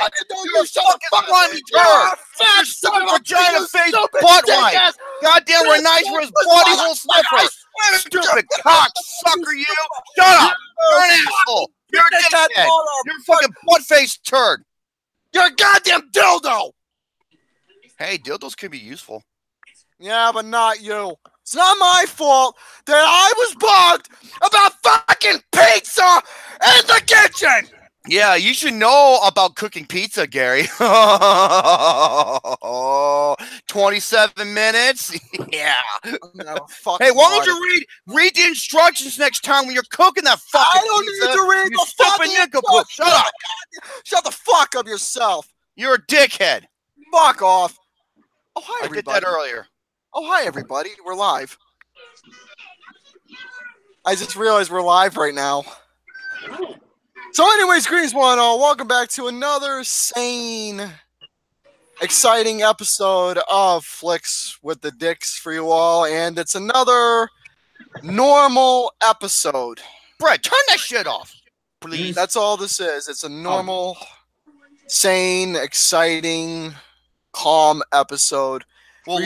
You shut the fuck on me, turd! Fat son of a vagina face butt wipe! Goddamn, we're nice for his bloody hole sniffer! Stupid cock sucker, you! Shut up! You're an asshole! You're a dickhead! You're a fucking butt-faced turd! You're a goddamn dildo! Hey, dildos can be useful. Yeah, but not you. It's not my fault that I was bugged about fucking pizza in the kitchen! Yeah, you should know about cooking pizza, Gary. 27 minutes? Yeah. Hey, why don't you read the instructions next time when you're cooking that fucking pizza? I don't need to read the fucking instructions. Shut up. Shut the fuck up yourself. You're a dickhead. Fuck off. Oh, hi, everybody. I did that earlier. Oh, hi, everybody. We're live. I just realized we're live right now. So anyways, greetings one and all. Welcome back to another sane, exciting episode of Flicks with the Dicks for you all. And it's another normal episode. Brett, turn that shit off, please. That's all this is. It's a normal, sane, exciting, calm episode. Well,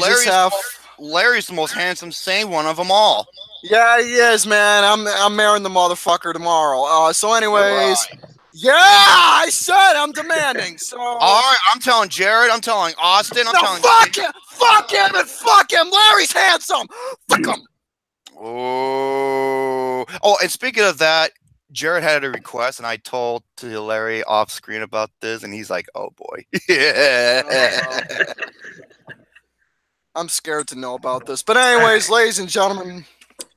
Larry's the most handsome, sane one of them all. Yeah, he is, man. I'm marrying the motherfucker tomorrow. So anyways, yeah, I said I'm demanding. So all right, I'm telling Jared, I'm telling Austin, I'm telling fuck him, and fuck him. Larry's handsome. Fuck him. Oh, and speaking of that, Jared had a request, and I told to Larry off screen about this, and he's like, "Oh boy." I'm scared to know about this. But anyways, ladies and gentlemen,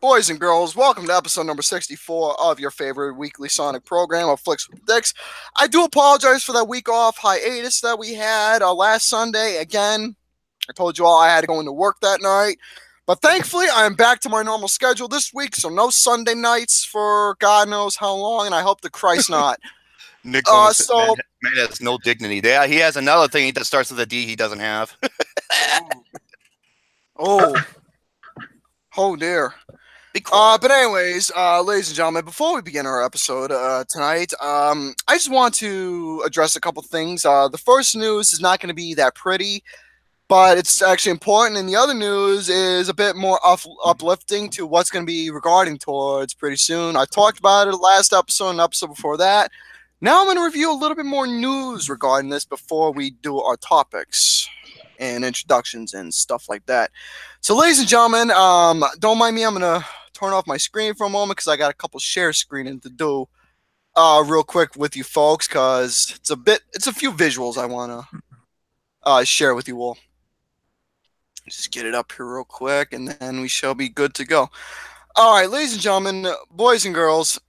boys and girls, welcome to episode number 64 of your favorite weekly Sonic program of Flicks with Dicks. I do apologize for that week off hiatus that we had last Sunday. Again, I told you all I had to go into work that night. But thankfully, I am back to my normal schedule this week, so no Sunday nights for God knows how long, and I hope to Christ not. Nipples, man has no dignity. Yeah, he has another thing that starts with a D he doesn't have. Oh dear. But anyways, ladies and gentlemen, before we begin our episode tonight, I just want to address a couple things. The first news is not going to be that pretty, but it's actually important. And the other news is a bit more uplifting to what's going to be regarding towards pretty soon. I talked about it last episode and episode before that. Now I'm going to review a little bit more news regarding this before we do our topics and introductions and stuff like that. So, ladies and gentlemen, don't mind me. I'm going to turn off my screen for a moment because I got a couple share screening to do real quick with you folks because it's a few visuals I want to share with you all. Just get it up here real quick and then we shall be good to go. All right, ladies and gentlemen, boys and girls,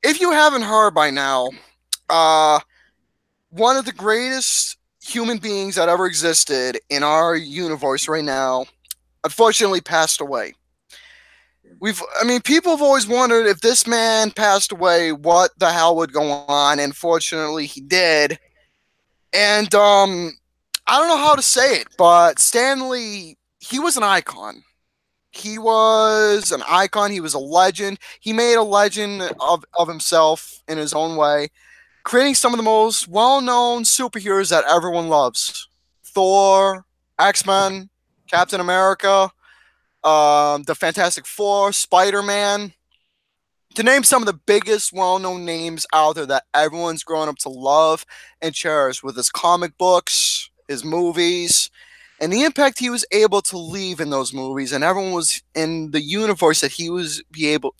if you haven't heard by now, one of the greatest human beings that ever existed in our universe right now unfortunately passed away. People have always wondered if this man passed away, what the hell would go on, and fortunately he did. And I don't know how to say it, but Stan Lee, he was an icon. He was an icon. He was a legend. He made a legend of himself in his own way, creating some of the most well-known superheroes that everyone loves. Thor, X-Men, Captain America, the Fantastic Four, Spider-Man. To name some of the biggest well-known names out there that everyone's grown up to love and cherish with his comic books, his movies, and the impact he was able to leave in those movies, and everyone was in the universe that he was able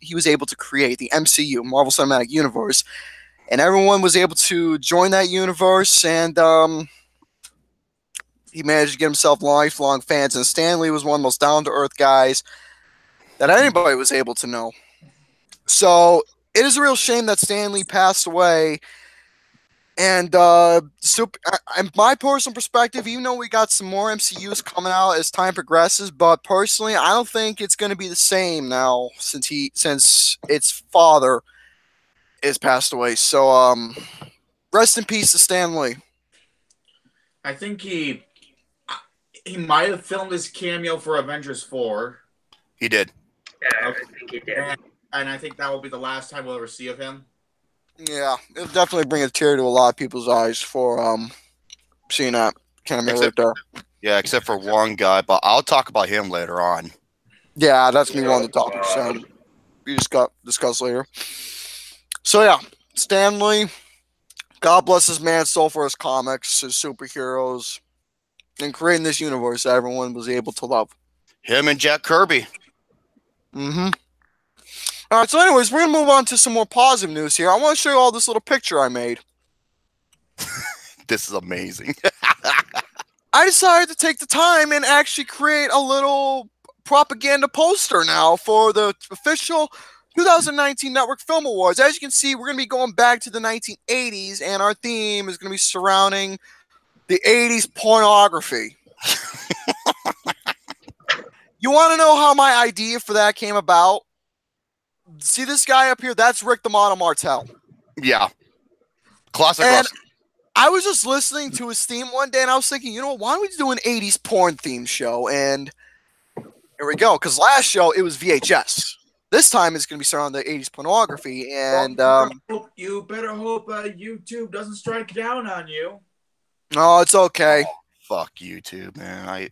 to create, the MCU, Marvel Cinematic Universe. And everyone was able to join that universe, and he managed to get himself lifelong fans. And Stan Lee was one of the most down-to-earth guys that anybody was able to know. So it is a real shame that Stan Lee passed away. And in my personal perspective, even though we got some more MCUs coming out as time progresses, but personally, I don't think it's going to be the same now since its father is passed away. So, rest in peace to Stan Lee. I think he might have filmed his cameo for Avengers 4. He did. Yeah, I think he did. And I think that will be the last time we'll ever see of him. Yeah, it'll definitely bring a tear to a lot of people's eyes for seeing that cameo right there. Yeah, except for one guy, but I'll talk about him later on. Yeah, that's me one of the topics we just got discussed later. So yeah, Stanley, God bless his man's soul for his comics, his superheroes, and creating this universe that everyone was able to love. Him and Jack Kirby. Mm-hmm. All right, so anyways, we're going to move on to some more positive news here. I want to show you all this little picture I made. This is amazing. I decided to take the time and actually create a little propaganda poster now for the official 2019 Network Film Awards. As you can see, we're going to be going back to the 1980s, and our theme is going to be surrounding the 80s pornography. You want to know how my idea for that came about? See this guy up here? That's Rick the Model Martel. Yeah. Classic. And I was just listening to his theme one day, and I was thinking, you know what? Why don't we do an 80s porn theme show? And here we go. Because last show, it was VHS. This time, it's going to be surrounding the 80s pornography. And you better hope YouTube doesn't strike down on you. No, it's okay. Oh, fuck YouTube, man.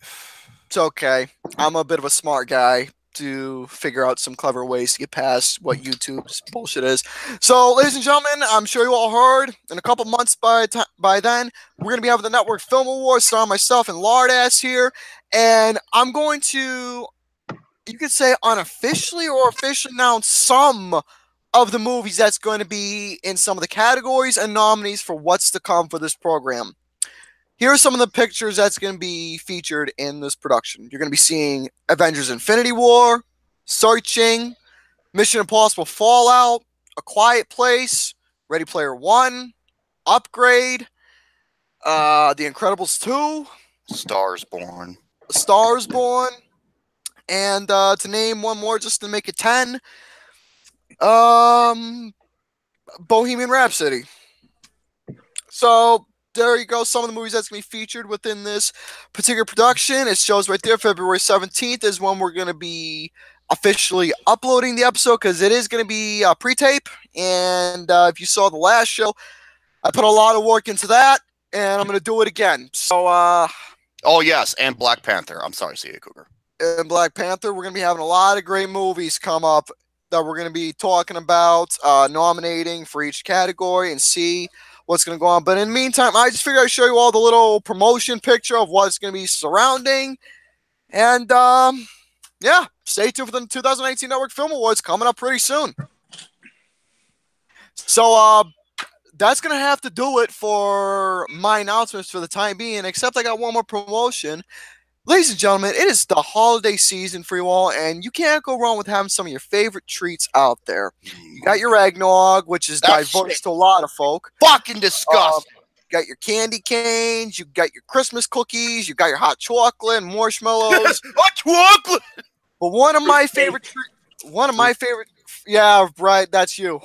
It's okay. I'm a bit of a smart guy to figure out some clever ways to get past what YouTube's bullshit is. So, ladies and gentlemen, I'm sure you all heard, in a couple months by then, we're going to be having the Network Film Awards, starring myself and Lardass here, and I'm going to, you could say unofficially or officially announce some of the movies that's going to be in some of the categories and nominees for what's to come for this program. Here are some of the pictures that's going to be featured in this production. You're going to be seeing Avengers Infinity War, Searching, Mission Impossible Fallout, A Quiet Place, Ready Player One, Upgrade, The Incredibles 2, Stars Born, and to name one more just to make it 10, Bohemian Rhapsody. So there you go. Some of the movies that's going to be featured within this particular production. It shows right there. February 17th is when we're going to be officially uploading the episode because it is going to be a pre-tape. And if you saw the last show, I put a lot of work into that, and I'm going to do it again. So, oh, yes, and Black Panther. I'm sorry, C.A. Cougar. And Black Panther, we're going to be having a lot of great movies come up that we're going to be talking about, nominating for each category and see what's going to go on. But in the meantime, I just figured I'd show you all the little promotion picture of what's going to be surrounding. And, yeah, stay tuned for the 2019 Network Film Awards coming up pretty soon. So, that's going to have to do it for my announcements for the time being, except I got one more promotion. Ladies and gentlemen, it is the holiday season for you all, and you can't go wrong with having some of your favorite treats out there. You got your eggnog, which is diverse to a lot of folk. Fucking disgusting. You got your candy canes, you got your Christmas cookies, you got your hot chocolate and marshmallows. Hot chocolate! But one of my favorite yeah, right, that's you.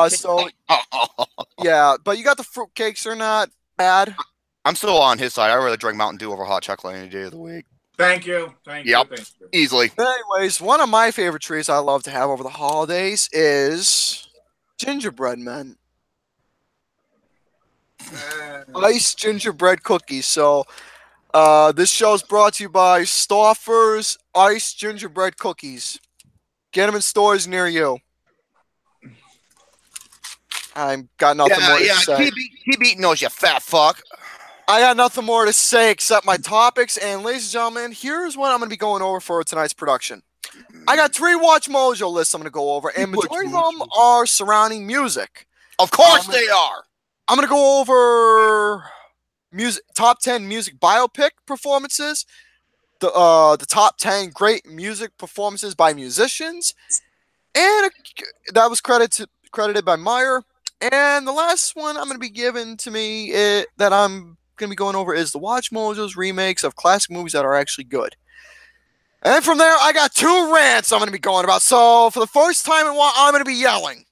So, yeah, but you got the fruitcakes, they're not bad. I'm still on his side. I rather drink Mountain Dew over hot chocolate any day of the week. Thank you. Thank you. Easily. Anyways, one of my favorite treats I love to have over the holidays is gingerbread men. Iced gingerbread cookies. So, this show is brought to you by Stauffer's Iced Gingerbread Cookies. Get them in stores near you. I've got nothing more to say. Keep eating those, you fat fuck. I got nothing more to say except my topics. And ladies and gentlemen, here's what I'm going to be going over for tonight's production. I got 3 Watchmojo lists I'm going to go over, and majority of them are surrounding music. Of course they are. I'm going to go over top 10 music biopic performances, the top 10 great music performances by musicians, and that was credited by Meyer. And the last one I'm going to be given to me that I'm going to be going over is the Watchmojo's remakes of classic movies that are actually good. And then from there, I got 2 rants I'm going to be going about. So for the first time in a while, I'm going to be yelling.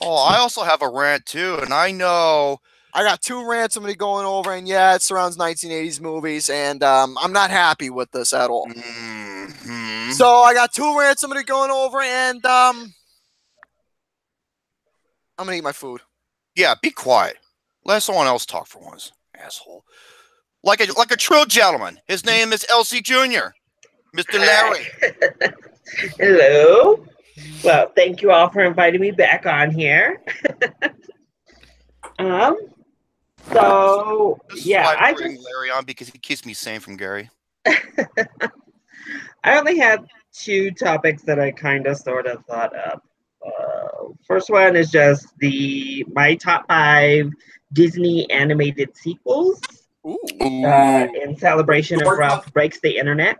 Oh, I also have a rant too, and I know I got 2 rants I'm going to be going over, and yeah, it surrounds 1980s movies, and I'm not happy with this at all. Mm-hmm. So I got 2 rants I'm going to be going over, and I'm gonna eat my food. Yeah, be quiet. Let someone else talk for once, asshole. Like a true gentleman. His name is LC Jr., Mr. Larry. Hello. Well, thank you all for inviting me back on here. So yeah, I bring Larry on because he keeps me sane from Gary. I only had 2 topics that I kind of sort of thought up. First one is just my top 5 Disney animated sequels. In celebration of Ralph Breaks the Internet.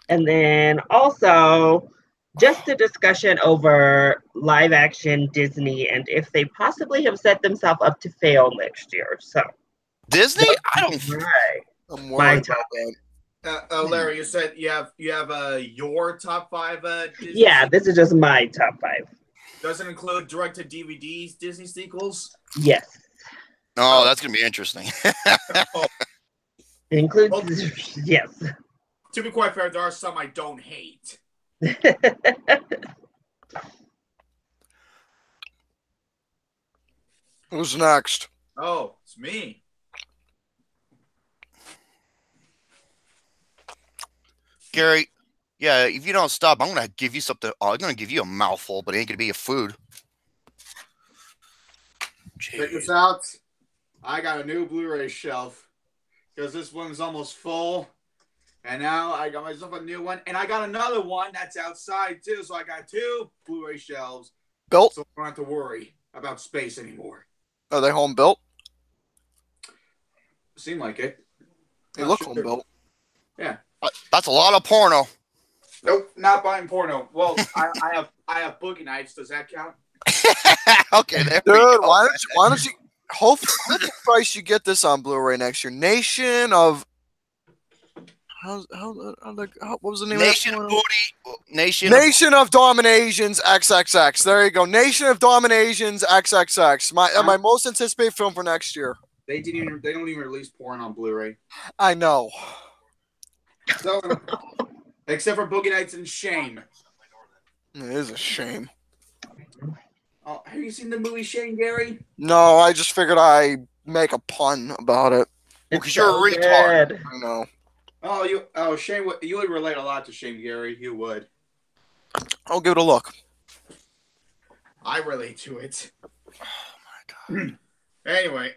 And then also just a discussion over live action Disney and if they possibly have set themselves up to fail next year. So Disney? I don't. I'm worried about that. Larry, you said you have your top 5 Disney Yeah, this is just my top 5. Does it include direct to DVDs Disney sequels? Yes. Oh, that's gonna be interesting. It includes yes. To be quite fair, there are some I don't hate. Who's next? Oh, it's me. Gary, yeah, if you don't stop, I'm gonna give you something. I'm gonna give you a mouthful, but it ain't gonna be your food. Check this out. I got a new Blu-ray shelf because this one's almost full. And now I got myself a new one. And I got another one that's outside too. So I got 2 Blu-ray shelves. Built? So I don't have to worry about space anymore. Are they home built? Seem like it. They look home built. Yeah. That's a lot of porno. Nope, not buying porno. Well, I have boogie nights. Does that count? Okay, there Dude, we go. why don't you hopefully the price you get this on Blu-ray next year? Nation of what was the name Nation of of that? Booty. Nation of Dominations XXX. There you go. Nation of Dominations XXX. My most anticipated film for next year. They don't even release porn on Blu-ray. I know. So, except for Boogie Nights and Shame. It is a shame. Oh, have you seen the movie Shame, Gary? No, I just figured I'd make a pun about it. Because you're a retard. I know. Shame. You would relate a lot to Shame, Gary. You would. I'll give it a look. I relate to it. Oh my god. Anyway,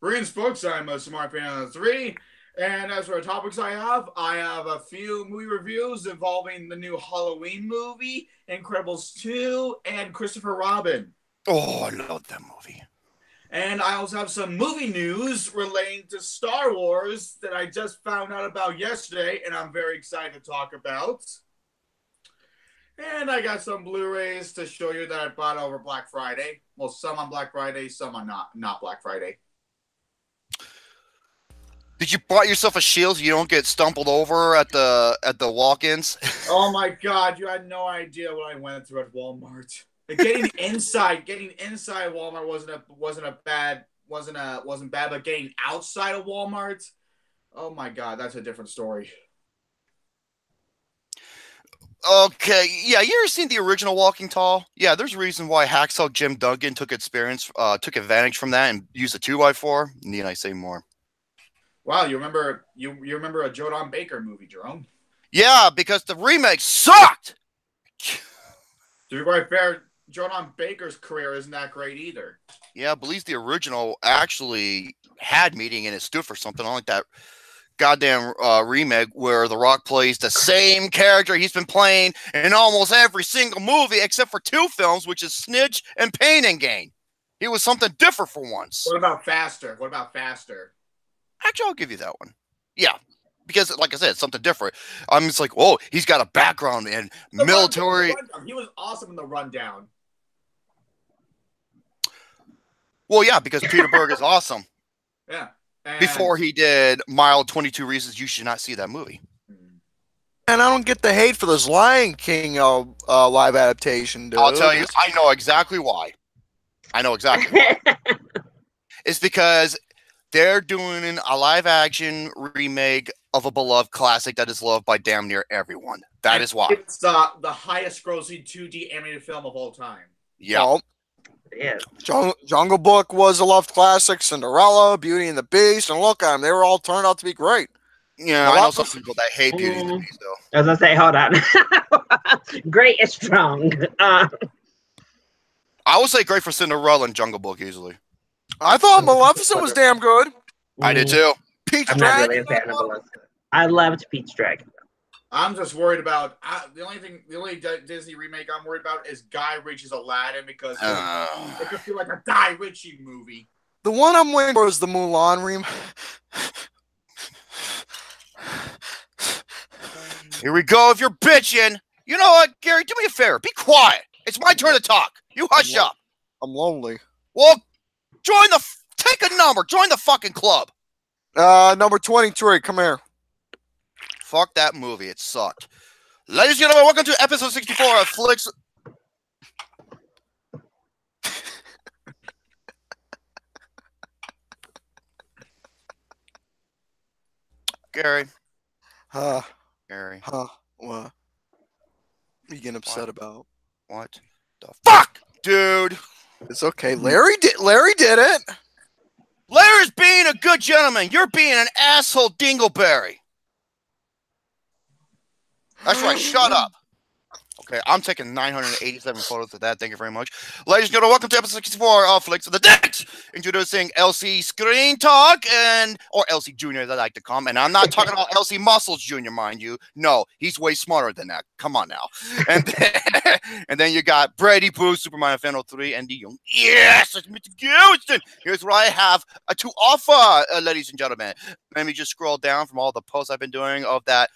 we're in spokes. I'm a Smart Fan 3. And as for the topics I have a few movie reviews involving the new Halloween movie, Incredibles 2, and Christopher Robin. Oh, I love that movie. And I also have some movie news relating to Star Wars that I just found out about yesterday, and I'm very excited to talk about. And I got some Blu-rays to show you that I bought over Black Friday. Well, some on Black Friday, some on not Black Friday. Did you buy yourself a shield so you don't get stumbled over at the walk-ins? Oh my god, you had no idea what I went through at Walmart. Getting inside Walmart wasn't bad, but getting outside of Walmart, oh my god, that's a different story. Okay, yeah, you ever seen the original Walking Tall? Yeah, there's a reason why Hacksaw Jim Duggan took advantage from that and used a 2x4. Need I say more? Wow, you remember a Joe Don Baker movie, Jerome? Yeah, because the remake sucked. To be quite fair, Joe Don Baker's career isn't that great either. Yeah, I believe the original actually had meaning and it stood for something, unlike that goddamn remake where The Rock plays the same character he's been playing in almost every single movie except for 2 films, which is Snitch and Pain and Gain. He was something different for once. What about Faster? Actually, I'll give you that one. Yeah, because like I said, it's something different. I'm just like, oh, he's got a background in military. He was awesome in The Rundown. Well, yeah, because Peter Berg is awesome. Yeah. Before he did Mild 22 Reasons You Should Not See That Movie. And I don't get the hate for this Lion King live adaptation, dude. I'll tell you, I know exactly why. It's because they're doing a live-action remake of a beloved classic that is loved by damn near everyone. That is why. It's the highest-grossing 2D animated film of all time. Yeah. Well, Yeah. Jungle Book was a love classic. Cinderella, Beauty and the Beast, and look at them. They were all turned out to be great. Yeah, I know some people that hate Beauty and the Beast, though. I was gonna say, hold on. Great is strong. I would say great for Cinderella and Jungle Book easily. I thought Maleficent was damn good. I did too. Peach I'm Dragon. not really a fan of Maleficent. I loved Peach Dragon. I'm just worried about the only Disney remake I'm worried about is Guy Ritchie's Aladdin because it could feel like a Guy Ritchie movie. The one I'm waiting for is the Mulan remake. Here we go. If you're bitching, you know what, Gary? Do me a favor. Be quiet. It's my turn to talk. You hush up. I'm lonely. Well, take a number. Join the fucking club. Number 23. Come here. Fuck that movie. It sucked. Ladies and gentlemen, welcome to episode 64 of Flicks. Gary. Gary. What? What are you getting upset about? What the fuck, dude? It's okay. Larry did it. Larry's being a good gentleman. You're being an asshole dingleberry. That's right. Shut up. Okay, I'm taking 987 photos of that. Thank you very much. Ladies and gentlemen, welcome to episode 64 of Flicks of the Dicks. Introducing LCScreenTalk or LC Jr. as I like to call him. And I'm not talking about LC Muscles Jr., mind you. No, he's way smarter than that. Come on now. And then you got Brady Boo, Superman Fan 03, and the young. Yes, it's Mr. Garrison. Here's what I have to offer, ladies and gentlemen. Let me just scroll down from all the posts I've been doing of that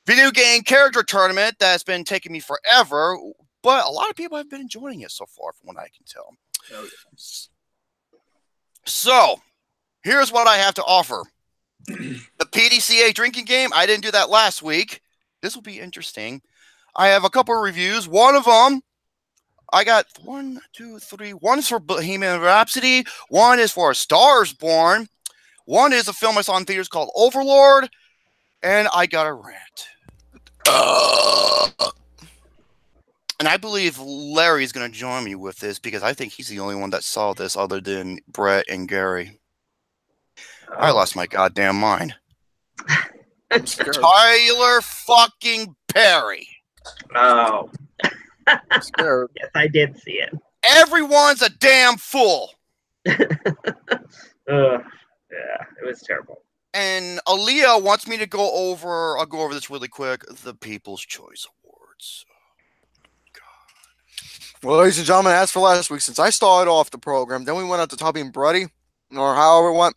video game character tournament that's been taking me forever, but a lot of people have been enjoying it so far, from what I can tell. Oh, yes. So, here's what I have to offer. The P.D.C.A. drinking game, I didn't do that last week. This will be interesting. I have a couple of reviews. One of them, I got 1, 2, 3. One is for Bohemian Rhapsody. One is for A Star is Born. One is a film I saw in theaters called Overlord. And I got a rant. And I believe Larry's going to join me with this because I think he's the only one that saw this other than Brett and Gary. I lost my goddamn mind. Tyler fucking Perry. Oh. Yes, I did see it. Everyone's a damn fool. Yeah, it was terrible. And Aliyah wants me to go over, I'll go over this really quick, the People's Choice Awards. God. Well, ladies and gentlemen, as for last week, since I started off the program, then we went out to Tubby and Bruddy, or however it went.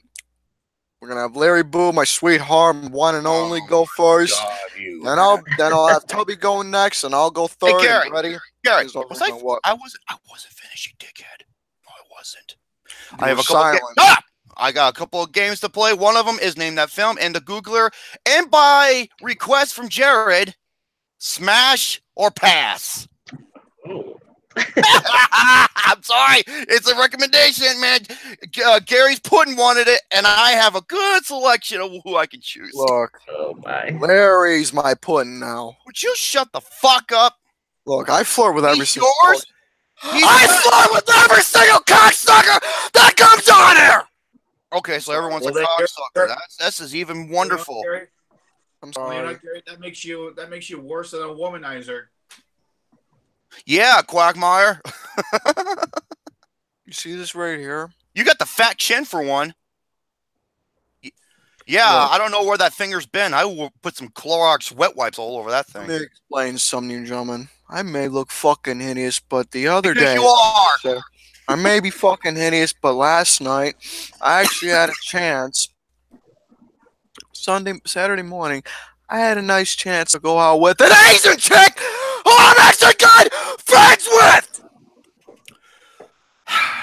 We're going to have Larry Boo, my sweetheart, one and only, go first. God, then I'll have Tubby going next, and I'll go third. Hey, Gary, Bruddy, Gary, I wasn't finished, you dickhead. No, I wasn't. I have a couple I got a couple of games to play. One of them is Name That Film and the Googler. And by request from Jared, smash or pass. I'm sorry. It's a recommendation, man. Gary's Puddin' wanted it, and I have a good selection of who I can choose. Look, oh my. Larry's my pudding now. Would you shut the fuck up? Look, I flirt with every single yours? I flirt with every single cocksucker that comes on here! Okay, so everyone's a cocksucker. This is even wonderful. I'm sorry. That makes you worse than a womanizer. Yeah, Quagmire. You see this right here? You got the fat chin for one. Yeah, look, I don't know where that finger's been. I will put some Clorox wet wipes all over that thing. Let me explain something, gentlemen. I may look fucking hideous, but the other because day... you are! So, I may be fucking hideous, but last night, I actually had a chance. Saturday morning, I had a nice chance to go out with an Asian chick who I'm actually good friends with!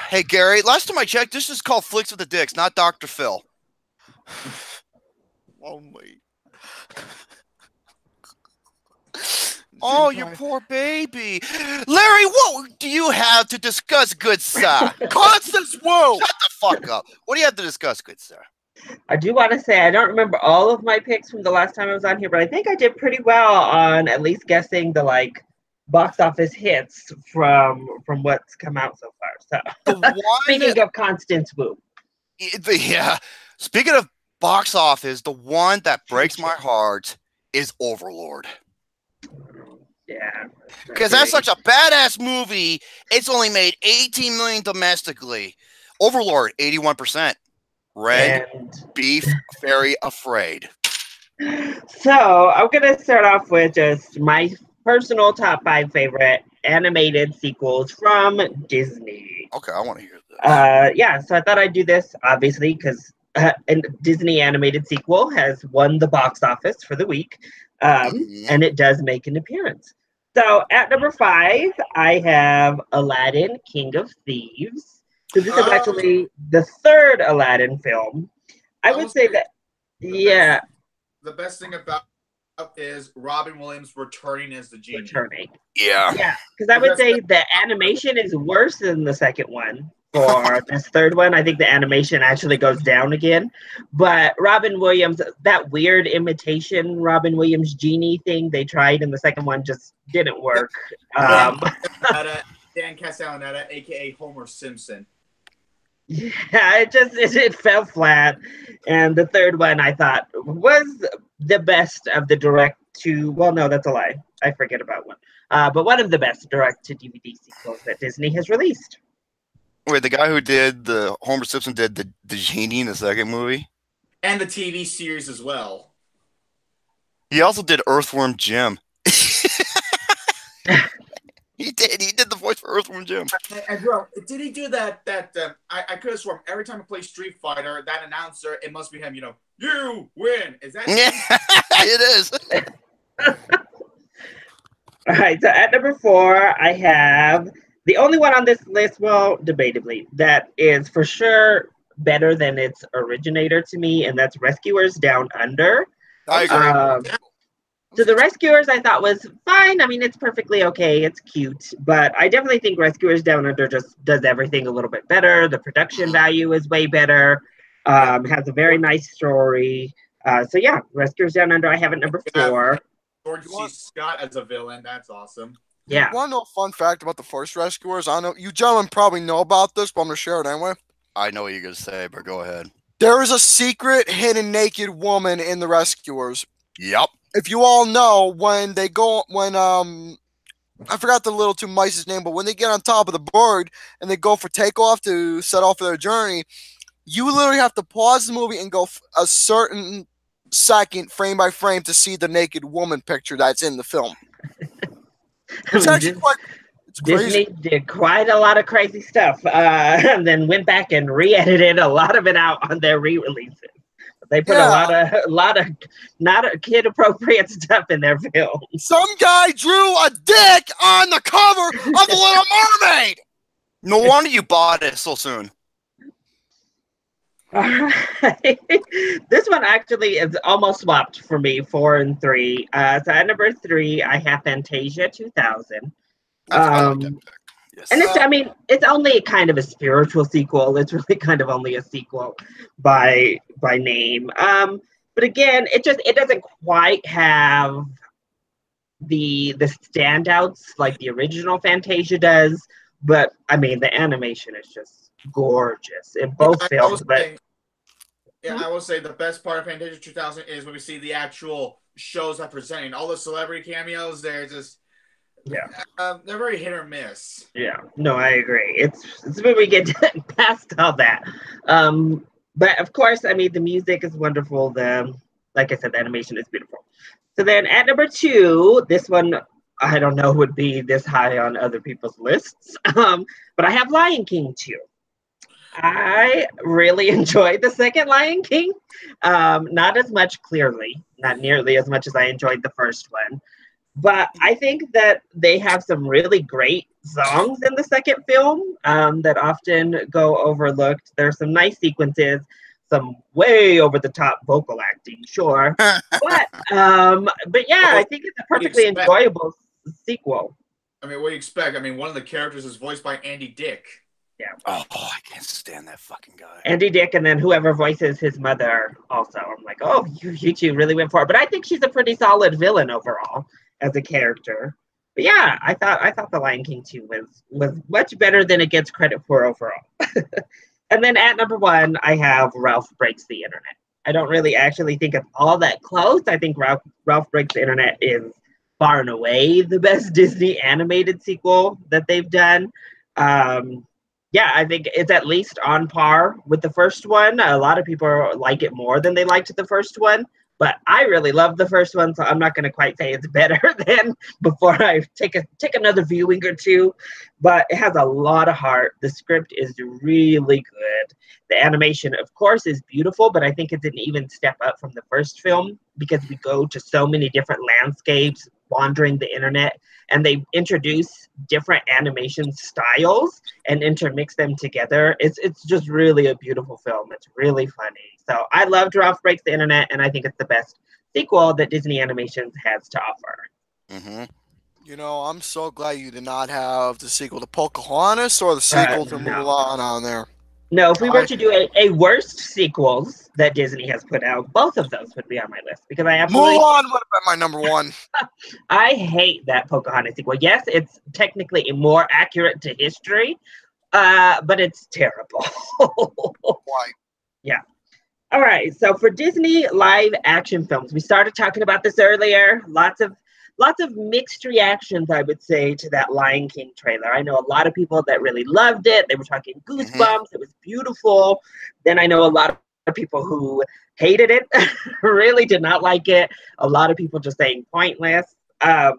Hey, Gary, last time I checked, this is called Flicks with the Dicks, not Dr. Phil. Lonely. Oh, you poor baby. Larry, what do you have to discuss, good sir? Constance Wu! Shut the fuck up. What do you have to discuss, good sir? I do want to say I don't remember all of my picks from the last time I was on here, but I think I did pretty well on at least guessing the box office hits from what's come out so far. So speaking of constant swoop. Yeah. Speaking of box office, the one that breaks my heart is Overlord. Yeah. Because that's such a badass movie. It's only made 18 million domestically. Overlord, 81%. Red Beef, Very Afraid. So I'm gonna start off with just my personal top 5 favorite animated sequels from Disney. Okay, I want to hear this. Yeah, so I thought I'd do this obviously because a Disney animated sequel has won the box office for the week, and it does make an appearance. So at number 5, I have Aladdin, King of Thieves. So this is actually the third Aladdin film. I would say that, yeah. The best thing about is Robin Williams returning as the genie. Yeah. Yeah, because I would say the animation is worse than the second one. For this third one, I think the animation actually goes down again. But Robin Williams, that weird imitation Robin Williams genie thing they tried in the second one just didn't work. Dan Castellaneta, a.k.a. Homer Simpson. Yeah, it fell flat. And the third one I thought was the best of the well, no, that's a lie. I forget about one. But one of the best direct-to-DVD sequels that Disney has released. Wait, the guy who did Homer Simpson did the genie in the second movie? And the TV series as well. He also did Earthworm Jim. He did the voice for Earthworm Jim. And bro, did he do that? I could have sworn every time I play Street Fighter, that announcer, it must be him. You win. Is that? It is. All right. So at number 4, I have the only one on this list, well, debatably, that is for sure better than its originator to me, and that's Rescuers Down Under. I agree. So The Rescuers I thought was fine. I mean, it's perfectly okay. It's cute. But I definitely think Rescuers Down Under just does everything a little bit better. The production value is way better. Has a very nice story. So yeah, Rescuers Down Under I have at number 4. George C. Scott as a villain. That's awesome. Yeah. You want to know a fun fact about the first Rescuers? I know you gentlemen probably know about this, but I'm going to share it anyway. I know what you're going to say, but go ahead. There is a secret hidden naked woman in the Rescuers. Yep. If you all know, when I forgot the little two mice's name, but when they get on top of the bird and they go for takeoff to set off their journey, you literally have to pause the movie and go a certain second, frame by frame, to see the naked woman picture that's in the film. It's actually it's crazy. Disney did quite a lot of crazy stuff, and then went back and re-edited a lot of it out on their re-releases. They put a lot of not kid appropriate stuff in their film. Some guy drew a dick on the cover of The Little Mermaid. No wonder you bought it so soon. All right. This one actually is almost swapped for me, 4 and 3. So at number 3, I have Fantasia 2000. Yes. And it's only kind of a spiritual sequel. It's really kind of only a sequel by name. But again, it doesn't quite have the standouts like the original Fantasia does. But I mean, the animation is just gorgeous in both films. I will say the best part of Fantasia 2000 is when we see the actual shows that presenting all the celebrity cameos. They're just they're very hit or miss. Yeah, no, I agree. It's when we get past all that. But of course, I mean, the music is wonderful. Like I said, the animation is beautiful. So then at number 2, this one I don't know would be this high on other people's lists. But I have Lion King 2. I really enjoyed the second Lion King. Not as much, clearly, not nearly as much as I enjoyed the first one. But I think that they have some really great songs in the second film that often go overlooked. There's some nice sequences, some way over the top vocal acting, sure. but yeah, I think it's a perfectly enjoyable sequel. I mean, what do you expect? I mean, one of the characters is voiced by Andy Dick. Yeah. Oh, I can't stand that fucking guy. Andy Dick, and then whoever voices his mother also. I'm like, oh, you two really went for it. But I think she's a pretty solid villain overall as a character. But yeah, I thought The Lion King 2 was much better than it gets credit for overall. And then at number 1, I have Ralph Breaks the Internet. I don't really actually think it's all that close. I think Ralph Breaks the Internet is far and away the best Disney animated sequel that they've done. Yeah, I think it's at least on par with the first one. A lot of people like it more than they liked the first one, but I really love the first one, so I'm not going to quite say it's better than before I take another viewing or two. But it has a lot of heart. The script is really good. The animation, of course, is beautiful, but I think it's an even step up from the first film because we go to so many different landscapes, wandering the internet, and they introduce different animation styles and intermix them together. It's just really a beautiful film. It's really funny. So I loved Ralph Breaks the Internet, and I think it's the best sequel that Disney Animations has to offer. Mm-hmm. You know, I'm so glad you did not have the sequel to Pocahontas or the sequel to Mulan on there. No, if we were to do a worst sequels that Disney has put out, both of those would be on my list because I absolutely Mulan would have been my number 1. I hate that Pocahontas sequel. Yes, it's technically more accurate to history, but it's terrible. Why? Yeah. All right. So for Disney live action films, we started talking about this earlier. Lots of mixed reactions, I would say, to that Lion King trailer. I know a lot of people that really loved it. They were talking goosebumps. It was beautiful. Then I know a lot of people who hated it, really did not like it. A lot of people just saying pointless. I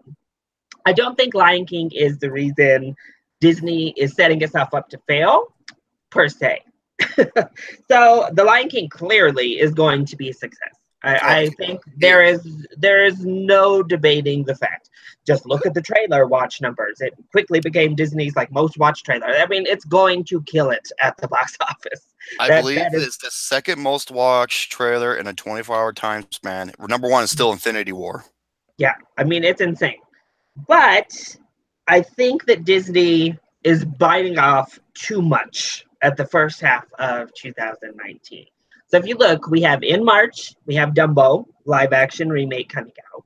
don't think Lion King is the reason Disney is setting itself up to fail, per se. So The Lion King clearly is going to be a success. I think there is no debating the fact. Just look at the trailer watch numbers. It quickly became Disney's most watched trailer. I mean, it's going to kill it at the box office. I believe it's the second most watched trailer in a 24-hour time span. Number 1 is still Infinity War. Yeah, I mean, it's insane. But I think that Disney is biting off too much at the first half of 2019. So if you look, we have in March, we have Dumbo live action remake coming out.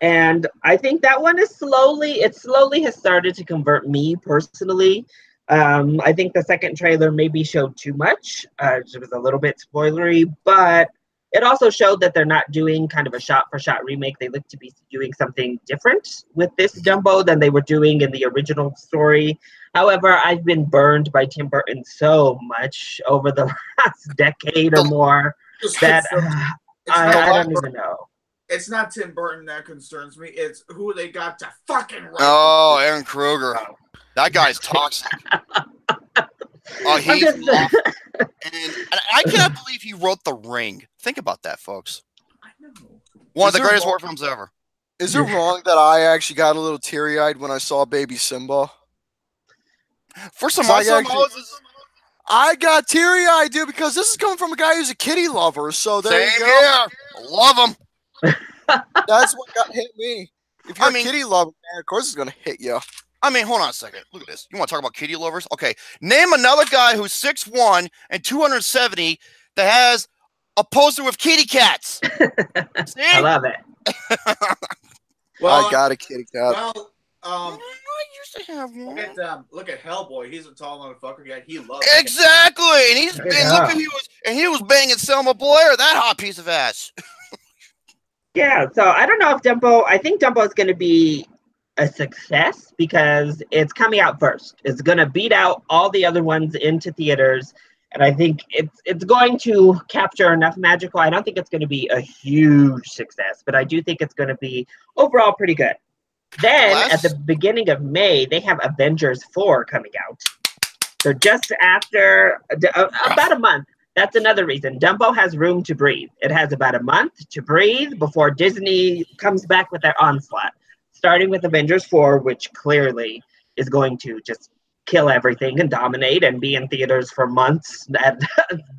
And I think that one is slowly has started to convert me personally. I think the second trailer maybe showed too much. It was a little bit spoilery, but it also showed that they're not doing kind of a shot-for-shot remake. They look to be doing something different with this Dumbo than they were doing in the original story. However, I've been burned by Tim Burton so much over the last decade or more that I don't even know. It's not Tim Burton that concerns me. It's who they got to fucking write. Oh, Aaron Kruger. That guy's toxic. Oh, he's rough. And I cannot believe he wrote The Ring. Think about that, folks. I know. One of the greatest horror films ever. Is it wrong that I actually got a little teary-eyed when I saw Baby Simba? For some I got teary-eyed, dude, because this is coming from a guy who's a kitty lover. So there you go. Here. Love him. That's what hit me. If you're a kitty lover, man, of course it's gonna hit you. I mean, hold on a second. Look at this. You want to talk about kitty lovers? Okay. Name another guy who's 6'1" and 270 that has a poster with kitty cats. See? I love it. Well, I got a kitty cat. Well, I used to have one. Look at Hellboy. He's a tall motherfucker. Yeah, he loves exactly. And he was banging Selma Blair, that hot piece of ass. Yeah. So I don't know if Dumbo. I think Dumbo is going to be a success because it's coming out first. It's going to beat out all the other ones into theaters, and I think it's going to capture enough magical. I don't think it's going to be a huge success, but I do think it's going to be overall pretty good. Then at the beginning of May, they have Avengers 4 coming out. So just after about a month. That's another reason. Dumbo has room to breathe. It has about a month to breathe before Disney comes back with their onslaught. Starting with Avengers 4, which clearly is going to just kill everything and dominate and be in theaters for months and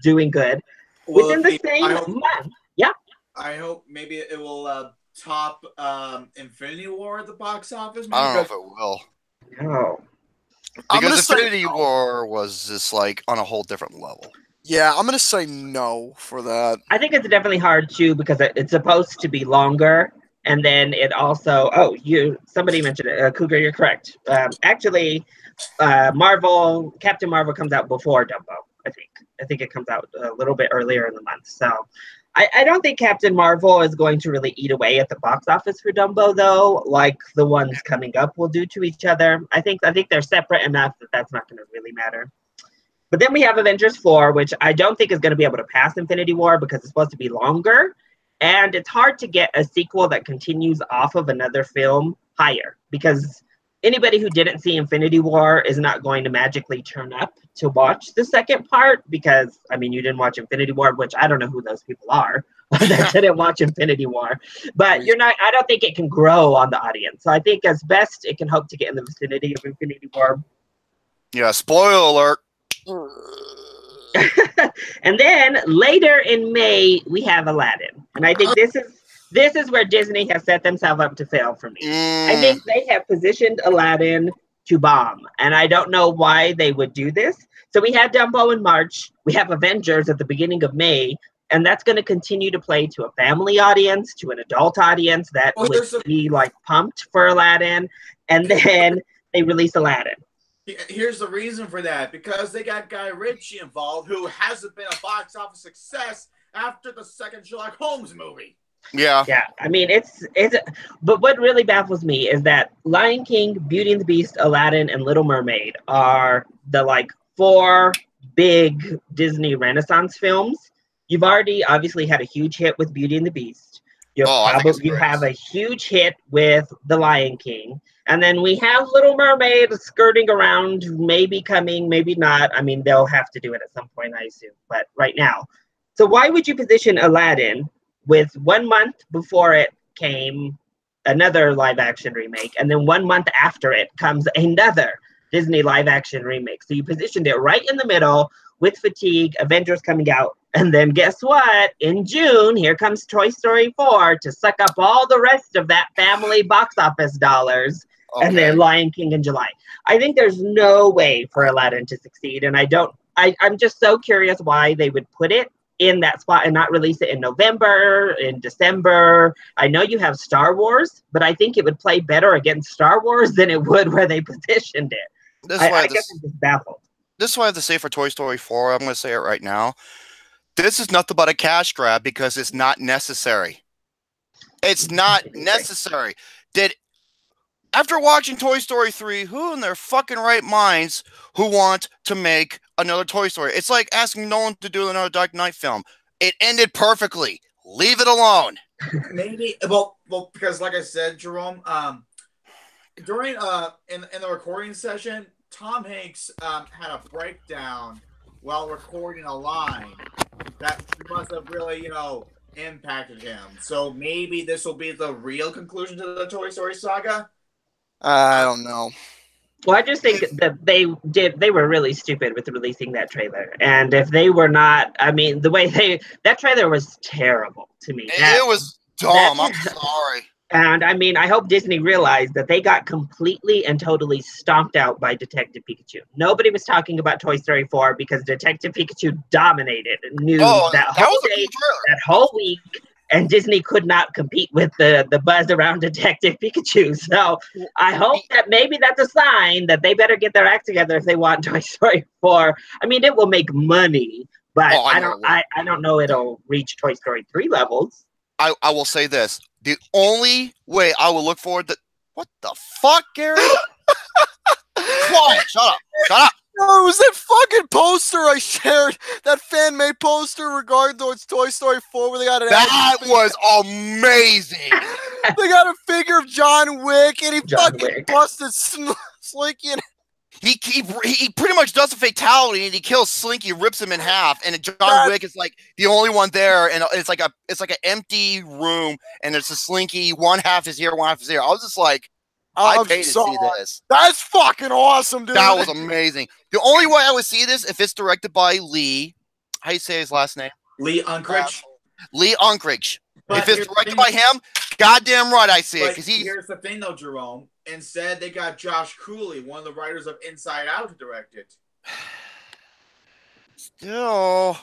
doing good. Within the same month. Yeah. I hope maybe it will top Infinity War at the box office. I don't know if it will. No. Because Infinity War was just on a whole different level. Yeah, I'm going to say no for that. I think it's definitely hard too because it's supposed to be longer And then it also, somebody mentioned it, Cougar, you're correct. Actually, Captain Marvel comes out before Dumbo, I think. I think it comes out a little bit earlier in the month. So I don't think Captain Marvel is going to really eat away at the box office for Dumbo, though, like the ones coming up will do to each other. I think they're separate enough that that's not going to really matter. But then we have Avengers 4, which I don't think is going to be able to pass Infinity War because it's supposed to be longer. And it's hard to get a sequel that continues off of another film higher because anybody who didn't see Infinity War is not going to magically turn up to watch the second part because, I mean, you didn't watch Infinity War, which I don't know who those people are that didn't watch Infinity War. But I don't think it can grow on the audience. So I think as best it can hope to get in the vicinity of Infinity War. Yeah, spoiler alert. And then later in May, we have Aladdin. And I think this is where Disney has set themselves up to fail for me. I think they have positioned Aladdin to bomb. And I don't know why they would do this. So we had Dumbo in March. We have Avengers at the beginning of May. And that's going to continue to play to a family audience, to an adult audience that would be like pumped for Aladdin. And then they release Aladdin. Here's the reason for that. Because they got Guy Ritchie involved, who hasn't been a box office success after the second Sherlock Holmes movie. Yeah. Yeah. I mean, but what really baffles me is that Lion King, Beauty and the Beast, Aladdin, and Little Mermaid are the like 4 big Disney Renaissance films. You've already obviously had a huge hit with Beauty and the Beast. You have a huge hit with The Lion King. And then we have Little Mermaid skirting around, maybe coming, maybe not. I mean, they'll have to do it at some point, I assume. But right now. So why would you position Aladdin with 1 month before it came another live action remake, and then 1 month after it comes another Disney live action remake? So you positioned it right in the middle with Fatigue, Avengers coming out. And then guess what? In June, here comes Toy Story 4 to suck up all the rest of that family box office dollars. Okay. And then Lion King in July. I think there's no way for Aladdin to succeed. And I'm just so curious why they would put it in that spot and not release it in November, in December. I know you have Star Wars, but I think it would play better against Star Wars than it would where they positioned it. I guess I'm just baffled. This is what I have to say for Toy Story 4. I'm going to say it right now. This is nothing but a cash grab because it's not necessary. It's not necessary. After watching Toy Story 3, who in their fucking right minds who want to make another Toy Story? It's like asking Nolan to do another Dark Knight film. It ended perfectly. Leave it alone. Maybe, well, because like I said, Jerome, during in the recording session, Tom Hanks had a breakdown while recording a line that must have really, impacted him. So maybe this will be the real conclusion to the Toy Story saga. I don't know. Well, I just think that they were really stupid with releasing that trailer. And if they were not, I mean, that trailer was terrible to me. It was dumb. I'm sorry. And I mean, I hope Disney realized that they got completely and totally stomped out by Detective Pikachu. Nobody was talking about Toy Story 4 because Detective Pikachu dominated news that whole week. And Disney could not compete with the buzz around Detective Pikachu. So I hope that maybe that's a sign that they better get their act together if they want Toy Story 4. I mean, it will make money, but I don't know it'll reach Toy Story 3 levels. I will say this. The only way I will look forward to... What the fuck, Gary? Quiet, shut up. No, it was that fucking poster I shared, that fan-made poster regarding towards Toy Story 4 where they got That was amazing. They got a figure of John Wick, and he busted Slinky. And he pretty much does a fatality, and he kills Slinky, rips him in half, and John Wick is like the only one there, and it's like an empty room, and there's a Slinky. One half is here, one half is here. I was just like, I paid to see this. That's fucking awesome, dude. That was amazing. The only way I would see this if it's directed by Lee. How you say his last name? Lee Unkrich. Lee Unkrich. If it's directed by him, goddamn right I see it. Here's the thing, though, Jerome. Instead, they got Josh Cooley, one of the writers of Inside Out, to direct it. Still,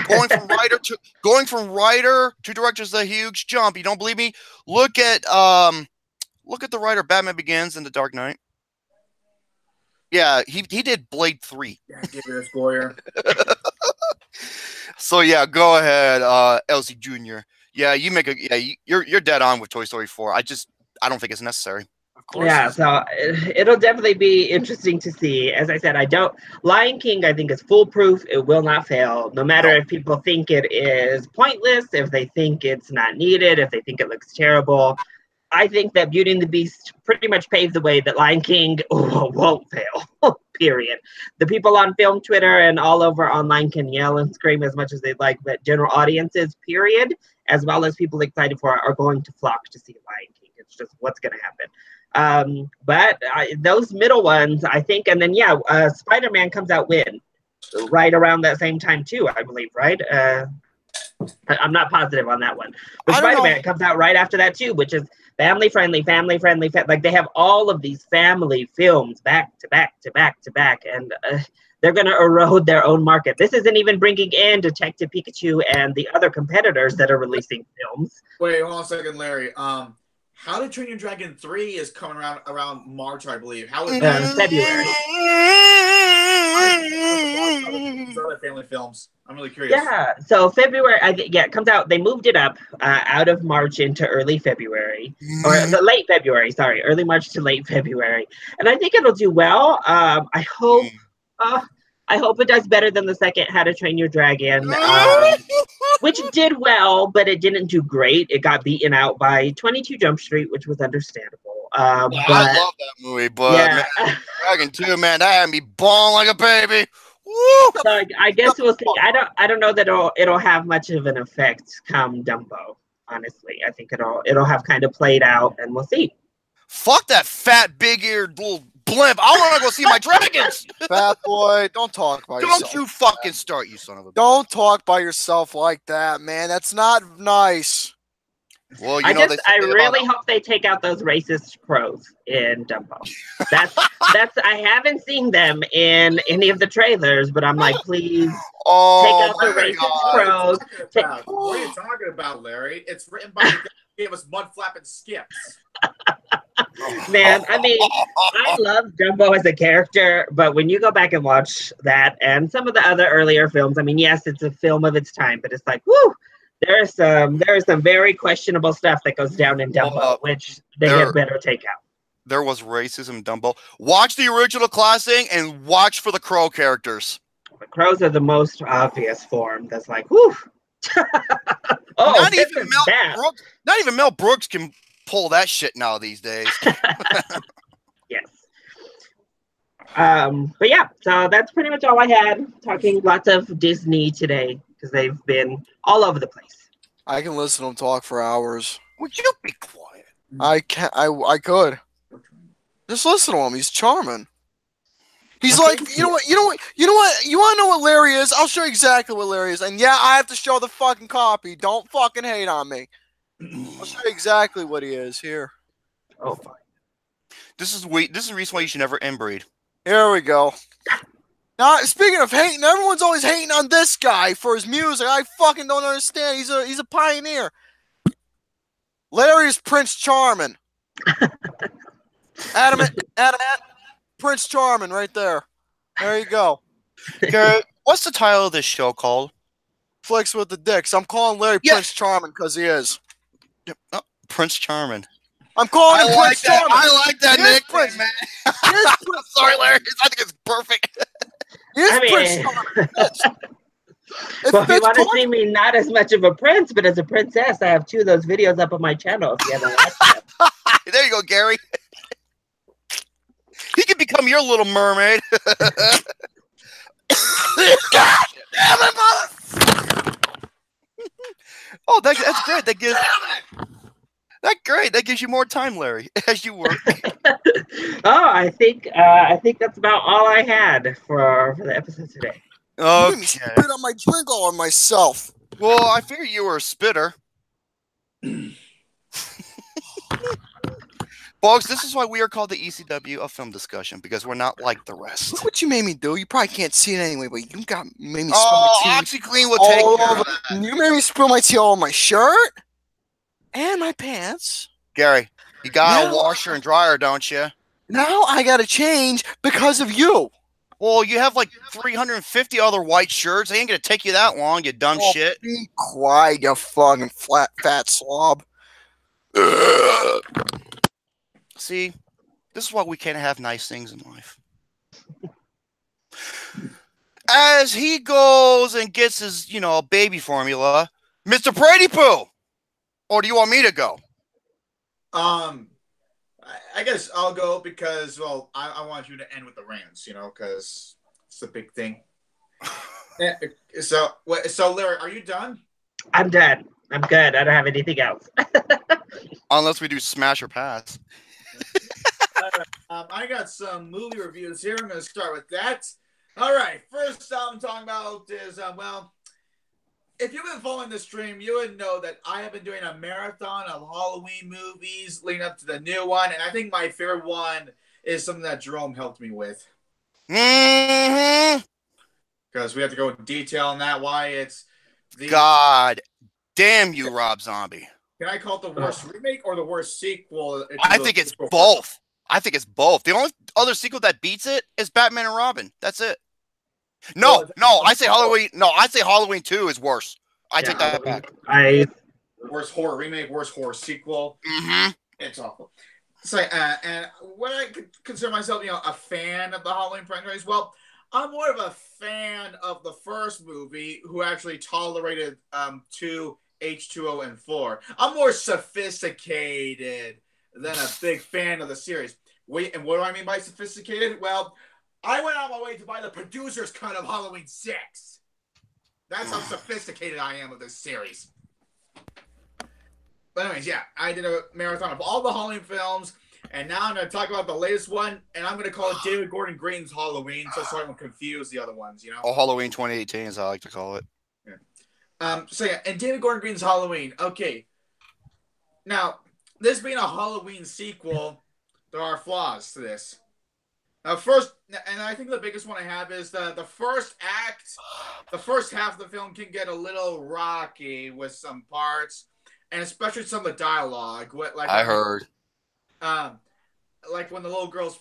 Going from writer to director is a huge jump. You don't believe me? Look at the writer Batman Begins and The Dark Knight. Yeah, he did Blade 3. Yeah, give it a square. So yeah, go ahead, Elsie Jr. Yeah, you're dead on with Toy Story 4. I don't think it's necessary. Of course. Yeah, so it'll definitely be interesting to see. As I said, Lion King, I think, is foolproof. It will not fail, no matter if people think it is pointless, if they think it's not needed, if they think it looks terrible. I think that Beauty and the Beast pretty much paved the way that Lion King won't fail, period. The people on film Twitter and all over online can yell and scream as much as they'd like, but general audiences, period, as well as people excited for it, are going to flock to see Lion King. It's just what's going to happen. But those middle ones, I think, and then, Spider-Man comes out right around that same time, too, I believe, right? I'm not positive on that one. But Spider-Man comes out right after that, too, which is family friendly. Like, they have all of these family films back to back to back to back, and they're going to erode their own market. This isn't even bringing in Detective Pikachu and the other competitors that are releasing films. Wait, hold on a second, Larry. How to Train Your Dragon 3 is coming around March, I believe. How is that? February. Other family films. I'm really curious. Yeah, so February, it comes out. They moved it up out of March into early February, or late February. Sorry, early March to late February, and I think it'll do well. I hope it does better than the second How to Train Your Dragon, which did well, but it didn't do great. It got beaten out by 22 Jump Street, which was understandable. I love that movie, but yeah. Man, Dragon 2, man, that had me bawling like a baby. Woo! So I guess we'll see. I don't know that it'll have much of an effect come Dumbo. Honestly, I think it'll have kind of played out, and we'll see. Fuck that fat, big-eared little blimp. I want to go see my dragons. Fat boy, don't talk by yourself. Don't you fucking start, you son of a bitch. Don't talk by yourself like that, man. That's not nice. Well, I really hope they take out those racist crows in Dumbo. That's I haven't seen them in any of the trailers, but I'm like, please take out the racist crows. What are you talking about, Larry? It's written by the guy who gave us Mudflap and Skips. Man, I mean, I love Dumbo as a character, but when you go back and watch that and some of the other earlier films, I mean, yes, it's a film of its time, but it's like, whoo! There is some very questionable stuff that goes down in Dumbo, which they had better take out. There was racism in Dumbo. Watch the original classic and watch for the crow characters. The crows are the most obvious form. That's like, whoo! Not even Mel Brooks can pull that shit now these days. Yes. But yeah, so that's pretty much all I had. Talking lots of Disney today, because they've been all over the place. I can listen to him talk for hours. Would you be quiet? I could. Just listen to him. He's charming. He's like, you know what? You want to know what Larry is? I'll show you exactly what Larry is. And yeah, I have to show the fucking copy. Don't fucking hate on me. I'll show you exactly what he is here. Oh, fine. This is the reason why you should never inbreed. Here we go. Now, speaking of hating, everyone's always hating on this guy for his music. I fucking don't understand. He's a pioneer. Larry's Prince Charming. Adam, Prince Charming right there. There you go. Garrett, what's the title of this show called? Flicks with the Dicks. I'm calling Larry Prince Charming because he is. Oh, Prince Charming. I'm calling him Prince Charming. I like that nickname, man. Sorry, Larry. I think it's perfect. Prince Charming. Well, if you want to see me not as much of a prince, but as a princess, I have 2 of those videos up on my channel if you haven't watched them. There you go, Gary. He can become your little mermaid. God damn it, mother! Oh, that's great. That gives you more time, Larry, as you work. I think that's about all I had for the episode today. Okay. You spit on my drink all on myself. Well, I figured you were a spitter. Folks, this is why we are called the ECW of film discussion, because we're not like the rest. Look what you made me do. You probably can't see it anyway, but you made me spill my tea. OxyClean will take care of that. You made me spill my tea all over my shirt and my pants. Gary, you got a washer and dryer, don't you? Now I got to change because of you. Well, you have like 350 other white shirts. They ain't going to take you that long, you dumb shit. Be quiet, you fucking fat slob. See, this is why we can't have nice things in life. As he goes and gets his, baby formula, Mr. Brady Poo. Or do you want me to go? I guess I'll go because, well, I want you to end with the rants, because it's a big thing. So, Larry, are you done? I'm done. I'm good. I don't have anything else. Unless we do smash or pass. I got some movie reviews here. I'm going to start with that. All right. First I'm talking about is, if you've been following the stream, you would know that I have been doing a marathon of Halloween movies leading up to the new one. And I think my favorite one is something that Jerome helped me with. Mm-hmm. Because we have to go in detail on that, why it's the... God damn you, Rob Zombie. Can I call it the worst remake or the worst sequel? I think it's both. I think it's both. The only other sequel that beats it is Batman and Robin. That's it. No, I say Halloween. No, I say Halloween 2 is worse. I take that back. Worst horror remake, worst horror sequel. Mm-hmm. It's awful. So, and when I consider myself, a fan of the Halloween franchise, well, I'm more of a fan of the first movie who actually tolerated 2, H2O, and 4. I'm more sophisticated than a big fan of the series. Wait, and what do I mean by sophisticated? Well, I went out my way to buy the producer's cut of Halloween 6. That's how sophisticated I am with this series. But anyways, yeah, I did a marathon of all the Halloween films, and now I'm going to talk about the latest one, and I'm going to call it David Gordon Green's Halloween, so I don't confuse the other ones, Oh, Halloween 2018 is how I like to call it. Yeah. So yeah, and David Gordon Green's Halloween. Okay. Now, this being a Halloween sequel, there are flaws to this. First, and I think the biggest one I have is the first act, the first half of the film can get a little rocky with some parts, and especially some of the dialogue. I heard. Like when the little girl's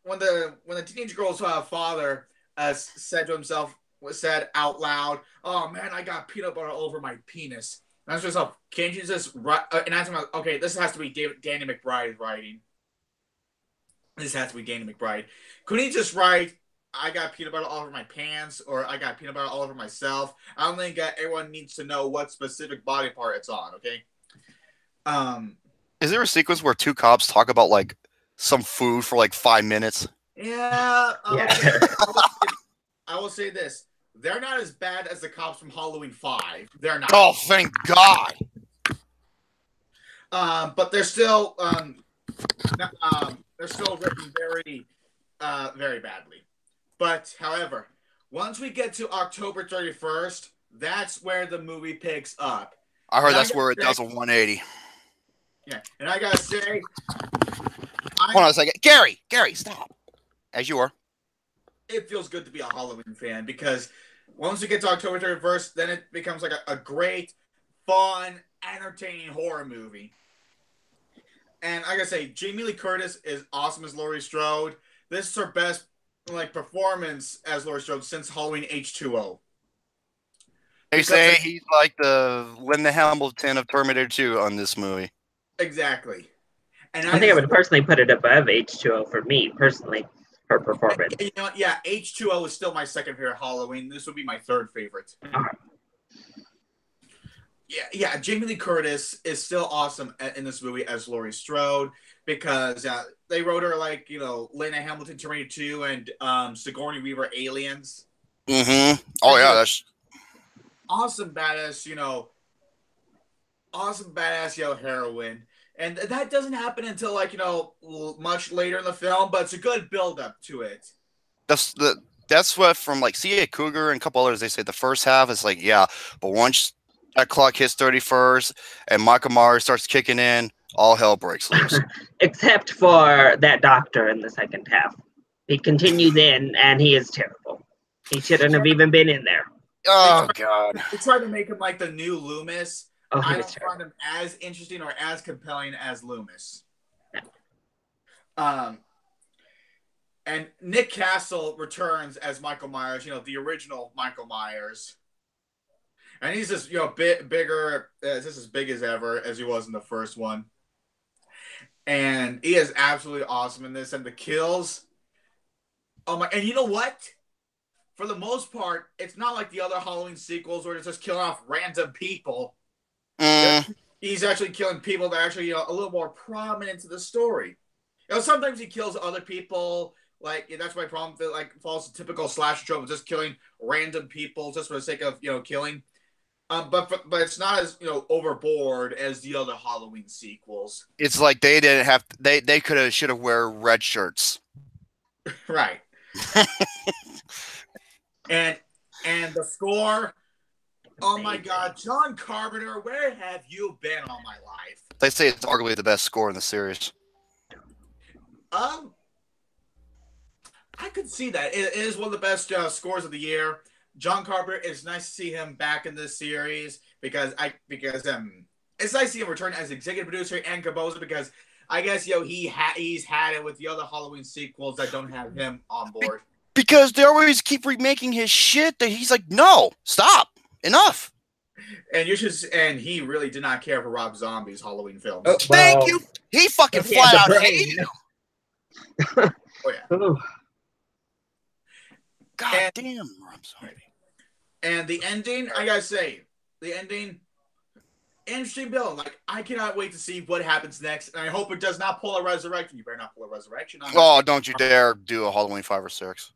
when the teenage girl's father said to himself, said out loud, "Oh man, I got peanut butter all over my penis." And I was myself, can't you just write? And I asked him, okay, this has to be Danny McBride writing. This has to be Danny McBride. Couldn't he just write, I got peanut butter all over my pants, or I got peanut butter all over myself? I don't think everyone needs to know what specific body part it's on, okay? Is there a sequence where two cops talk about, like, some food for, like, 5 minutes? Yeah. I will say this. They're not as bad as the cops from Halloween 5. They're not. Oh, thank God. But they're still... they're still written very, very badly. But, however, once we get to October 31st, that's where the movie picks up. I heard that's where it does a 180. Yeah, and I gotta say... Hold on a second. Gary, stop. As you are. It feels good to be a Halloween fan, because once we get to October 31st, then it becomes like a great, fun, entertaining horror movie. And I gotta say, Jamie Lee Curtis is awesome as Laurie Strode. This is her best performance as Laurie Strode since Halloween H2O. They say he's like the Linda Hamilton of Terminator 2 on this movie. Exactly. And I think I would personally put it above H2O for me, personally, her performance. You know, yeah, H2O is still my second favorite Halloween. This would be my third favorite. Yeah, Jamie Lee Curtis is still awesome in this movie as Laurie Strode, because they wrote her like, Lena Hamilton, Terminator 2, and Sigourney Weaver, Aliens. Mm-hmm. Oh, yeah, that's... Awesome badass, heroine. And that doesn't happen until, much later in the film, but it's a good build-up to it. That's what, from, C.A. Cougar and a couple others, they say the first half is but once that clock hits 31st and Michael Maher starts kicking in, All hell breaks loose. Except for that doctor in the second half. He continues in, and he is terrible. He shouldn't have even been in there. Oh, God. They tried to make him like the new Loomis. Oh, I don't find him as interesting or as compelling as Loomis. Yeah. And Nick Castle returns as Michael Myers, the original Michael Myers. And he's just, bigger, just as big as ever as he was in the first one. And he is absolutely awesome in this. And the kills. Oh my! And you know what? For the most part, it's not like the other Halloween sequels where it's just killing off random people. He's actually killing people that are actually a little more prominent to the story. Sometimes he kills other people. Like that's my problem. That like falls to typical slasher trope of just killing random people just for the sake of killing. But it's not as overboard as the other Halloween sequels. It's like they didn't have they should have wear red shirts. Right. and the score. Oh my God, John Carpenter, where have you been all my life? They say it's arguably the best score in the series. I could see that. It is one of the best scores of the year. John Carpenter, it's nice to see him back in this series because it's nice to see him return as executive producer and composer because I guess he's had it with the other Halloween sequels that don't have him on board. Because they always keep remaking his shit that he's like, no, stop, enough. And he really did not care for Rob Zombie's Halloween film. Thank you. He fucking flat out hated him. Oh yeah. Ooh. God damn, I'm sorry. And the ending, I gotta say, interesting build. Like, I cannot wait to see what happens next, and I hope it does not pull a resurrection. You better not pull a resurrection. Oh, don't you dare do a Halloween 5 or 6.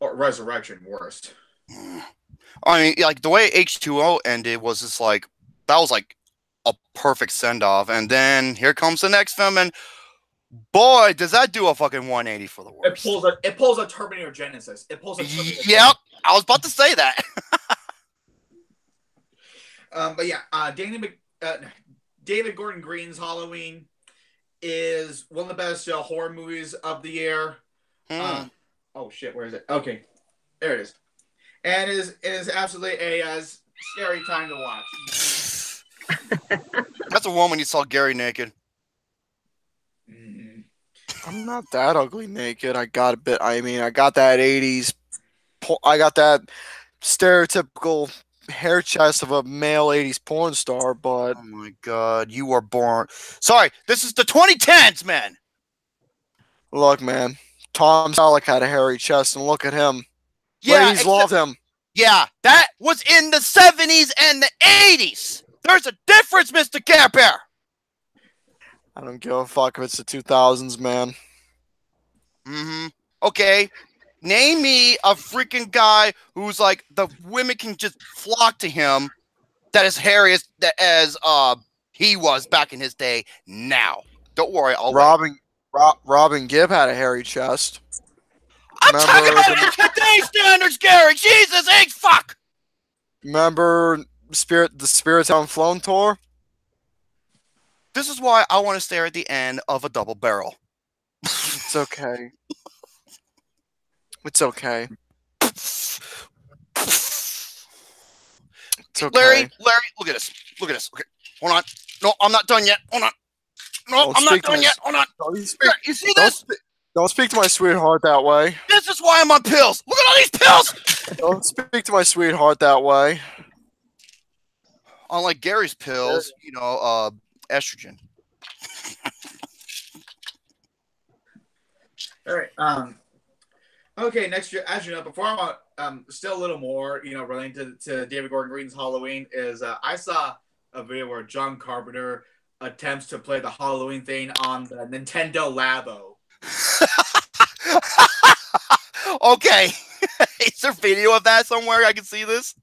Or resurrection, worst. I mean, like, the way H2O ended was just like, that was like a perfect send-off, and then here comes the next film, and boy, does that do a fucking 180 for the worst. It pulls a Terminator Genesis. Yep, I was about to say that. But yeah, David Gordon Green's Halloween is one of the best horror movies of the year. Oh shit, where is it? Okay, there it is. And it is absolutely a scary time to watch. That's a woman you saw Gary naked. I'm not that ugly naked. I got that 80s. I got that stereotypical hair chest of a male 80s porn star, but... Oh my God, you were born... Sorry, this is the 2010s, man! Look, man, Tom Selleck had a hairy chest, and look at him. Yeah, ladies love him. Yeah, that was in the 70s and the 80s! There's a difference, Mr. Care Bear! I don't give a fuck if it's the 2000s, man. Okay, name me a freaking guy who's like, the women can just flock to him that is hairy as he was back in his day now. Don't worry, Robin Gibb had a hairy chest. I'm talking about it in today's standards, Gary! Jesus H, fuck! Remember the Spiritown Flown tour? This is why I want to stare at the end of a double barrel. It's okay. It's okay. It's okay. Larry, look at this. Look at this. Okay, hold on. No, I'm not done yet. Hold on. No, I'm not done yet. Hold on. You see this? Don't speak to my sweetheart that way. This is why I'm on pills. Look at all these pills. Don't speak to my sweetheart that way. Unlike Gary's pills, estrogen. All right. Okay. Next year, as you know, before I'm still a little more, relating to David Gordon Green's Halloween is I saw a video where John Carpenter attempts to play the Halloween thing on the Nintendo Labo. Okay. Is there video of that somewhere? I can see this.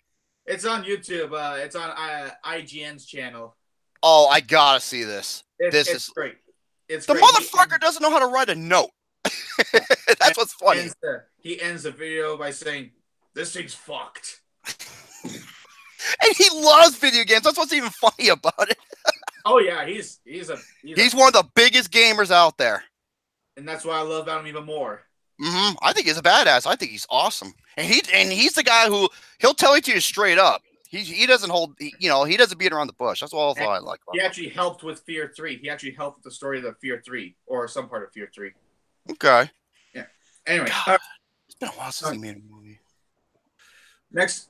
It's on YouTube. It's on IGN's channel. Oh, I gotta see this. This is great. It's the great. motherfucker doesn't know how to write a note. That's what's funny. He ends the video by saying, "This thing's fucked." And he loves video games. That's what's even funny about it. Oh yeah, he's one of the biggest gamers out there. And that's why I love about him even more. I think he's a badass. I think he's awesome, and he's the guy who he'll tell it to you straight up. He doesn't hold, he doesn't beat around the bush. That's all I like about him. He actually helped with Fear 3. He actually helped with the story of the Fear 3, or some part of Fear 3. Okay. Yeah. Anyway, it's been a while since he made a movie. Next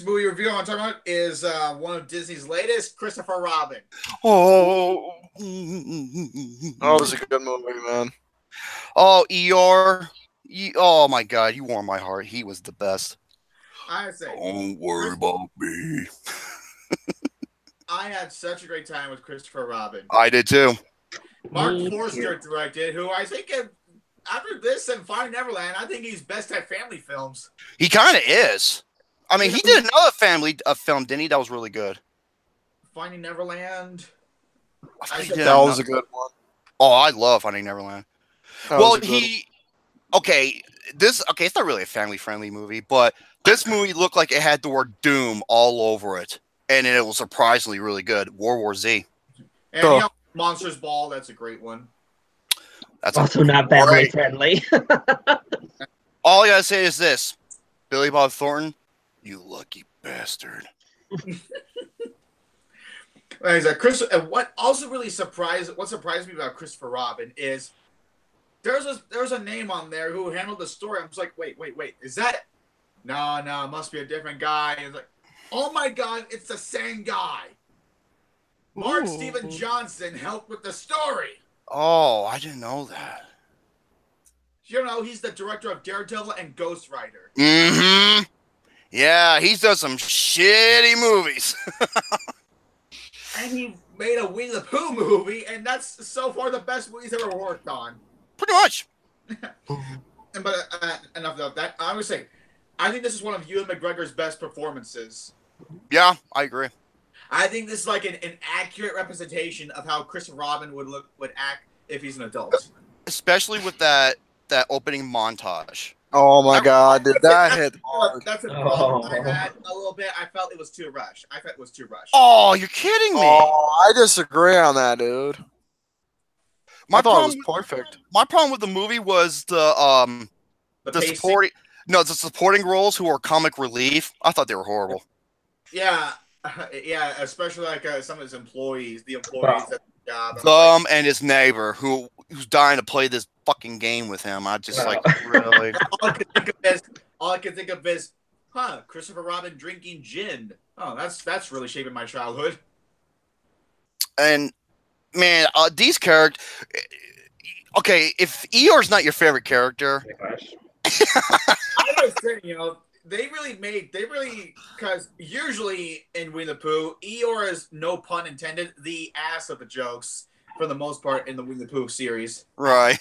movie review I want to talk about is one of Disney's latest, Christopher Robin. Oh, that was a good movie, man. Oh, Eeyore. Oh my God, you warmed my heart. He was the best. I say, don't worry about me. I had such a great time with Christopher Robin. I did too. Mark Forster directed, who I think after this and Finding Neverland, I think he's best at family films. He kind of is. I mean, he did another family film, didn't he? That was really good. Finding Neverland. That was a good one. Oh, I love Finding Neverland. It's not really a family-friendly movie, but this movie looked like it had the word Doom all over it, and it was surprisingly really good. World War Z. And Monsters Ball, that's a great one. That's also not family-friendly. All I gotta say is this. Billy Bob Thornton, you lucky bastard. What surprised me about Christopher Robin is there's a name on there who handled the story. I'm just like, wait, is that? No, it must be a different guy. And it's like, oh my God, it's the same guy. Mark Steven Johnson helped with the story. Oh, I didn't know that. He's the director of Daredevil and Ghost Rider. Mm-hmm. Yeah, he's done some shitty movies. And he made a Winnie the Pooh movie, and that's so far the best movie he's ever worked on. Pretty much. But enough of that. I would say, I think this is one of Ewan McGregor's best performances. Yeah, I agree. I think this is like an accurate representation of how Christopher Robin would act if he's an adult. Especially with that opening montage. Oh my God, did that hit hard? That's a problem I had a little bit. I felt it was too rushed. Oh, you're kidding me. Oh, I disagree on that, dude. I thought it was perfect. My problem with the movie was the supporting roles who are comic relief. I thought they were horrible. Yeah, especially like some of his employees, the employees at the job. And his neighbor who's dying to play this fucking game with him. I just really. All I can think of is, Christopher Robin drinking gin. Oh, that's really shaping my childhood. And man, these characters. Okay, if Eeyore's not your favorite character, I understand. Because usually in Winnie the Pooh, Eeyore is, no pun intended, the ass of the jokes for the most part in the Winnie the Pooh series. Right.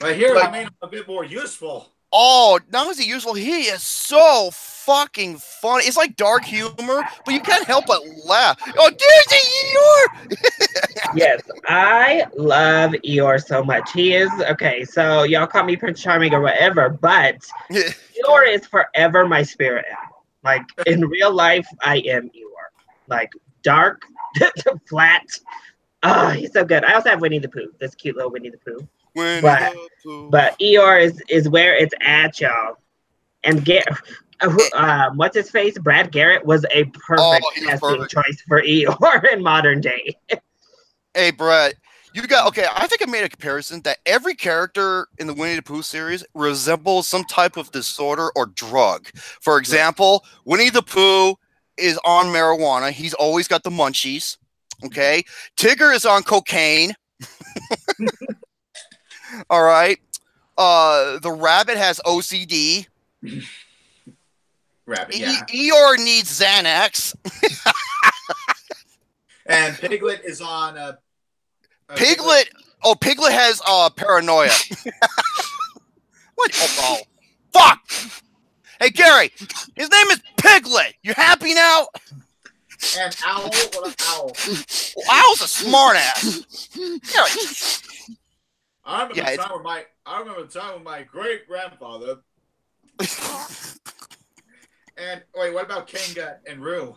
But here they made him a bit more useful. Oh, not only is he useful, he is so fucking funny. It's like dark humor, but you can't help but laugh. Oh, there's Eeyore! Yes, I love Eeyore so much. He is, okay, so y'all call me Prince Charming or whatever, but Eeyore is forever my spirit animal. Like, in real life, I am Eeyore. Like, dark, flat. Oh, he's so good. I also have Winnie the Pooh, this cute little Winnie the Pooh. But Eeyore is where it's at, y'all. And what's his face? Brad Garrett was a perfect casting choice for Eeyore in modern day. Hey, Brett, I think I made a comparison that every character in the Winnie the Pooh series resembles some type of disorder or drug. For example, Winnie the Pooh is on marijuana. He's always got the munchies. Okay. Tigger is on cocaine. All right. The rabbit has OCD. Rabbit, yeah. Eeyore needs Xanax. And Piglet is on Piglet has paranoia. What? Oh, fuck! Hey, Gary, his name is Piglet. You happy now? And Owl, what an Owl? Well, Owl's a smartass. I remember the time with my great grandfather. And wait, what about Kanga and Roo?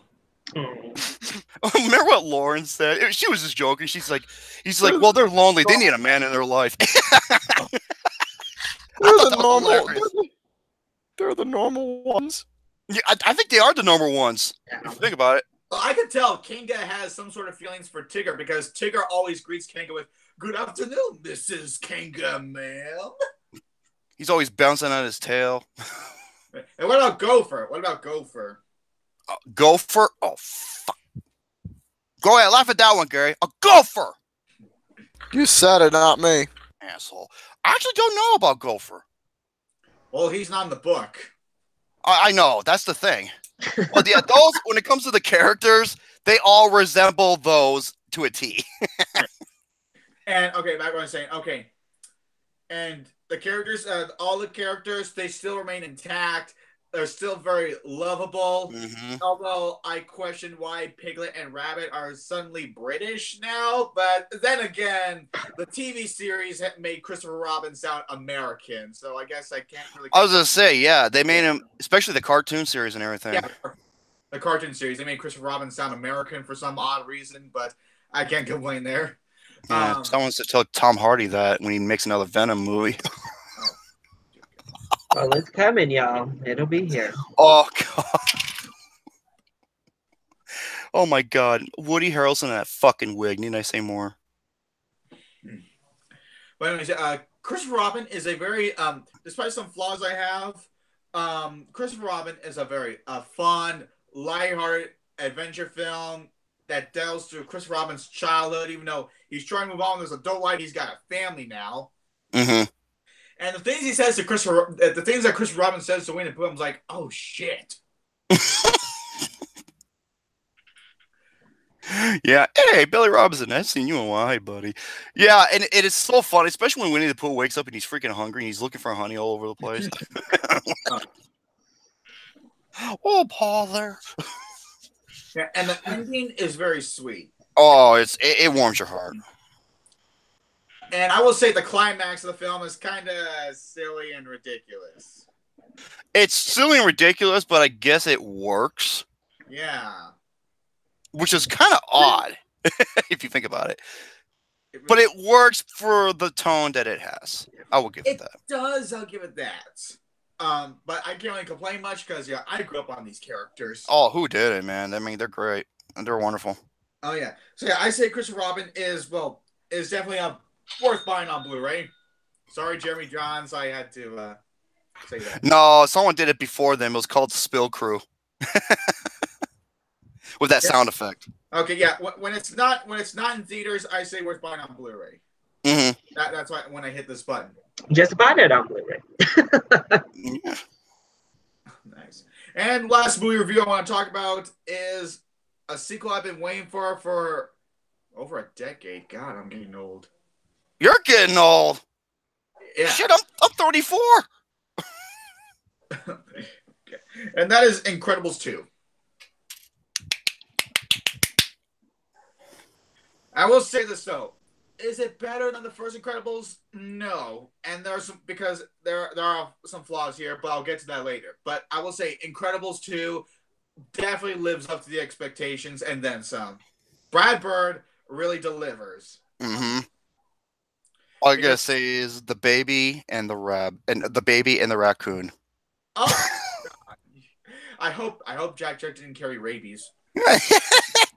Remember what Lauren said? She was just joking. He's like, well, they're lonely. They need a man in their life. They're the normal ones. Yeah, I think they are the normal ones. If you think about it. Well, I can tell Kinga has some sort of feelings for Tigger because Tigger always greets Kinga with "Good afternoon, Mrs. Kinga, ma'am." He's always bouncing on his tail. And what about Gopher? Gopher? Oh, fuck. Go ahead, laugh at that one, Gary. A gopher! You said it, not me. Asshole. I actually don't know about Gopher. Well, he's not in the book. I know, that's the thing. But yeah, those, when it comes to the characters, they all resemble those to a T. And, okay, back what I'm saying. Okay. And the characters, all the characters, they still remain intact. They're still very lovable. Mm-hmm. Although I question why Piglet and Rabbit are suddenly British now. But then again, the TV series made Christopher Robin sound American. So I guess I can't really... I was going to say, yeah, they made him, especially the cartoon series and everything. Yeah, the cartoon series. They made Christopher Robin sound American for some odd reason. But I can't complain there. Yeah, someone should tell Tom Hardy that when he makes another Venom movie. Well, it's coming, y'all. It'll be here. Oh, God. Oh, my God. Woody Harrelson in that fucking wig. Need I say more? But anyways, Christopher Robin is a very, despite some flaws I have, Christopher Robin is a very fun, lighthearted adventure film that delves through Christopher Robin's childhood, even though he's trying to move on with his adult life. He's got a family now. Mm-hmm. And the things he says to the things that Christopher Robin says to Winnie the Pooh, I'm like, oh shit. Yeah. Hey, Billy Robinson, I haven't seen you in a while. Hey, buddy. Yeah, and it is so funny, especially when Winnie the Pooh wakes up and he's freaking hungry and he's looking for honey all over the place. Oh, Paul there. Yeah, and the ending is very sweet. Oh, it warms your heart. And I will say the climax of the film is kind of silly and ridiculous. It's silly and ridiculous, but I guess it works. Yeah. Which is kind of odd, if you think about it. But it works for the tone that it has. I will give it that. It does, I'll give it that. But I can't really complain much because, yeah, I grew up on these characters. Oh, who did it, man? I mean, they're great. And they're wonderful. Oh, yeah. So, yeah, I say Christopher Robin is definitely worth buying on Blu-ray. Sorry, Jeremy Johns, I had to say that. No, someone did it before them. It was called Spill Crew. With that sound effect. Okay, yeah. When it's not in theaters, I say worth buying on Blu-ray. Mm-hmm. That's why when I hit this button. Just buy it on Blu-ray. Yeah. Nice. And last movie review I want to talk about is a sequel I've been waiting for over a decade. God, I'm getting old. You're getting old. Yeah. Shit, I'm 34. Okay. And that is Incredibles 2. I will say this though. Is it better than the first Incredibles? No. And there are some flaws here, but I'll get to that later. But I will say Incredibles 2 definitely lives up to the expectations and then some. Brad Bird really delivers. Mm-hmm. All I gotta say is the baby and the raccoon. Oh, I hope Jack Jet didn't carry rabies.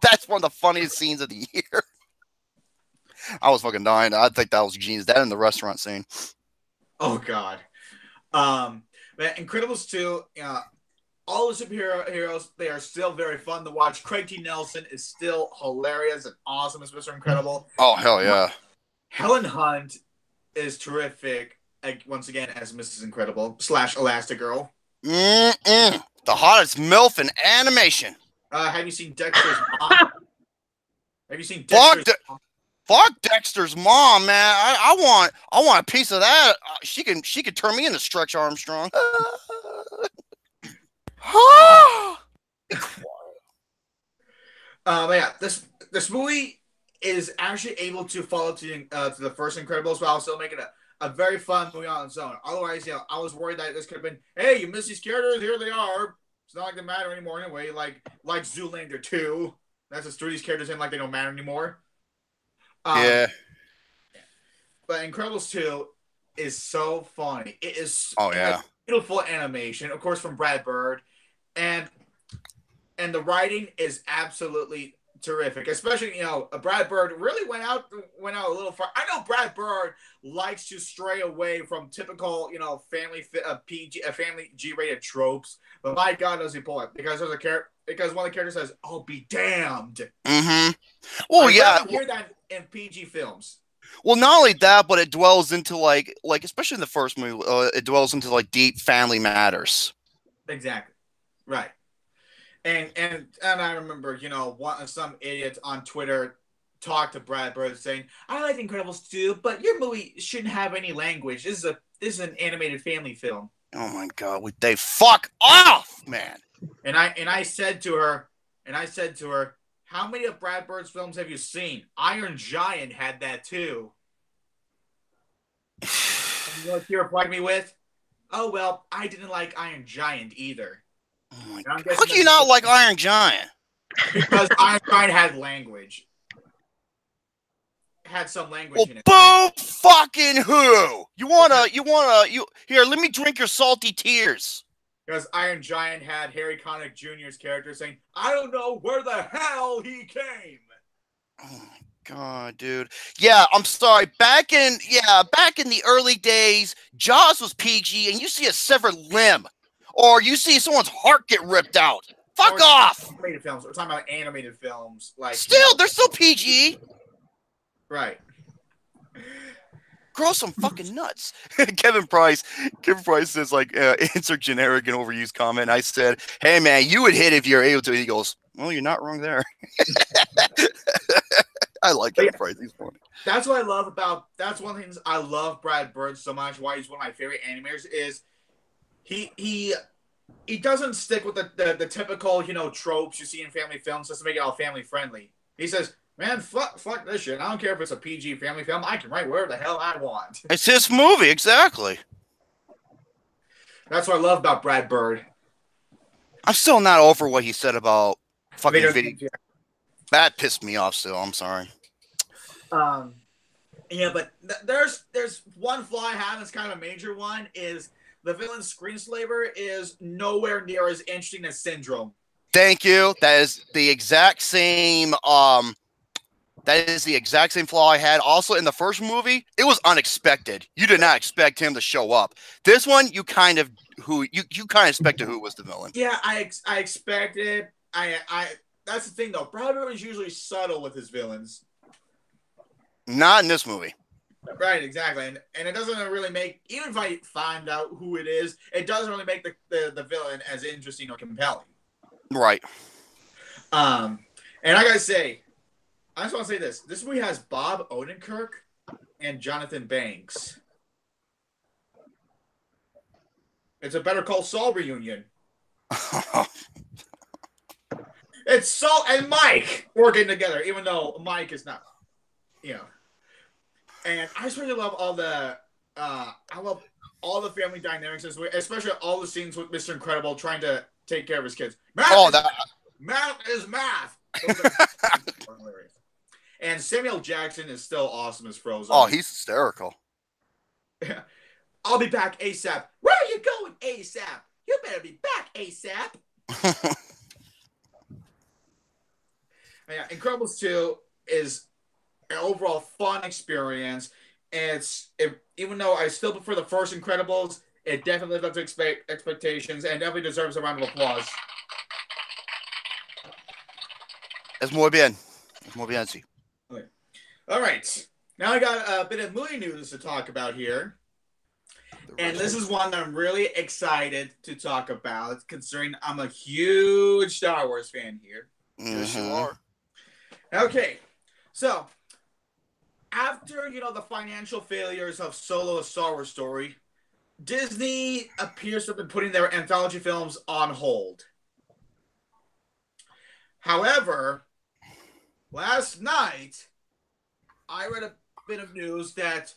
That's one of the funniest scenes of the year. I was fucking dying. I think that was genius. That in the restaurant scene. Oh God. Incredibles 2, all the superheroes, they are still very fun to watch. Craig T. Nelson is still hilarious and awesome as Mr. Incredible. Oh, hell yeah. Helen Hunt is terrific, once again, as Mrs. Incredible / Elastigirl. The hottest MILF in animation. Have you seen Dexter's Mom? Have you seen Dexter's Mom? Fuck Dexter's mom, man. I want a piece of that. She can turn me into Stretch Armstrong. Yeah, this movie is actually able to follow to the first Incredibles while still making a very fun movie on its own. Otherwise, I was worried that this could have been, hey, you miss these characters, here they are. It's not like they matter anymore anyway, like Zoolander 2. That's just threw these characters in like they don't matter anymore. Yeah. But Incredibles 2 is so funny. It is Oh yeah. Beautiful animation, of course, from Brad Bird, and the writing is absolutely terrific. Especially, Brad Bird really went out a little far. I know Brad Bird likes to stray away from typical, family family G-rated tropes, but my God, does he pull it? Because one of the characters says, "Oh, be damned." Mm-hmm. Well, yeah. I hear that in PG films. Well, not only that, but it dwells into like especially in the first movie, it dwells into like deep family matters. Exactly. Right. And I remember, some idiot on Twitter talked to Brad Bird saying, "I like Incredibles 2, but your movie shouldn't have any language. This is an animated family film." Oh my God, they fuck off, man. And I said to her, "How many of Brad Bird's films have you seen? Iron Giant had that too." And you know what she replied me with? "Oh well, I didn't like Iron Giant either." Oh my God. How do you not like Iron Giant? Because Iron Giant had language. Had some language in it. Boo fucking who? Here, let me drink your salty tears. Because Iron Giant had Harry Connick Jr.'s character saying, "I don't know where the hell he came." Oh my God, dude. Yeah, I'm sorry. Back in the early days, Jaws was PG, and you see a severed limb, or you see someone's heart get ripped out. Fuck off. Animated films. We're talking about animated films, like they're still PG. Right. Grow some fucking nuts. Kevin Price says like insert generic and overused comment. I said, "Hey man, you would hit if you're able to." He goes, "Well, you're not wrong there." I like Kevin Price. He's funny. That's what I love that's one of the things I love Brad Bird so much. Why he's one of my favorite animators is he doesn't stick with the typical, tropes you see in family films just to make it all family friendly. He says, "Man, fuck this shit. I don't care if it's a PG family film. I can write whatever the hell I want." It's his movie, exactly. That's what I love about Brad Bird. I'm still not over what he said about fucking video. That pissed me off still. I'm sorry. Yeah, but there's one flaw I have. It's kind of a major one. Is the villain's screenslaver is nowhere near as interesting as Syndrome. Thank you. That is the exact same. That is the exact same flaw I had. Also, in the first movie, it was unexpected. You did not expect him to show up. This one, you kind of expected who was the villain. Yeah, I expected. That's the thing though. Brad Bird is usually subtle with his villains. Not in this movie. Right, exactly, and it doesn't really make, even if I find out who it is, it doesn't really make the villain as interesting or compelling. Right. And I gotta say, I just want to say this. This movie has Bob Odenkirk and Jonathan Banks. It's a Better Call Saul reunion. It's Saul and Mike working together, even though Mike is not, And I just really love all the family dynamics, especially all the scenes with Mr. Incredible trying to take care of his kids. Math is math. And Samuel Jackson is still awesome as Frozone. Oh, he's hysterical. "I'll be back ASAP." "Where are you going ASAP? You better be back ASAP." Yeah, Incredibles 2 is an overall fun experience. Even though I still prefer the first Incredibles, it definitely lived up to expectations and definitely deserves a round of applause. Es muy bien. Es muy bien, sí. Okay. All right. Now I got a bit of movie news to talk about here. And this is one that I'm really excited to talk about, considering I'm a huge Star Wars fan here. Yes, you are. Okay. So, after, the financial failures of Solo: A Star Wars Story, Disney appears to have been putting their anthology films on hold. However, last night, I read a bit of news that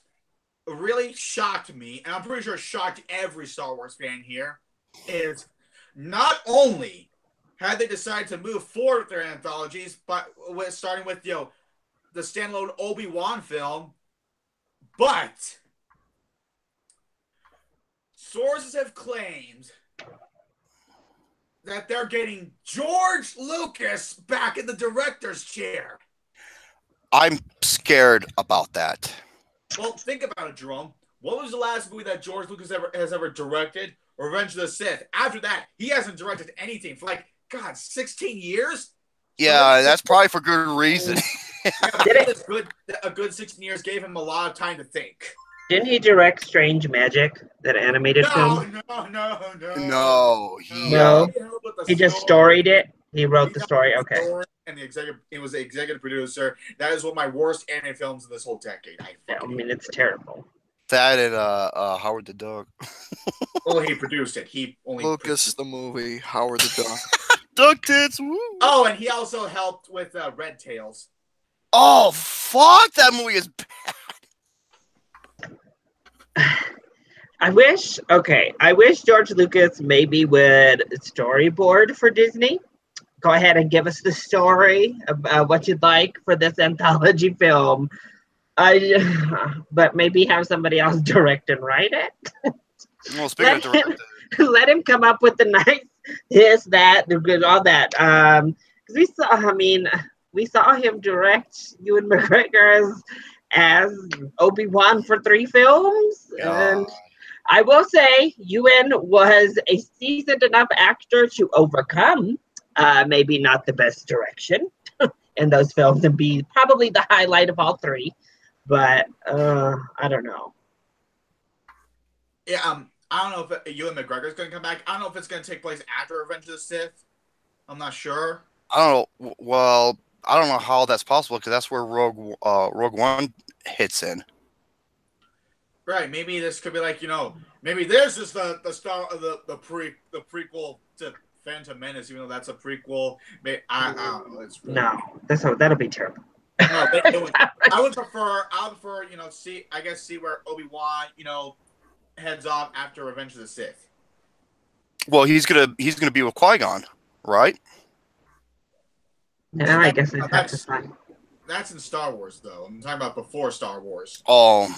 really shocked me, and I'm pretty sure it shocked every Star Wars fan here, is not only had they decided to move forward with their anthologies, but starting with the standalone Obi-Wan film, but sources have claimed that they're getting George Lucas back in the director's chair. I'm scared about that. Well, think about it, Jerome. What was the last movie that George Lucas has ever directed? Revenge of the Sith. After that, he hasn't directed anything for 16 years? Yeah, that's probably for good reason. A good 16 years gave him a lot of time to think. Didn't he direct Strange Magic, that animated film? No. He just storied it. He wrote the story. Okay. And he was the executive producer. That is one of my worst anime films of this whole decade. I mean, it's terrible. That and Howard the Duck. Well, he produced it. He only Lucas the movie, Howard the Duck. Duck tits. Woo. Oh, and he also helped with Red Tails. Oh, fuck! That movie is bad. I wish George Lucas maybe would storyboard for Disney. Go ahead and give us the story about what you'd like for this anthology film. But maybe have somebody else direct and write it. Well, speaking of directing, let him come up with the nice this, that, the good, all that. Because we saw him direct Ewan McGregor as Obi-Wan for 3 films. God. And I will say Ewan was a seasoned enough actor to overcome maybe not the best direction in those films and be probably the highlight of all 3. But I don't know. Yeah, I don't know if Ewan McGregor is going to come back. I don't know if it's going to take place after Revenge of the Sith. I'm not sure. I don't know. Well, I don't know how that's possible because that's where Rogue One hits in. Right. Maybe this could be maybe this is the start of the prequel to Phantom Menace, even though that's a prequel. I don't know. It's really that'll be terrible. No, I would prefer see where Obi-Wan heads off after Revenge of the Sith. Well, he's gonna be with Qui-Gon, right? Yeah, I guess that's fine. That's in Star Wars, though. I'm talking about before Star Wars. Oh,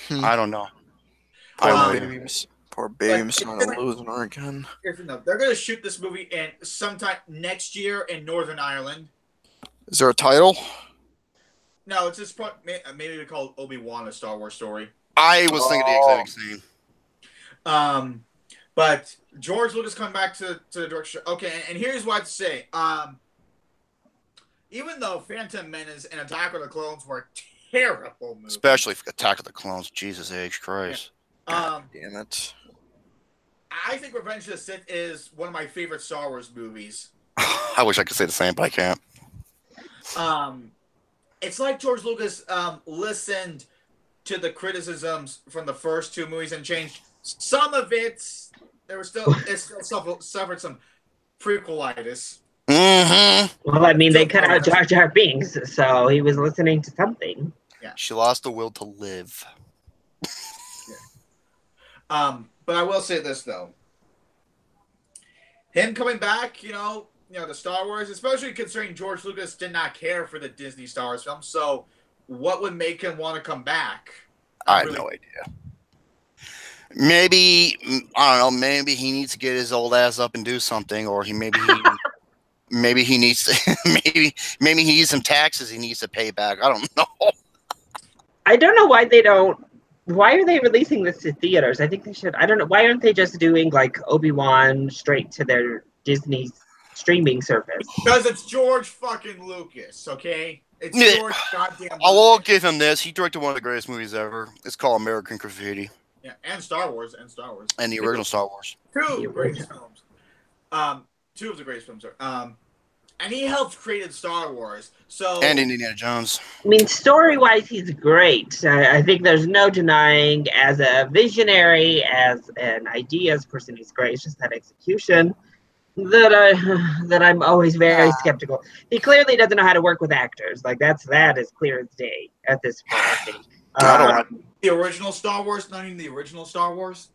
I don't know. Poor baby's not losing her again. They're gonna shoot this movie in sometime next year in Northern Ireland. Is there a title? No, it's just maybe we call Obi-Wan a Star Wars story. I was thinking the exact same. But George Lucas coming back to the direction. Okay, and here's what I have to say. Even though Phantom Menace and Attack of the Clones were terrible movies, especially Attack of the Clones, Jesus H. Christ. Yeah. Damn it. I think Revenge of the Sith is one of my favorite Star Wars movies. I wish I could say the same, but I can't. It's like George Lucas listened to the criticisms from the first 2 movies and changed some of it. It still suffered some prequelitis. Mm-hmm. Well, I mean, they cut out Jar Jar Binks, so he was listening to something. Yeah. She lost the will to live. Yeah. But I will say this though. Him coming back, the Star Wars, especially considering George Lucas did not care for the Disney Star Wars film, so what would make him want to come back? I have no idea. Maybe, I don't know, maybe he needs to get his old ass up and do something, or maybe he needs to, maybe he needs some taxes he needs to pay back. I don't know. I don't know why why are they releasing this to theaters? I think they should. I don't know. Why aren't they just doing Obi-Wan straight to their Disney streaming service? Because it's George fucking Lucas, okay? It's George goddamn Lucas. I will give him this. He directed one of the greatest movies ever. It's called American Graffiti. Yeah, and Star Wars. And the original Star Wars. 2 greatest films. 2 of the greatest films are. And he helped create Star Wars. And Indiana Jones. I mean, story-wise, he's great. I think there's no denying as a visionary, as an ideas person, he's great. It's just that execution that I'm always very skeptical. He clearly doesn't know how to work with actors. That is clear as day at this point. The original Star Wars, not even the original Star Wars.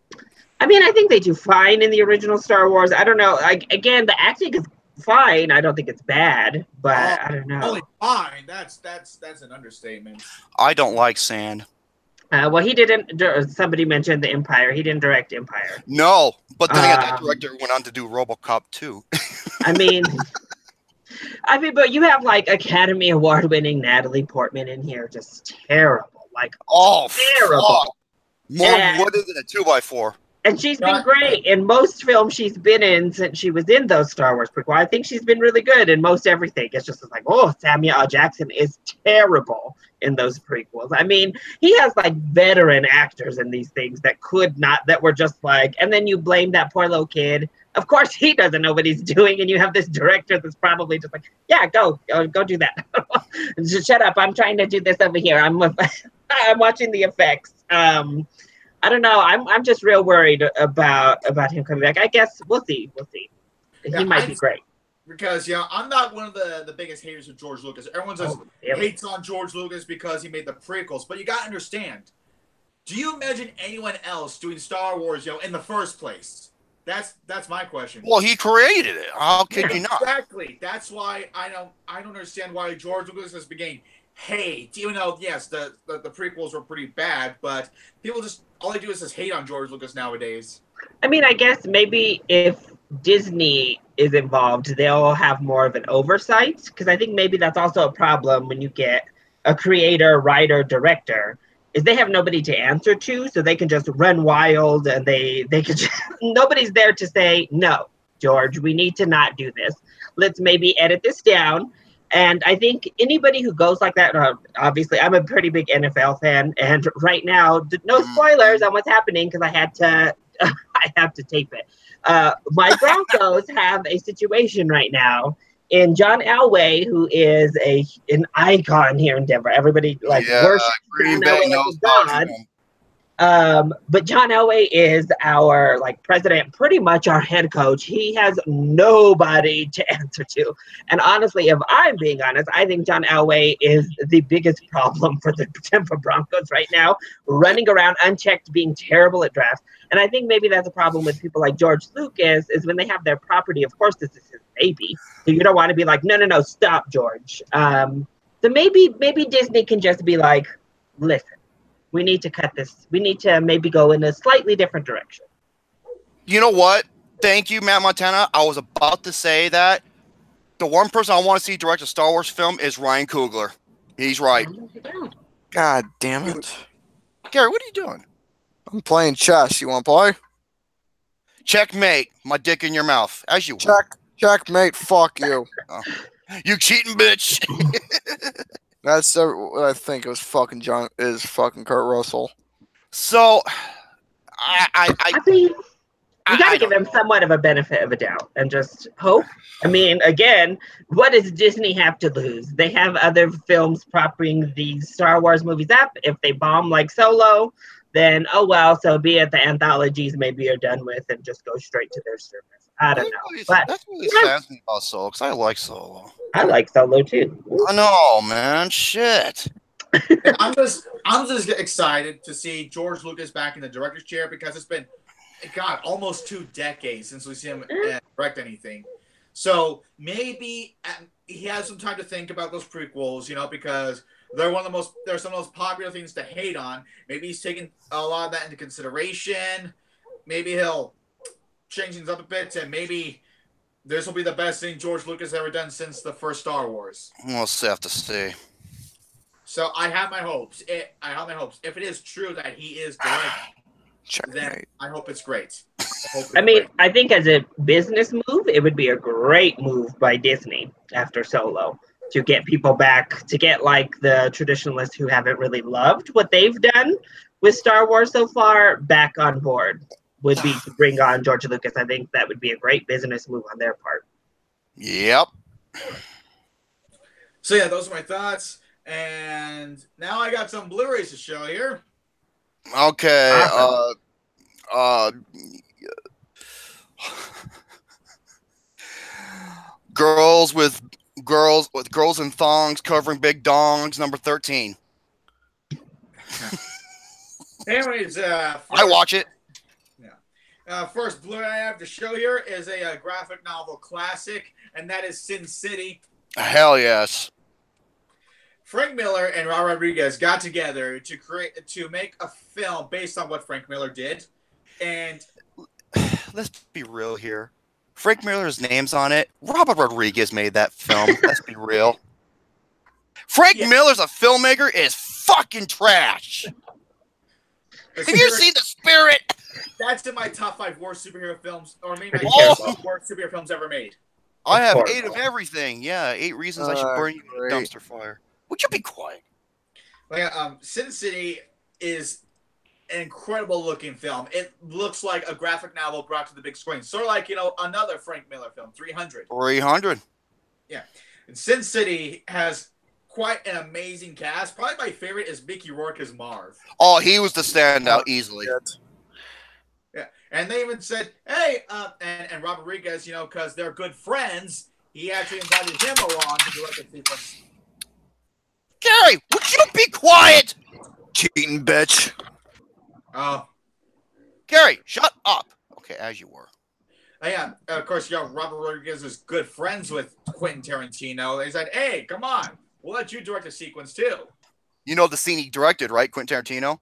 I mean, I think they do fine in the original Star Wars. I don't know. Like, again, the acting is fine. I don't think it's bad, but I don't know. Only fine. That's an understatement. I don't like sand. Well, he didn't. Somebody mentioned the Empire. He didn't direct Empire. No, but then again, that director went on to do RoboCop 2. I mean, but you have like Academy Award-winning Natalie Portman in here, just terrible. Like, terrible. Fuck. More wooded than a 2x4. And she's been great in most films she's been in since she was in those Star Wars prequels. I think she's been really good in most everything. It's just like, oh, Samuel L. Jackson is terrible in those prequels. I mean, he has like veteran actors in these things that were just like, and then you blame that poor little kid. Of course, he doesn't know what he's doing, and you have this director that's probably just like, yeah, go do that. Just shut up. I'm trying to do this over here. I'm watching the effects. I don't know. I'm just real worried about him coming back. I guess we'll see. He might be great. Because I'm not one of the biggest haters of George Lucas. Everyone just hates on George Lucas because he made the prequels. But you gotta understand. Do you imagine anyone else doing Star Wars, in the first place? That's my question. Well, he created it. How could you not? Exactly. That's why I don't understand why George Lucas has begun hate. Even though yes, the prequels were pretty bad, but people just all they do is just hate on George Lucas nowadays. I mean, I guess maybe if Disney is involved, they'll have more of an oversight, because I think maybe that's also a problem when you get a creator, writer, director, is they have nobody to answer to, so they can just run wild, and they can just, nobody's there to say, no, George, we need to not do this. Let's maybe edit this down. And I think anybody who goes like that, obviously, I'm a pretty big NFL fan, and right now, no spoilers on what's happening because I have to tape it. My Broncos have a situation right now in John Elway, who is an icon here in Denver. Everybody worships Green Bay knows God. But John Elway is our president, pretty much our head coach. He has nobody to answer to. And honestly, if I'm being honest, I think John Elway is the biggest problem for the Denver Broncos right now, running around unchecked, being terrible at drafts. And I think maybe that's a problem with people like George Lucas, is when they have their property, of course, this is his baby. So you don't want to be like, no, stop, George. So maybe Disney can just be like, listen, we need to cut this. We need to maybe go in a slightly different direction. You know what? Thank you, Matt Montana. I was about to say that the one person I want to see direct a Star Wars film is Ryan Coogler. He's right. God damn it. Gary, what are you doing? I'm playing chess. You want to play? Checkmate. My dick in your mouth. As you Checkmate. Fuck you. Oh. You cheating bitch. That's what I think it was fucking fucking Kurt Russell. So, I mean, you got to give him somewhat of a benefit of a doubt and just hope. I mean, again, what does Disney have to lose? They have other films propping these Star Wars movies up. If they bomb like Solo, then oh well, so be it. The anthologies maybe are done with and just go straight to their service. I don't know. But that's really sad me about Solo, because I like Solo. I like Solo too. I know, man. Shit. I'm just excited to see George Lucas back in the director's chair, because it's been, God, almost 2 decades since we've seen him direct anything. So maybe he has some time to think about those prequels, because they're some of the most popular things to hate on. Maybe he's taking a lot of that into consideration. Maybe he'll change things up a bit, and maybe this will be the best thing George Lucas ever done since the first Star Wars. We'll have to see. So I have my hopes. If it is true that he is directing, then I hope it's great. I think as a business move, it would be a great move by Disney after Solo to get people back, to get the traditionalists who haven't really loved what they've done with Star Wars so far back on board. Would be to bring on George Lucas. I think that would be a great business move on their part. Yep. So yeah, those are my thoughts. And now I got some Blu-rays to show here. Okay. Girls in thongs covering big dongs, number 13. Anyways, I watch it. First Blu-ray I have to show here is a graphic novel classic, and that is Sin City. Hell yes. Frank Miller and Robert Rodriguez got together to make a film based on what Frank Miller did, and let's be real here. Frank Miller's name's on it. Robert Rodriguez made that film. Let's be real. Frank Miller's a filmmaker is fucking trash. Have you seen The Spirit? That's in my top 5 worst superhero films, or maybe my worst superhero films ever made. I have 8 of everything. Yeah, 8 reasons I should burn you in a dumpster fire. Would you be quiet? Sin City is an incredible looking film. It looks like a graphic novel brought to the big screen. Sort of like, another Frank Miller film, 300. 300. Yeah. And Sin City has quite an amazing cast. Probably my favorite is Mickey Rourke as Maher. Oh, he was the standout easily. Yeah. And they even said, hey, and Robert Rodriguez, because they're good friends, he actually invited him along to direct the sequence. Gary, would you be quiet? Cheating bitch. Oh. Gary, shut up. Okay, as you were. Yeah, of course, Robert Rodriguez is good friends with Quentin Tarantino. They said, hey, come on. We'll let you direct a sequence, too. You know the scene he directed, right, Quentin Tarantino?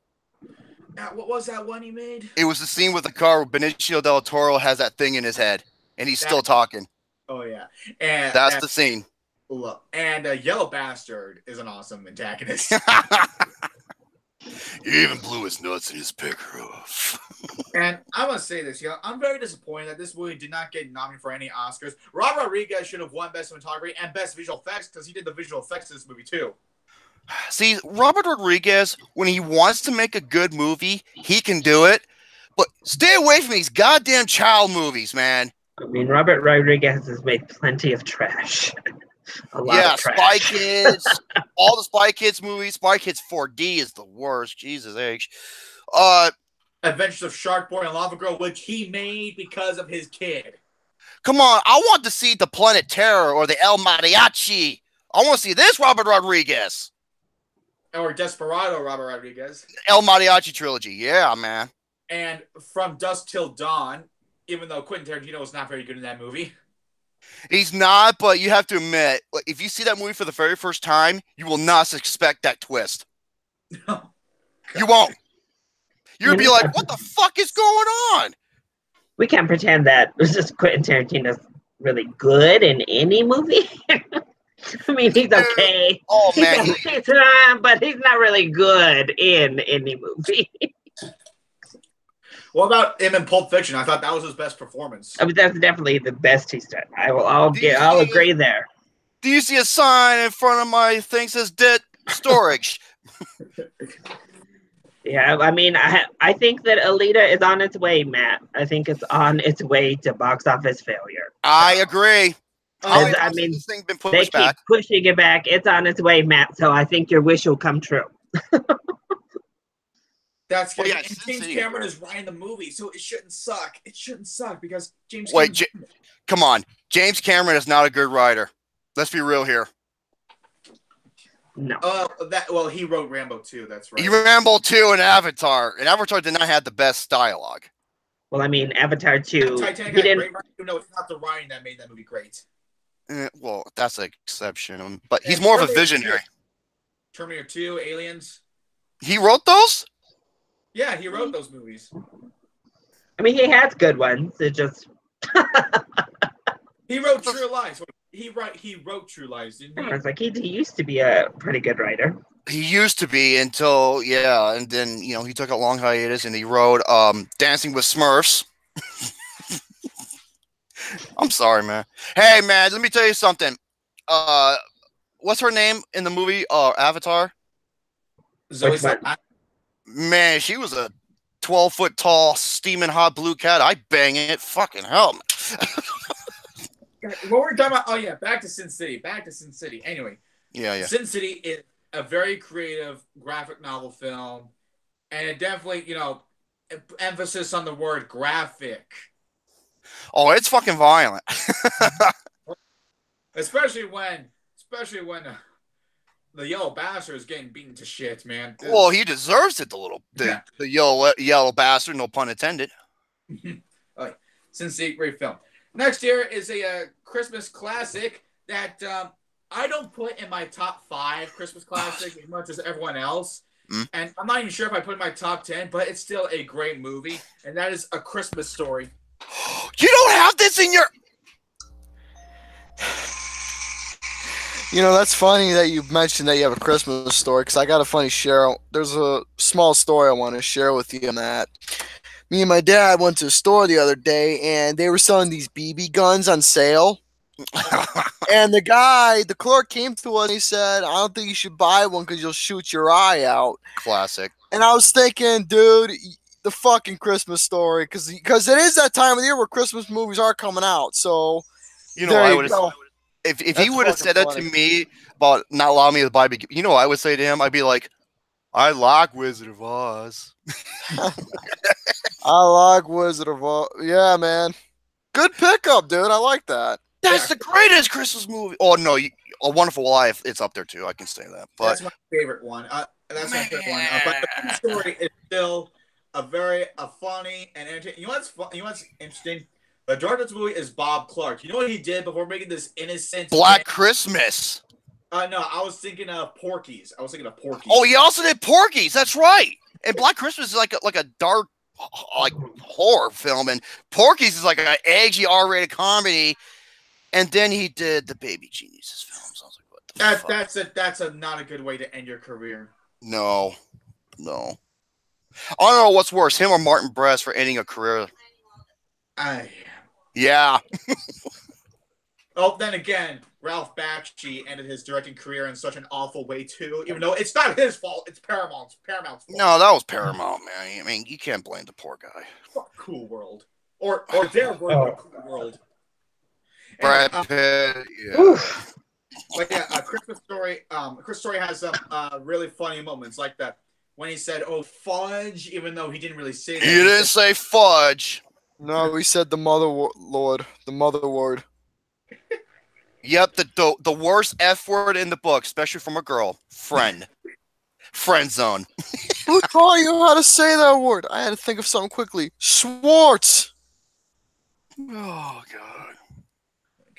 What was that one he made? It was the scene with the car where Benicio del Toro has that thing in his head, and he's still talking. Oh, yeah. And that's the scene. Look, and Yellow Bastard is an awesome antagonist. He even blew his nuts in his picker off. And I want to say this, I'm very disappointed that this movie did not get nominated for any Oscars. Robert Rodriguez should have won Best Cinematography and Best Visual Effects because he did the visual effects in this movie too. See, Robert Rodriguez, when he wants to make a good movie, he can do it. But stay away from these goddamn child movies, man. I mean, Robert Rodriguez has made plenty of trash. A lot of trash. Spy Kids, all the Spy Kids movies. Spy Kids 4D is the worst. Jesus H. Adventures of Shark Boy and Lava Girl, which he made because of his kid. Come on, I want to see the Planet Terror or the El Mariachi. I want to see this Robert Rodriguez. Or Desperado Robert Rodriguez. El Mariachi trilogy, yeah, man. And From Dusk Till Dawn, even though Quentin Tarantino was not very good in that movie. He's not, but you have to admit, if you see that movie for the very first time, you will not expect that twist. No. You won't. You'll be like, what the fuck is going on? We can't pretend that it's just Quentin Tarantino's really good in any movie. I mean, he's okay. Oh, man. But he's not really good in any movie. What about him in Pulp Fiction? I thought that was his best performance. I mean, that's definitely the best he's done. I'll agree there. Do you see a sign in front of my thing that says debt storage? Yeah, I mean, I think that Aliyah is on its way, Matt. I think it's on its way to box office failure. I agree. I mean, this thing's been they keep pushing it back. It's on its way, Matt. So I think your wish will come true. That's good. Well, James Cameron is writing the movie, so it shouldn't suck. It shouldn't suck because James Cameron... Come on. James Cameron is not a good writer. Let's be real here. No. He wrote Rambo 2, that's right. He wrote Rambo 2 and Avatar. And Avatar did not have the best dialogue. Well, I mean, Avatar 2... Titanic had great writing. No, it's not the writing that made that movie great. Well, that's an exception. But he's more of a visionary. Terminator 2, Aliens. He wrote those? Yeah, he wrote those movies. I mean, he has good ones. It just... He wrote True Lies. He wrote True Lies, didn't he? I was like, he used to be a pretty good writer. He used to be until, and then, he took a long hiatus and he wrote Dancing with Smurfs. I'm sorry, man. Hey, man, let me tell you something. What's her name in the movie Avatar? Zoe. Man, she was a 12-foot tall, steaming hot blue cat. I bang it. Fucking hell, man. What were we talking about? Oh, yeah, back to Sin City. Anyway. Yeah. Sin City is a very creative graphic novel film. And it definitely, emphasis on the word graphic. Oh, it's fucking violent. Especially when the yellow bastard is getting beaten to shit, man. Well, he deserves it, the yellow bastard, no pun intended. Sincere, great film. Next here is a Christmas classic that I don't put in my top 5 Christmas classics as much as everyone else. And I'm not even sure if I put it in my top 10, but it's still a great movie, and that is A Christmas Story. You don't have this in your... You know, that's funny that you mentioned that you have a Christmas story, because I got a funny share. There's a small story I want to share with you on that. Me and my dad went to a store the other day, and they were selling these BB guns on sale. And the clerk came to us and he said, I don't think you should buy one because you'll shoot your eye out. Classic. And I was thinking, dude, the fucking Christmas Story, because it is that time of the year where Christmas movies are coming out. So, you know, I would have... If he would have said that to me about not allowing me to buy, you know what I would say to him? I'd be like, I like Wizard of Oz. I like Wizard of Oz. Yeah, man. Good pickup, dude. I like that. That's the greatest Christmas movie. Oh, no. A Wonderful Life, it's up there, too. I can say that. But that's my favorite one. That's my favorite one. But the Christmas Story is still a funny and entertaining. You know what's interesting? The director of this movie is Bob Clark. You know what he did before making this innocent... Black Christmas. No, I was thinking of Porky's. Oh, he also did Porky's. That's right. And Black Christmas is like a dark, like horror film, and Porky's is like an edgy R-rated comedy. And then he did the Baby Geniuses films. I was like, what the fuck? That's not a good way to end your career. No. I don't know what's worse, him or Martin Brest for ending a career. Yeah. Oh, then again, Ralph Bakshi ended his directing career in such an awful way too. Even though it's not his fault, it's Paramount's fault. No, that was Paramount, man. I mean, you can't blame the poor guy. Fuck Cool World, or their version of Cool World. Brad Pitt, yeah. But yeah, Christmas Story. Christmas Story has some really funny moments, like that when he said, "Oh, fudge," even though he didn't really say that. He didn't say fudge. No, we said the mother word. Yep, the worst F word in the book, especially from a girl. Friend zone. Who taught you how to say that word? I had to think of something quickly. Schwartz. Oh God.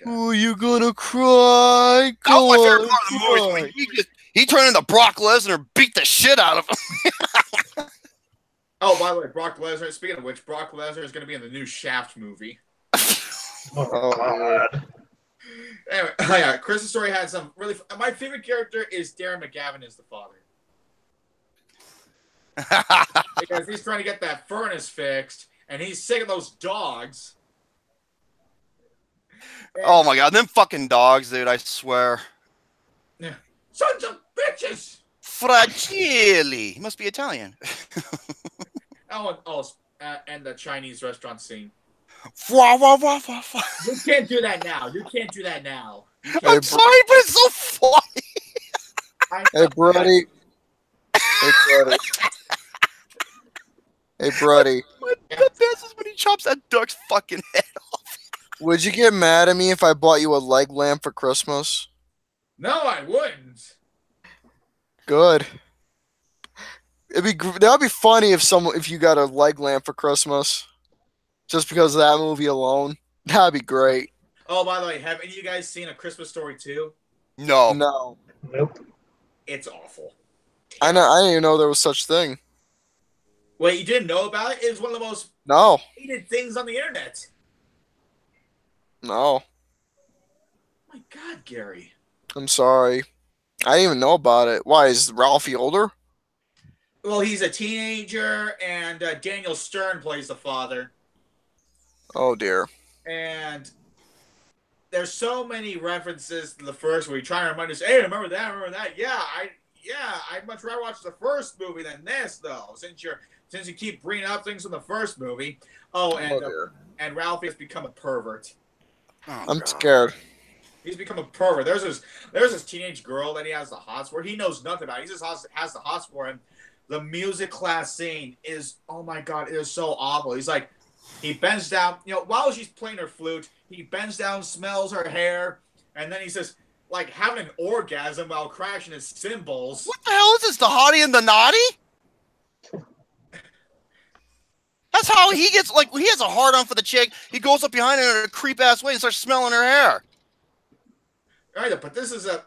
Oh, you gonna cry? That was my favorite part of the movie. He turned into Brock Lesnar and beat the shit out of him. Oh, by the way, Brock Lesnar. Speaking of which, Brock Lesnar is going to be in the new Shaft movie. Oh God. Anyway, yeah, Christmas Story had some really. My favorite character is Darren McGavin as the father, because he's trying to get that furnace fixed, and he's sick of those dogs. Oh my God, them fucking dogs, dude! I swear. Yeah. Sons of bitches. Fragile. He must be Italian. And the Chinese restaurant scene. You You can't do that now. I'm sorry, but it's so funny. Hey, Brody. Hey, Brody. The best is when he chops that duck's fucking head off. Would you get mad at me if I bought you a leg lamp for Christmas? No, I wouldn't. Good. That'd be funny if you got a leg lamp for Christmas, just because of that movie alone. That'd be great. Oh, by the way, have any of you guys seen A Christmas Story 2? No. Nope. It's awful. I didn't even know there was such thing. Wait, you didn't know about it? It was one of the most hated things on the internet. No. My God, Gary. I'm sorry. I didn't even know about it. Why, is Ralphie older? Well, he's a teenager, and Daniel Stern plays the father. Oh, dear. And there's so many references to the first where you try to remind us, hey, remember that? Yeah, I'd much rather watch the first movie than this, though, since you keep bringing up things from the first movie. And Ralphie has become a pervert. Oh, I'm scared. He's become a pervert. There's this teenage girl that he has the hots for. He knows nothing about it. He just has the hots for him. The music class scene is, oh my God, it is so awful. He's like, he bends down, while she's playing her flute, he bends down, smells her hair, and then he says, like, having an orgasm while crashing his cymbals. What the hell is this, the hottie and the naughty? That's how he gets, like, he has a hard on for the chick. He goes up behind her in a creep ass way and starts smelling her hair. Right, but this is a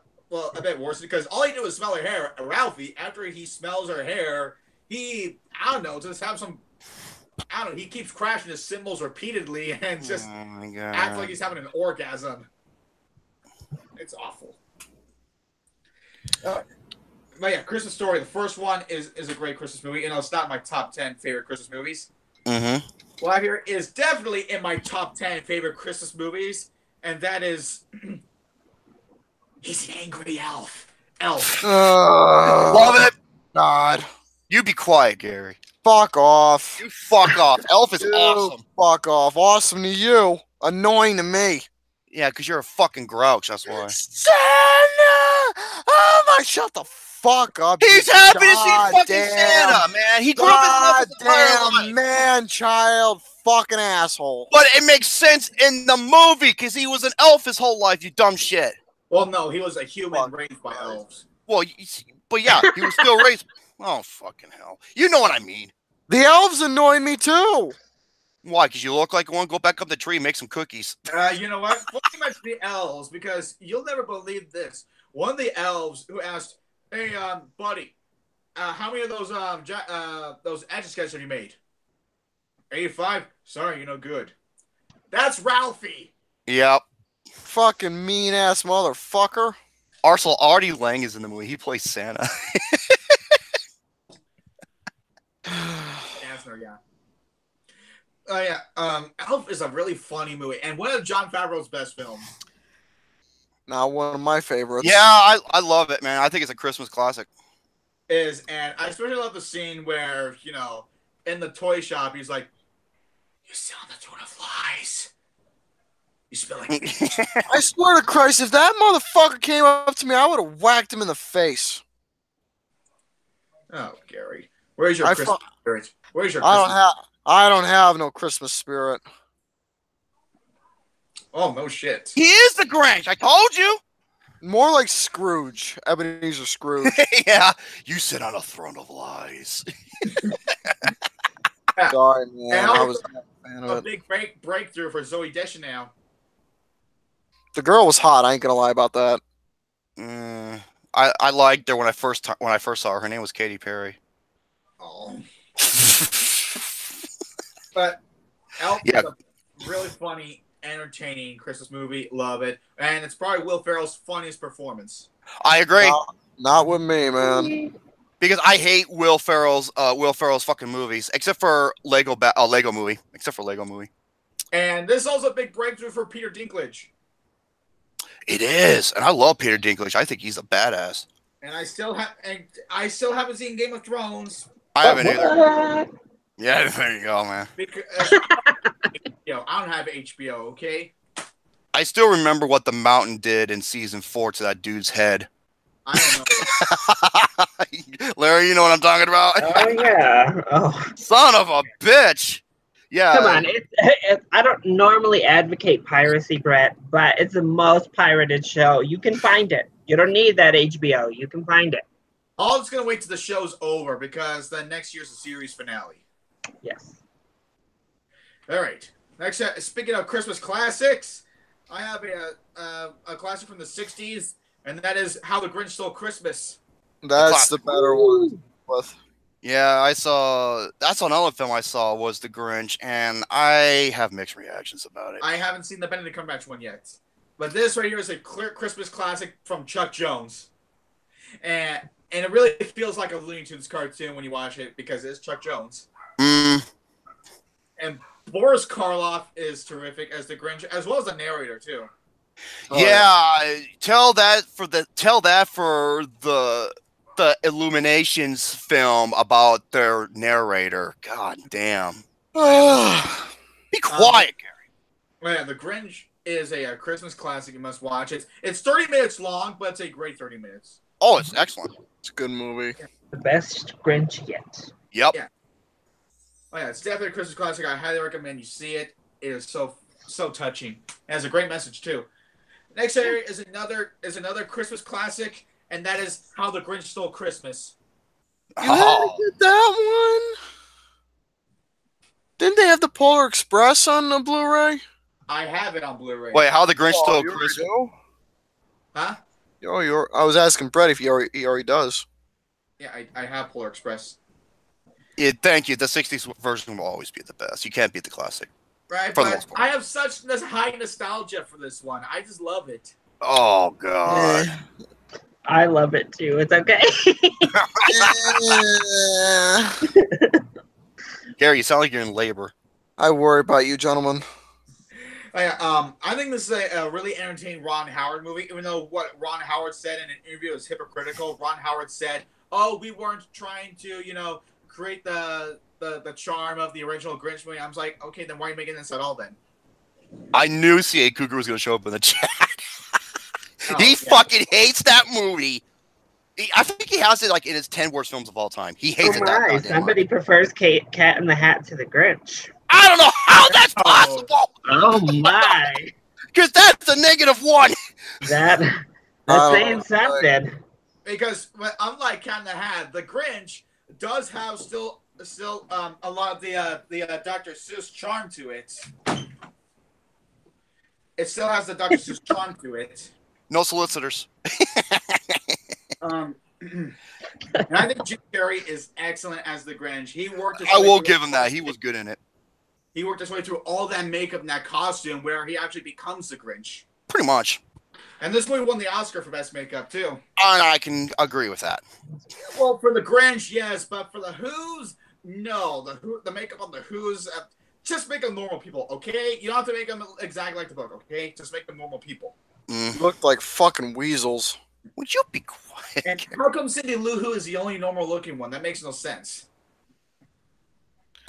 bit worse because all he did was smell her hair. Ralphie, after he smells her hair, he, I don't know, just have some, I don't know, he keeps crashing his cymbals repeatedly and just acts like he's having an orgasm. It's awful. But yeah, Christmas Story, the first one is a great Christmas movie. You know, it's not my top 10 favorite Christmas movies. Mm-hmm. What I hear is definitely in my top 10 favorite Christmas movies, and that is... He's an angry elf. Love it. God. You be quiet, Gary. Fuck off. You fuck off. Elf is awesome. Fuck off. Awesome to you. Annoying to me. Yeah, because you're a fucking grouch, that's why. Santa! Oh my, shut the fuck up. He's happy to see fucking Santa, man. He grew up as an damn man-child fucking asshole. But it makes sense in the movie, because he was an elf his whole life, you dumb shit. Well, no, he was a human raised by elves. Well, but yeah, he was still raised. Oh, fucking hell. You know what I mean. The elves annoy me too. Why? Because you look like you want to go back up the tree and make some cookies. You know what? Pretty much the elves, because you'll never believe this. One of the elves who asked, "Hey, buddy, how many of those Etch-a-Sketches have you made?" 85. Sorry, you're no good. That's Ralphie. Yep. Fucking mean ass motherfucker. Artie Lang is in the movie. He plays Santa. Yeah. Oh yeah. Elf is a really funny movie and one of Jon Favreau's best films. Not one of my favorites. Yeah, I love it, man. I think it's a Christmas classic. And I especially love the scene where, you know, in the toy shop, he's like, "You sell the tuna flies. You smell like I swear to Christ, if that motherfucker came up to me, I would have whacked him in the face. Oh, Gary. Where's your Christmas spirit? Where's your Christmas? I don't have no Christmas spirit. Oh, no shit. He is the Grinch, I told you. More like Scrooge. Ebenezer Scrooge. Yeah. You sit on a throne of lies. Sorry, man. And I was not a fan of a big breakthrough for Zooey Deschanel. The girl was hot. I ain't gonna lie about that. I liked her when I first saw her. Her name was Katy Perry. Oh. But Elf is a really funny, entertaining Christmas movie. Love it. And it's probably Will Ferrell's funniest performance. I agree. Not with me, man. Because I hate Will Ferrell's fucking movies, except for Lego Movie. And this is also a big breakthrough for Peter Dinklage. It is, and I love Peter Dinklage. I think he's a badass. And I still haven't seen Game of Thrones. I haven't either. Yeah, there you go, man. Because, I don't have HBO, okay? I still remember what the mountain did in season 4 to that dude's head. I don't know. Larry, you know what I'm talking about? Oh, yeah. Oh. Son of a bitch. Yeah. Come on. I don't normally advocate piracy, Brett, but it's the most pirated show. You can find it. You don't need that HBO. You can find it. I'll just going to wait till the show's over because then next year's the series finale. Yes. All right. Next, speaking of Christmas classics, I have a classic from the 60s, and that is How the Grinch Stole Christmas. That's the better one. Yeah, that's another film I saw was The Grinch, and I have mixed reactions about it. I haven't seen the Benedict Cumberbatch one yet. But this right here is a clear Christmas classic from Chuck Jones. And it really feels like a Looney Tunes cartoon when you watch it because it's Chuck Jones. And Boris Karloff is terrific as the Grinch, as well as the narrator too. Yeah, tell that for the Illuminations film about their narrator. God damn. Be quiet, Gary. Yeah, The Grinch is a Christmas classic. You must watch it. It's 30 minutes long, but it's a great 30 minutes. Oh, it's excellent. It's a good movie. The best Grinch yet. Yep. Yeah. Oh yeah, it's definitely a Christmas classic. I highly recommend you see it. It is so touching. It has a great message too. Next area is another Christmas classic, and that is How the Grinch Stole Christmas. You had to get that Didn't they have the Polar Express on the Blu-ray? I have it on Blu-ray. Wait, how the Grinch stole you Christmas? already do? Huh? I was asking Brett if he already does. Yeah, I have Polar Express. Yeah, thank you. The 60s version will always be the best. You can't beat the classic. Right, For the but most part. I have such this high nostalgia for this one. I just love it. Oh, God. I love it too. It's okay. Gary, you sound like you're in labor. I worry about you, gentlemen. I think this is a really entertaining Ron Howard movie, even though what Ron Howard said in an interview is hypocritical. Ron Howard said, "Oh, we weren't trying to, create the charm of the original Grinch movie." I was like, okay, then why are you making this at all then? I knew C.A. Cougar was going to show up in the chat. He Yeah. fucking hates that movie. I think he has it like in his 10 worst films of all time. He hates it that goddamn somebody much. prefers Cat in the Hat to the Grinch. I don't know how that's possible. Oh my! Because that's a -1. That's saying something. Because unlike Cat in the Hat, the Grinch does have still a lot of the Dr. Seuss charm to it. It still has the Dr. Seuss charm to it. No solicitors. And I think Jim Carrey is excellent as the Grinch. He worked. I will give him that. He was good in it. He worked his way through all that makeup and that costume, where he actually becomes the Grinch. Pretty much. And this movie won the Oscar for best makeup too. I can agree with that. Well, for the Grinch, yes, but for the Who's, no. The makeup on the Who's, just make them normal people, okay? You don't have to make them exactly like the book, okay? Just make them normal people. Looked like fucking weasels. Would you be quiet? And how come Cindy Lou Who is the only normal looking one? That makes no sense.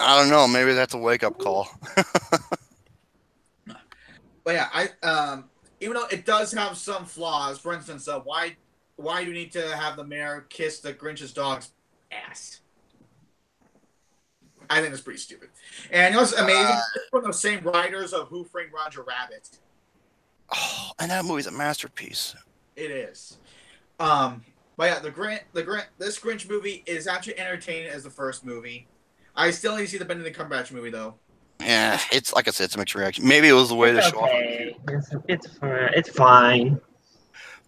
I don't know. Maybe that's a wake-up call. But yeah, even though it does have some flaws, for instance, why do you need to have the mayor kiss the Grinch's dog's ass? I think that's pretty stupid. And what's amazing, it's from the same writers of Who Framed Roger Rabbit. Oh, and that movie's a masterpiece. It is. But yeah, this Grinch movie is actually entertaining as the first movie. I still need to see the Benedict Cumberbatch movie though. Yeah, it's like I said, it's a mixed reaction. Maybe it was the way to show off. It's fine.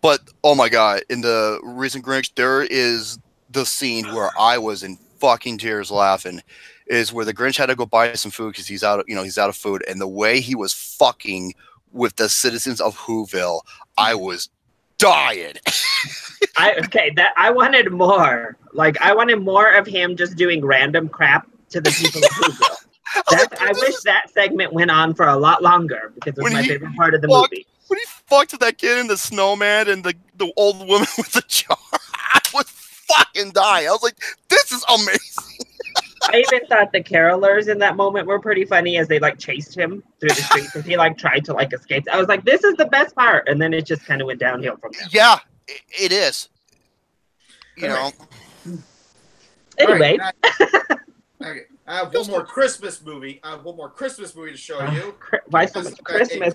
But oh my god, in the recent Grinch, there is the scene where I was in fucking tears laughing. Is where the Grinch had to go buy some food because he's out of food, and the way he was fucking with the citizens of Whoville, I was dying. I wanted more. Like, I wanted more of him just doing random crap to the people of Whoville. I wish that segment went on for a lot longer because it was my favorite part of the movie. When he fucked with that kid and the snowman and the old woman with the jar, I was fucking dying. I was like, this is amazing. I even thought the carolers in that moment were pretty funny as they chased him through the streets and he tried to escape. I was like, this is the best part, and then it just kind of went downhill from there. Yeah, it is. You know. Anyway, okay. I have one more Christmas movie. To show you. Why so much Christmas?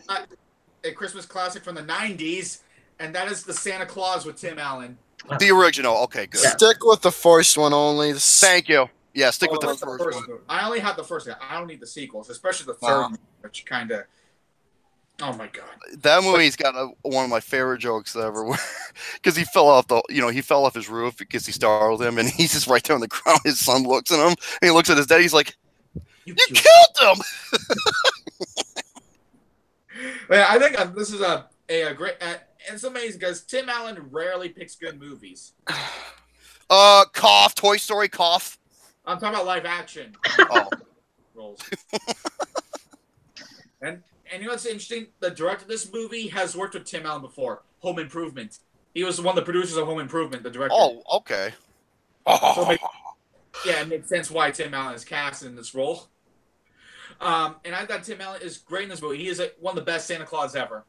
A Christmas classic from the '90s, and that is the Santa Claus with Tim Allen. The original. Okay, good. Yeah. Stick with the first one only. Thank you. Yeah, stick with the first one. I only have the first one. I don't need the sequels, especially the third one, which kind of... Oh, my God. That movie's got one of my favorite jokes ever, because he fell off his roof because he startled him, and he's just right there on the ground. His son looks at him, and he looks at his dad. He's like, "You killed him!" Yeah, I think this is a great... it's amazing, because Tim Allen rarely picks good movies. Cough. Toy Story, cough. I'm talking about live action. Oh. Roles. And you know what's interesting? The director of this movie has worked with Tim Allen before. Home Improvement. He was one of the producers of Home Improvement, the director. Oh, okay. So it makes sense why Tim Allen is cast in this role. And I thought Tim Allen is great in this movie. He is one of the best Santa Claus ever.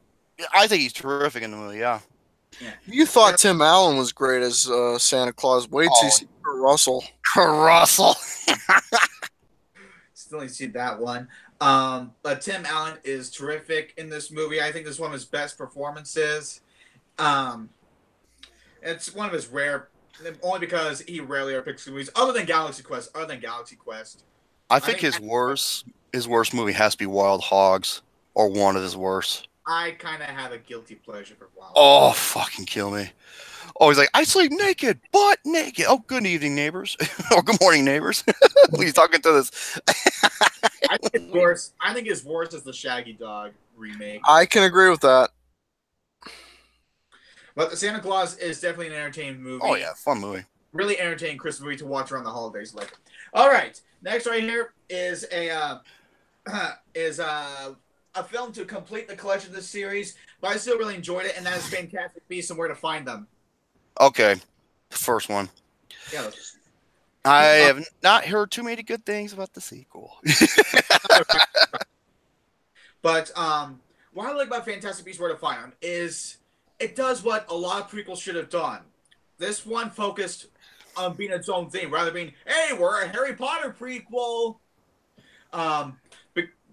I think he's terrific in the movie, yeah. You thought Tim Allen was great as Santa Claus. Wait till you see Kurt Russell. Still need to see that one. But Tim Allen is terrific in this movie. I think this is one of his best performances. It's one of his rare, only because he rarely picks movies other than Galaxy Quest. I think his worst movie has to be Wild Hogs, or one of his worst. I kind of have a guilty pleasure for Wild Hogs. Oh, fucking kill me. Oh, he's like, I sleep naked, butt naked. Oh, good evening, neighbors. Or good morning, neighbors. He's talking to this. I think it's worse. I think his worst is the Shaggy Dog remake. I can agree with that. But the Santa Claus is definitely an entertaining movie. Oh yeah, fun movie. Really entertaining Christmas movie to watch around the holidays. Like, all right, next right here is a film to complete the collection of this series, but I still really enjoyed it, and that is Fantastic Beasts and Where to Find Them. Okay, first one. Yeah. I have not heard too many good things about the sequel. But what I like about Fantastic Beasts: Where to Find Them is it does what a lot of prequels should have done. This one focused on being its own thing, rather than being, hey, we're a Harry Potter prequel.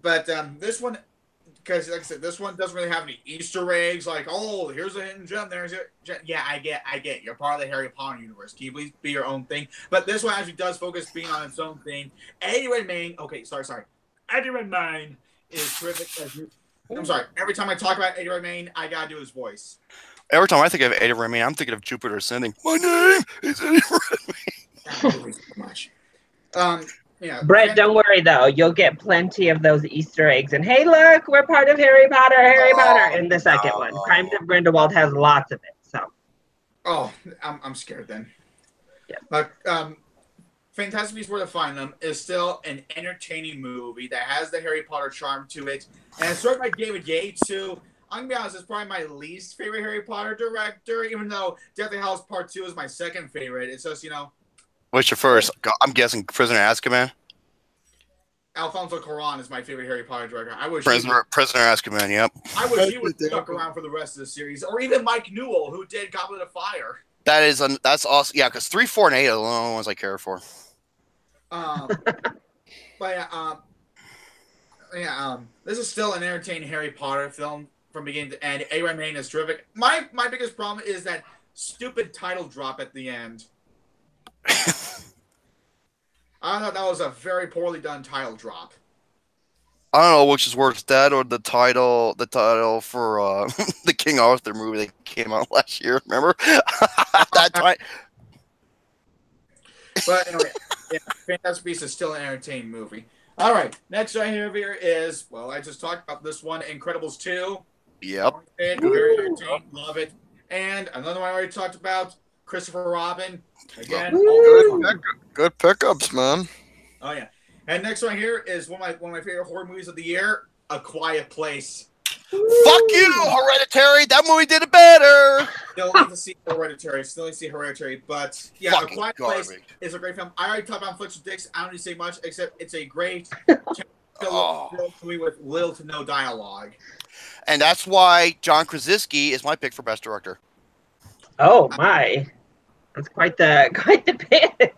But this one, because like I said, this one doesn't really have any Easter eggs. Like, oh, here's a hidden gem. There's a gem. Yeah, I get. You're part of the Harry Potter universe. Can you please be your own thing? But this one actually does focus being on its own thing. Eddie Redmayne. Okay, sorry. Eddie Redmayne is terrific. I'm sorry. Every time I talk about Eddie Redmayne, I gotta do his voice. Every time I think of Eddie Redmayne, I'm thinking of Jupiter Ascending. My name is Eddie Redmayne. So much. Yeah. Brett, don't worry though. You'll get plenty of those Easter eggs. And hey, look, we're part of Harry Potter in the second one. Crimes of Grindelwald has lots of it. So. Oh, I'm scared then. Yeah. But Fantastic Beasts: Where to Find Them is still an entertaining movie that has the Harry Potter charm to it, and it's directed by David Yates, who, I'm gonna be honest, is probably my least favorite Harry Potter director. Even though Deathly Hallows Part 2 is my second favorite, it's just What's your first? I'm guessing Prisoner of Azkaban. Alfonso Cuarón is my favorite Harry Potter director. I wish Prisoner of Azkaban. Yep. I wish he would stuck around for the rest of the series, or even Mike Newell, who did Goblet of Fire. That's awesome. Yeah, because 3, 4, and 8 are the only ones I care for. This is still an entertaining Harry Potter film from beginning to end. Eddie Redmayne is terrific. My biggest problem is that stupid title drop at the end. I thought that was a very poorly done title drop. I don't know which is worse, that or the title for the King Arthur movie that came out last year. Remember that time? But anyway, yeah, Fantastic Beasts is still an entertaining movie. All right, next right here is, well, I just talked about this one, Incredibles 2. Yep. Very entertaining, love it. And another one I already talked about, Christopher Robin. Again, good pickups, man. Oh yeah. And next one here is one of my favorite horror movies of the year, A Quiet Place. Fuck you, Hereditary. That movie did it better. Still need to see Hereditary. But yeah, fucking A Quiet garbage. Place is a great film. I already talked about Flicks with Dicks. I don't need to say much, except it's a great movie with little to no dialogue. And that's why John Krasinski is my pick for Best Director. Oh my, that's quite the pick.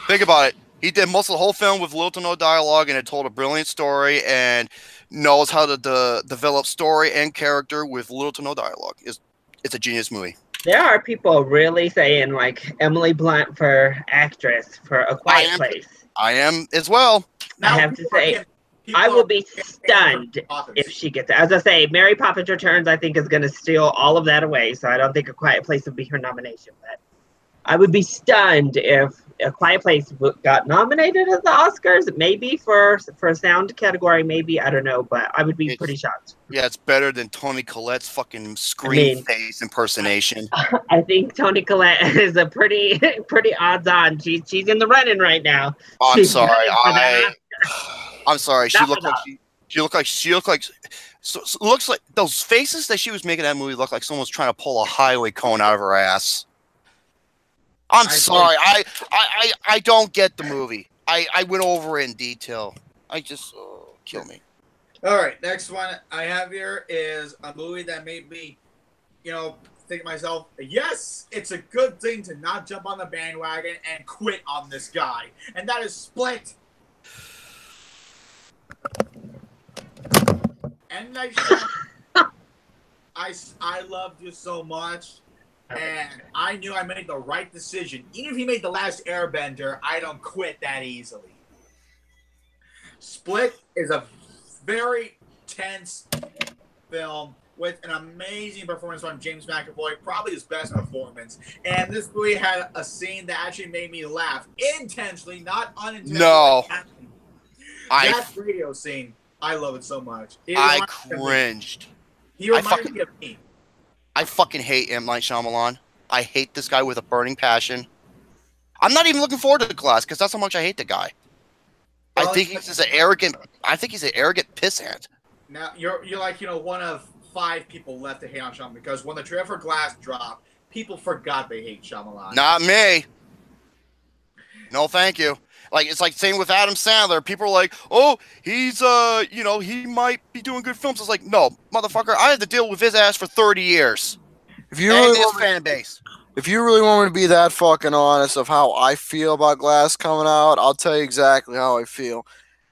Think about it. He did most of the whole film with little to no dialogue, and it told a brilliant story and knows how to develop story and character with little to no dialogue. It's a genius movie. There are people really saying like Emily Blunt for actress for A Quiet Place. I am as well. I have to say, I will be stunned if she gets it. As I say, Mary Poppins Returns, I think, is going to steal all of that away. So I don't think A Quiet Place would be her nomination. But I would be stunned if A Quiet Place got nominated at the Oscars. Maybe for sound category, maybe, I don't know. But I would be pretty shocked. Yeah, it's better than Toni Collette's fucking screen face impersonation. I think Toni Collette is a pretty odds on. She's in the running right now. Oh, I'm sorry. I'm sorry. She looked like those faces that she was making in that movie look like someone's trying to pull a highway cone out of her ass. I'm sorry. I don't get the movie. I went over it in detail. I just kill me. All right, next one I have here is a movie that made me, think to myself, yes, it's a good thing to not jump on the bandwagon and quit on this guy, and that is Split. And I loved you so much, and I knew I made the right decision. Even if he made The Last Airbender, I don't quit that easily. Split is a very tense film with an amazing performance from James McAvoy, probably his best performance. And this movie had a scene that actually made me laugh intentionally, not unintentionally. No. That radio scene, I love it so much. I cringed. He reminded me of me. I fucking hate M. Night Shyamalan. I hate this guy with a burning passion. I'm not even looking forward to the Glass because that's how much I hate the guy. Well, I think he's just an arrogant. I think he's an arrogant pissant. Now you're like one of 5 people left to hate on Shyamalan because when the trailer for Glass dropped, people forgot they hate Shyamalan. Not me. No, thank you. Like it's like same with Adam Sandler. People are like, "Oh, he's he might be doing good films." It's like, no, motherfucker, I had to deal with his ass for 30 years. If you really want fan base. If you really want me to be that fucking honest of how I feel about Glass coming out, I'll tell you exactly how I feel.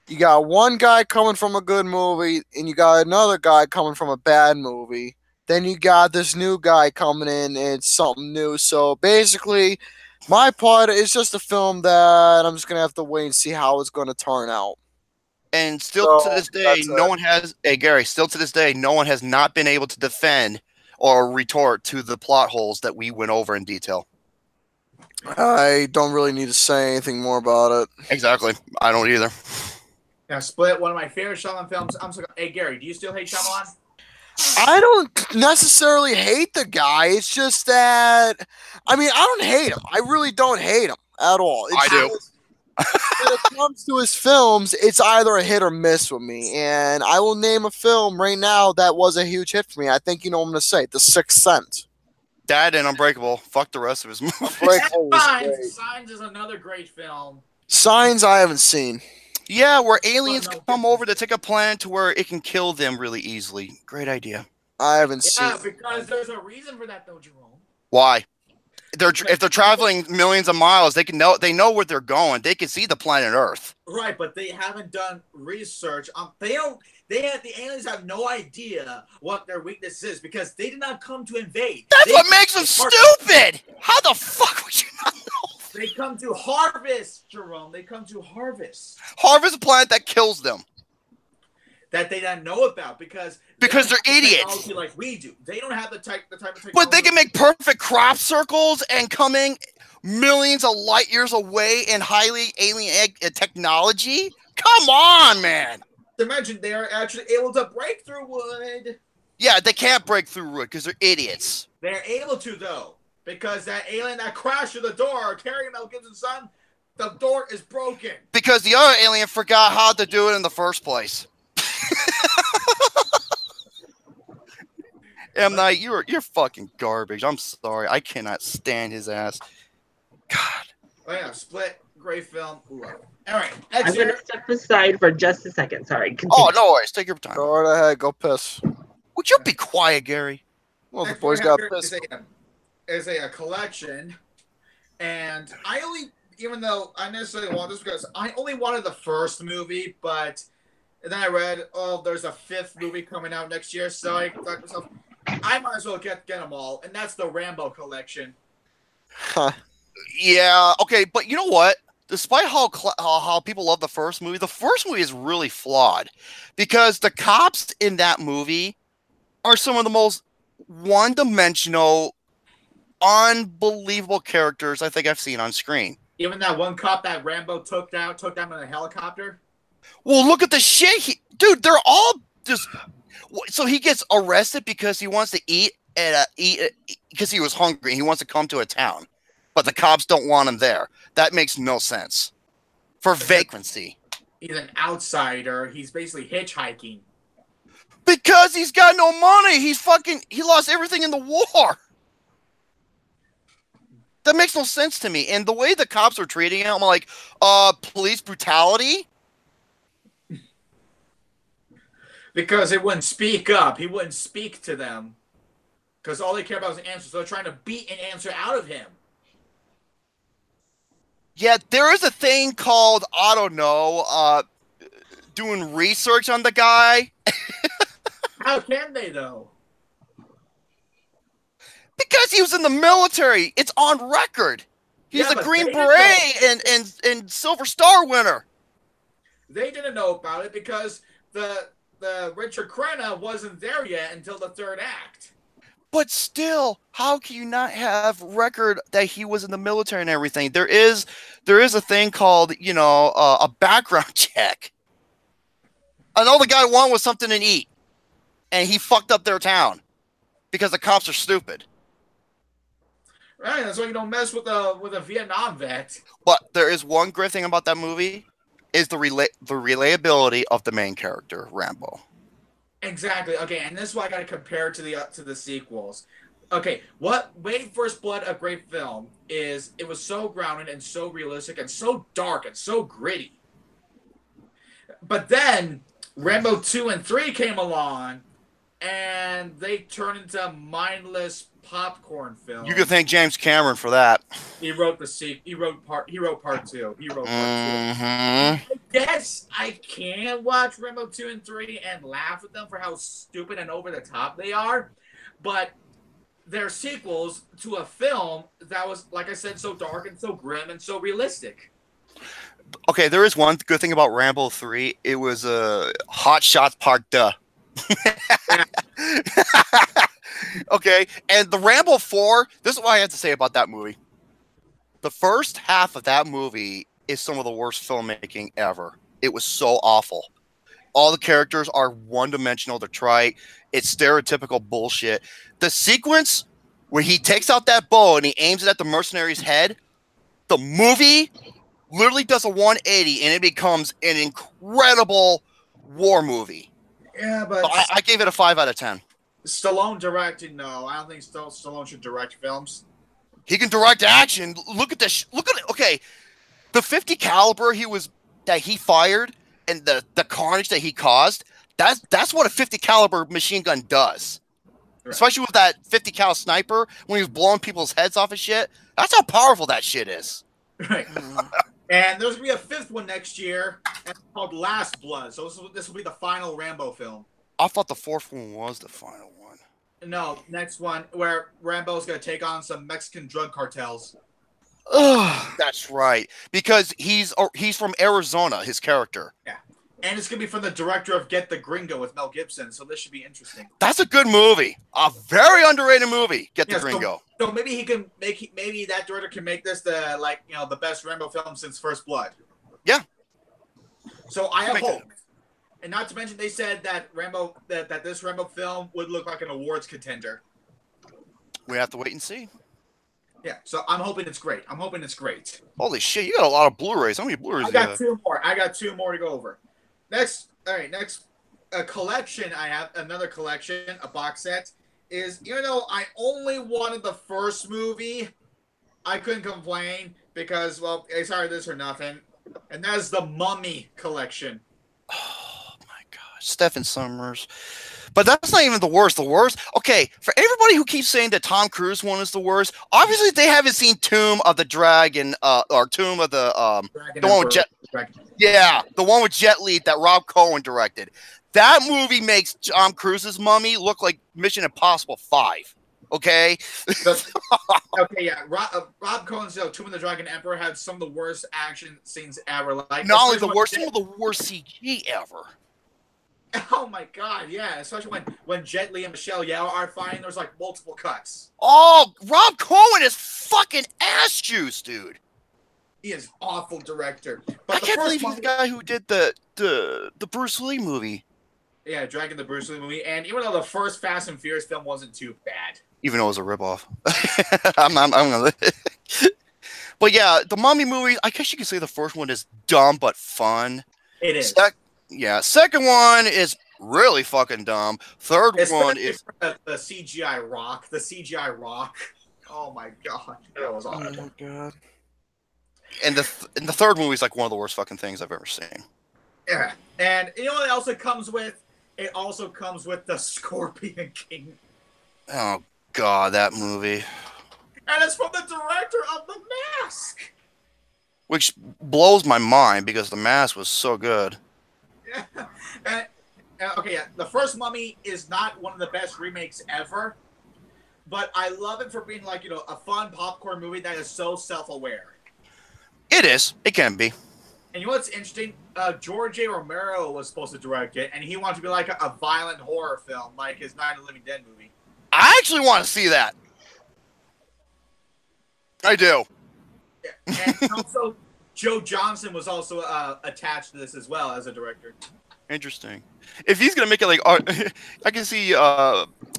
You got one guy coming from a good movie, and you got another guy coming from a bad movie. Then you got this new guy coming in, and it's something new. So basically, my part is just a film that I'm just going to have to wait and see how it's going to turn out. And still to this day, no one has... Hey, Gary, still to this day, no one has not been able to defend or retort to the plot holes that we went over in detail. I don't really need to say anything more about it. Exactly. I don't either. Now, Split, one of my favorite Shyamalan films. I'm so. Hey, Gary, do you still hate Shyamalan? I don't necessarily hate the guy. It's just that, I mean, I don't hate him. I really don't hate him at all. I do. When it comes to his films, it's either a hit or miss with me. And I will name a film right now that was a huge hit for me. I think you know what I'm going to say. The Sixth Sense. That and Unbreakable. Fuck the rest of his movies. Signs is another great film. Signs I haven't seen. Yeah, where aliens come over to take a planet to where it can kill them really easily. Great idea. I haven't seen. Yeah, because there's a reason for that, though, Jerome. Why? If they're traveling millions of miles, they know where they're going. They can see the planet Earth. Right, but they haven't done research. The aliens have no idea what their weakness is because they did not come to invade. That's what makes them stupid. How the fuck would you not know? They come to harvest, Jerome. They come to harvest. Harvest a planet that kills them. That they don't know about because they're idiots. Like we do. They don't have the type of technology. But they can make perfect crop circles and coming millions of light years away in highly alien technology. Come on, man. Imagine they are actually able to break through wood. Yeah, they can't break through wood because they're idiots. They're able to, though. Because that alien that crashed through the door, carrying Mel Gibson's son, the door is broken. Because the other alien forgot how to do it in the first place. M. Night, you're fucking garbage. I'm sorry. I cannot stand his ass. God. Oh, yeah. Split. Great film. Love it. All right. I'm going to step aside for just a second. Sorry. Continue. Oh, no worries. Take your time. Go right ahead. Go piss. Would you be quiet, Gary? Well, the boys got pissed. Is a collection, and I only, even though I necessarily want this because I only wanted the first movie, but then I read, oh, there's a 5th movie coming out next year, so I thought to myself, I might as well get them all, and that's the Rambo collection. Huh. Yeah, okay, but you know what? Despite how people love the first movie is really flawed because the cops in that movie are some of the most one-dimensional, unbelievable characters I think I've seen on screen. Even that one cop that Rambo took down in a helicopter. Well, look at the shit, dude. They're all just. So he gets arrested because he wants to eat because he was hungry. He wants to come to a town, but the cops don't want him there. That makes no sense. For vagrancy. He's an outsider. He's basically hitchhiking. Because he's got no money. He lost everything in the war. That makes no sense to me. And the way the cops are treating him, I'm like, police brutality? Because he wouldn't speak up. He wouldn't speak to them. Because all they care about is an answer. So they're trying to beat an answer out of him. Yeah, there is a thing called, I don't know, doing research on the guy. How can they, though? Because he was in the military. It's on record. He's a Green Beret and Silver Star winner. They didn't know about it because the Richard Crenna wasn't there yet until the third act. But still, how can you not have record that he was in the military and everything? There is a thing called, a background check. And all the guy wanted was something to eat, and he fucked up their town because the cops are stupid. Right, that's why you don't mess with a Vietnam vet. But there is one great thing about that movie is the relatability of the main character, Rambo. Exactly. Okay, and this is why I got to compare it to the sequels. Okay, what made First Blood a great film is it was so grounded and so realistic and so dark and so gritty. But then Rambo 2 and 3 came along, and they turned into mindless popcorn films. You can thank James Cameron for that. He wrote the sequel. He wrote part 2. He wrote part 2. Mm-hmm. Yes, I can watch Rambo 2 and 3 and laugh at them for how stupid and over the top they are, but they're sequels to a film that was, like I said, so dark and so grim and so realistic. Okay, there is one good thing about Rambo 3. It was Hot Shots Part Duh. Okay, and the Rambo 4, this is what I have to say about that movie. The first half of that movie is some of the worst filmmaking ever. It was so awful. All the characters are one-dimensional. They're trite. It's stereotypical bullshit. The sequence where he takes out that bow and he aims it at the mercenary's head, the movie literally does a 180 and it becomes an incredible war movie. Yeah, but I gave it a 5 out of 10. Stallone directed. No, I don't think Stallone should direct films. He can direct action. Look at this. Look at it. Okay, the 50 caliber that he fired and the carnage that he caused. That's what a 50 caliber machine gun does. Right. Especially with that 50 cal sniper when he was blowing people's heads off and shit. That's how powerful that shit is. Right. And there's gonna be a 5th one next year, and it's called Last Blood. So this will be the final Rambo film. I thought the 4th one was the final one. No, next one where Rambo's gonna take on some Mexican drug cartels. That's right, because he's from Arizona. His character. Yeah, and it's gonna be from the director of Get the Gringo with Mel Gibson. So this should be interesting. That's a good movie. A very underrated movie. Get the Gringo. So maybe he can maybe that director can make this the best Rambo film since First Blood. Yeah. So I have hope. And not to mention, they said that this Rambo film would look like an awards contender. We have to wait and see. Yeah, so I'm hoping it's great. Holy shit, you got a lot of Blu-rays. How many Blu-rays? I got 2 more. I got 2 more to go over. Next collection. I have another collection, a box set. Is even though I only wanted the first movie, I couldn't complain because it's either this or nothing, and that is the Mummy collection. Stephen Summers. But that's not even the worst. The worst, okay, for everybody who keeps saying that Tom Cruise one is the worst, obviously they haven't seen Tomb of the Dragon, or Tomb of the one with Jet. Yeah, the one with Jet Li that Rob Cohen directed. That movie makes Tom Cruise's Mummy look like Mission Impossible 5. Okay. Okay, yeah. Rob Cohen's Tomb of the Dragon Emperor had some of the worst action scenes ever. Like not only the worst, some of the worst CG ever. Oh my god, yeah. Especially when Jet Li and Michelle Yeoh are fighting, there's like multiple cuts. Oh, Rob Cohen is fucking ass juice, dude. He is awful director. But I can't believe he's the guy who did the Bruce Lee movie. Yeah, Dragon the Bruce Lee movie. And even though the first Fast and Furious film wasn't too bad. Even though it was a ripoff. I'm gonna But yeah, the Mummy movie, I guess you could say the first one is dumb but fun. It is. Second one is really fucking dumb. Third one is the CGI rock. The CGI rock. Oh my god, that was awful. Oh my god. And the third movie is like one of the worst fucking things I've ever seen. Yeah, and you know what else it comes with? It also comes with the Scorpion King. Oh god, that movie. And it's from the director of The Mask. Which blows my mind because The Mask was so good. Yeah. Okay, yeah. The first Mummy is not one of the best remakes ever, but I love it for being like, a fun popcorn movie that is so self-aware. It is. It can be. And you know what's interesting? George A. Romero was supposed to direct it, and he wanted to be like a violent horror film, like his Night of the Living Dead movie. I actually want to see that. I do. Yeah. And also, Joe Johnson was also attached to this as well as a director. Interesting. If he's gonna make it like, I can see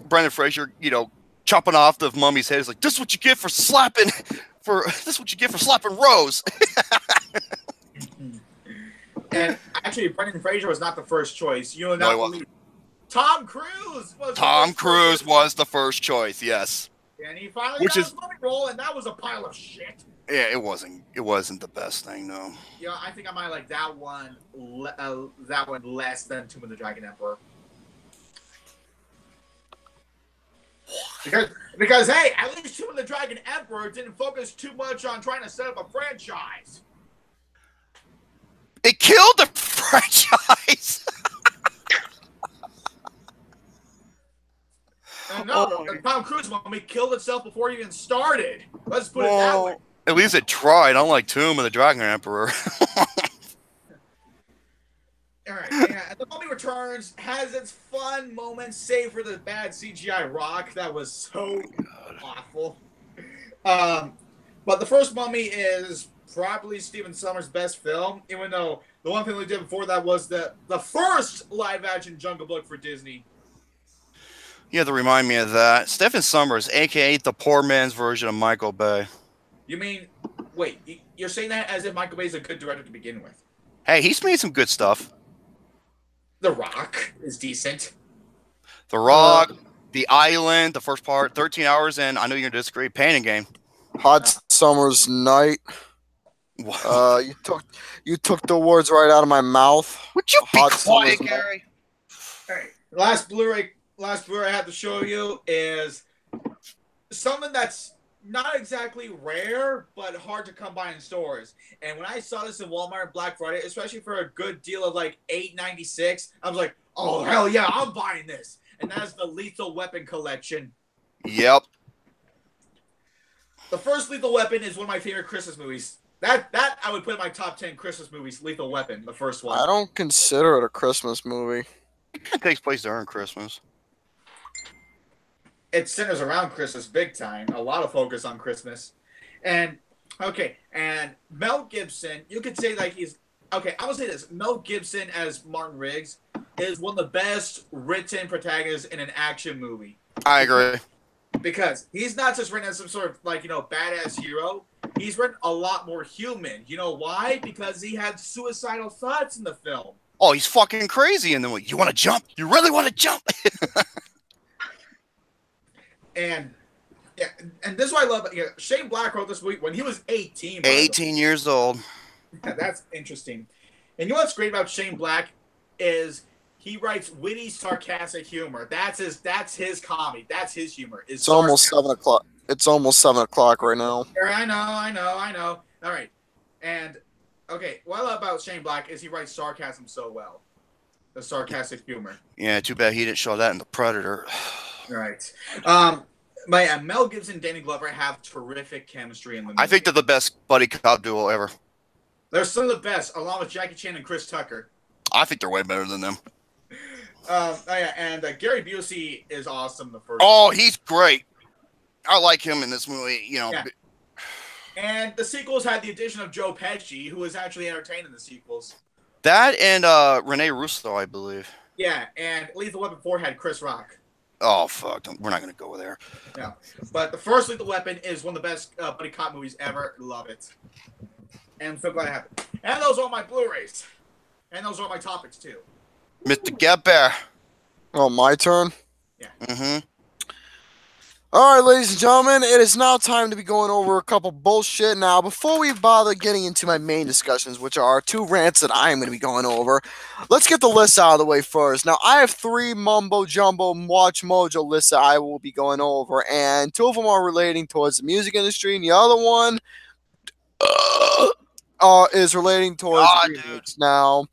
Brendan Fraser, chopping off the mummy's head. It's like, this is what you get for slapping, Rose. And actually, Brendan Fraser was not the first choice. You know, No, he wasn't. Tom Cruise was. Tom Cruise was the first choice. Yes. And he finally got his mummy role, and that was a pile of shit. Yeah, it wasn't. It wasn't the best thing, no. You know, I think I might like that one. That one less than Tomb of the Dragon Emperor. Because hey, at least Tomb of the Dragon Emperor didn't focus too much on trying to set up a franchise. It killed the franchise. No, Tom Cruise mummy killed itself before it even started. Let's put it that way. At least it tried, unlike Tomb of the Dragon Emperor. Alright, yeah, The Mummy Returns has its fun moments, save for the bad CGI rock that was so awful. But the first Mummy is probably Stephen Sommers' best film, even though the one thing we did before that was the first live-action Jungle Book for Disney. You have to remind me of that. Stephen Sommers, a.k.a. the poor man's version of Michael Bay. You mean, wait, you're saying that as if Michael Bay's a good director to begin with? Hey, he's made some good stuff. The Rock is decent. The Rock, The Island, the first part, 13 hours, and I know you're going to disagree, Pain and Game. Hot Summer's Night. You took the words right out of my mouth. Would you be Hot quiet, Summer's Gary? All right, last Blu-ray I have to show you is something that's not exactly rare, but hard to come by in stores. And when I saw this in Walmart Black Friday, especially for a good deal of like $8.96, I was like, oh, hell yeah, I'm buying this. And that's the Lethal Weapon collection. Yep. The first Lethal Weapon is one of my favorite Christmas movies. That I would put in my top 10 Christmas movies, Lethal Weapon, the first one. I don't consider it a Christmas movie. It takes place during Christmas. It centers around Christmas big time. A lot of focus on Christmas. And, okay, and Mel Gibson, you could say like he's... Okay, I will say this. Mel Gibson as Martin Riggs is one of the best written protagonists in an action movie. I agree. Because he's not just written as some sort of, like, badass hero. He's written a lot more human. You know why? Because he had suicidal thoughts in the film. Oh, he's fucking crazy in the movie. You want to jump? You really want to jump? And yeah, and this is what I love. Shane Black wrote this movie when he was 18. 18 years old. Yeah, that's interesting. And you know what's great about Shane Black is he writes witty, sarcastic humor. That's his comedy. That's his humor. It's almost 7 o'clock. It's almost 7 o'clock right now. I know. All right. And okay, what I love about Shane Black is he writes sarcasm so well. The sarcastic humor. Yeah, too bad he didn't show that in The Predator. Right. But yeah, Mel Gibson and Danny Glover have terrific chemistry in the movie. I think they're the best buddy cop duo ever. They're some of the best, along with Jackie Chan and Chris Tucker. I think they're way better than them. And Gary Busey is awesome. The first. Oh, he's great. I like him in this movie. Yeah. And the sequels had the addition of Joe Pesci, who was actually entertaining the sequels. That and Rene Russo, I believe. Yeah, and Lethal Weapon 4 had Chris Rock. Oh, fuck. We're not going to go there. Yeah. But the first Lethal Weapon is one of the best buddy cop movies ever. Love it. And I'm so glad I have it. And those are my Blu-rays. And those are my topics, too. Mr. Gepper. Oh, my turn? Yeah. Mm-hmm. All right, ladies and gentlemen, it is now time to be going over a couple bullshit. Now, before we bother getting into my main discussions, which are 2 rants that I am going to be going over, let's get the list out of the way first. Now, I have 3 mumbo-jumbo Watchmojo lists that I will be going over, and 2 of them are relating towards the music industry, and the other one is relating towards remakes. Now,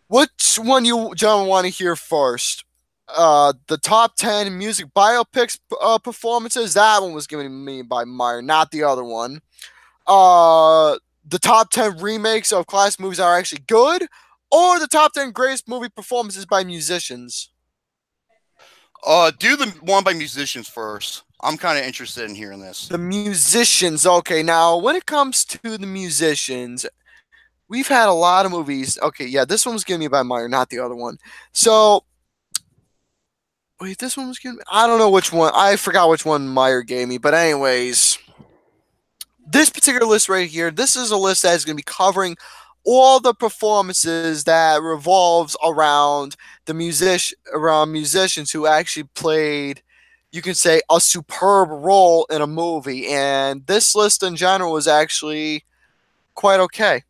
which one you gentlemen want to hear first? The top 10 music biopics performances. That one was given to me by Meyer, not the other one. the top 10 remakes of classic movies are actually good, or the top 10 greatest movie performances by musicians. Do the one by musicians first. I'm kind of interested in hearing this. The musicians. Okay, now when it comes to the musicians, we've had a lot of movies. Okay, yeah, this one was given me by Meyer, not the other one. So, wait, this one was given. I don't know which one. I forgot which one Meyer gave me. But anyways, this particular list right here, this is a list that is going to be covering all the performances that revolves around the musicians who actually played, you can say, a superb role in a movie. And this list in general is actually quite okay.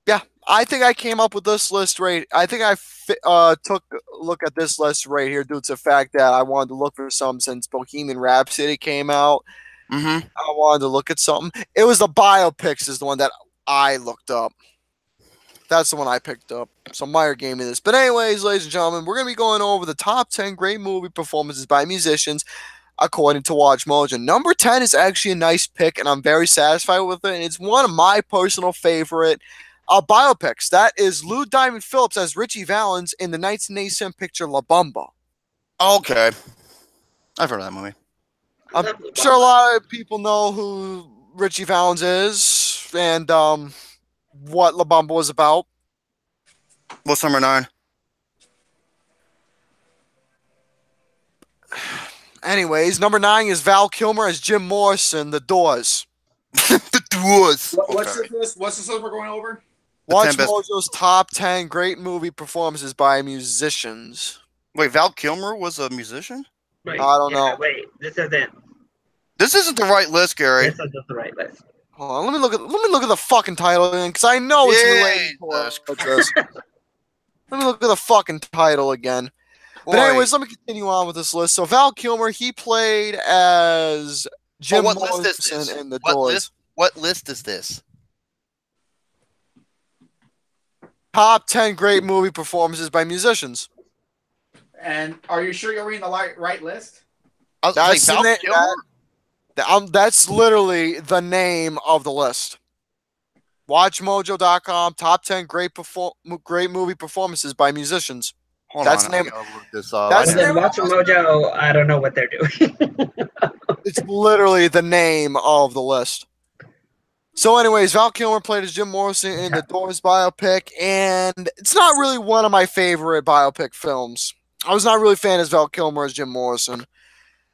Yeah, I think I came up with this list right. I think I took a look at this list right here due to the fact that I wanted to look for some since Bohemian Rhapsody came out. I wanted to look at something. It was the Biopics is the one that I looked up. That's the one I picked up. So Meyer gave me this. But anyways, ladies and gentlemen, we're going to be going over the top 10 great movie performances by musicians according to Watchmojo. Number 10 is actually a nice pick, and I'm very satisfied with it. And it's one of my personal favorite biopics. That is Lou Diamond Phillips as Richie Valens in the 1987 picture La Bamba. Okay. I've heard of that movie. I'm sure a lot of people know who Richie Valens is and what La Bamba was about. What's number 9? Anyways, number 9 is Val Kilmer as Jim Morrison, The Doors. The Doors. What's this list we're going over? Watchmojo's top 10 great movie performances by musicians. Wait, Val Kilmer was a musician? Wait, I don't know. Wait, this isn't. This isn't the right list, Gary. This isn't the right list. Hold on, let me look at the fucking title again, because I know it's related to this. Let me look at the fucking title again. But anyways, let me continue on with this list. So Val Kilmer, he played as Jim Morrison in The Doors. What list is this? Top 10 great movie performances by musicians. And are you sure you're reading the right list? That's literally the name of the list. Watchmojo.com, top 10 great movie performances by musicians. That's the name. Watchmojo, I don't know what they're doing. It's literally the name of the list. So anyways, Val Kilmer played as Jim Morrison in the Doors biopic, and it's not really one of my favorite biopic films. I was not really a fan of Val Kilmer as Jim Morrison.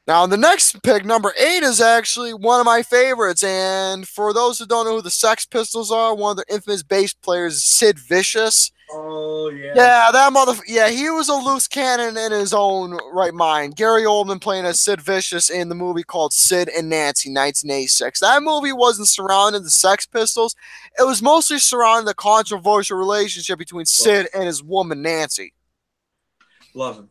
Now, the next pick, number 8, is actually one of my favorites. And for those who don't know who the Sex Pistols are, one of their infamous bass players, Sid Vicious. Oh, yeah. Yeah, that he was a loose cannon in his own right mind. Gary Oldman playing as Sid Vicious in the movie called Sid and Nancy, 1986. That movie wasn't surrounding the Sex Pistols. It was mostly surrounding the controversial relationship between Sid and his woman, Nancy. Love him.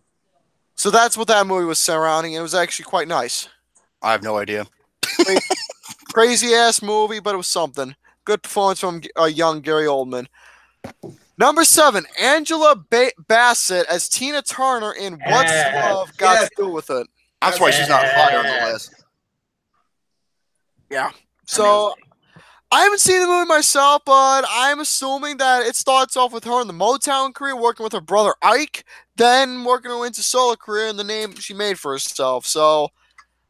So that's what that movie was surrounding. It was actually quite nice. I have no idea. Crazy ass movie, but it was something. Good performance from young Gary Oldman. Number 7, Angela Bassett as Tina Turner in What's Love Got to Do with It. That's why she's not higher on the list. Yeah. So I haven't seen the movie myself, but I'm assuming that it starts off with her in the Motown career, working with her brother Ike, then working her into solo career and the name she made for herself. So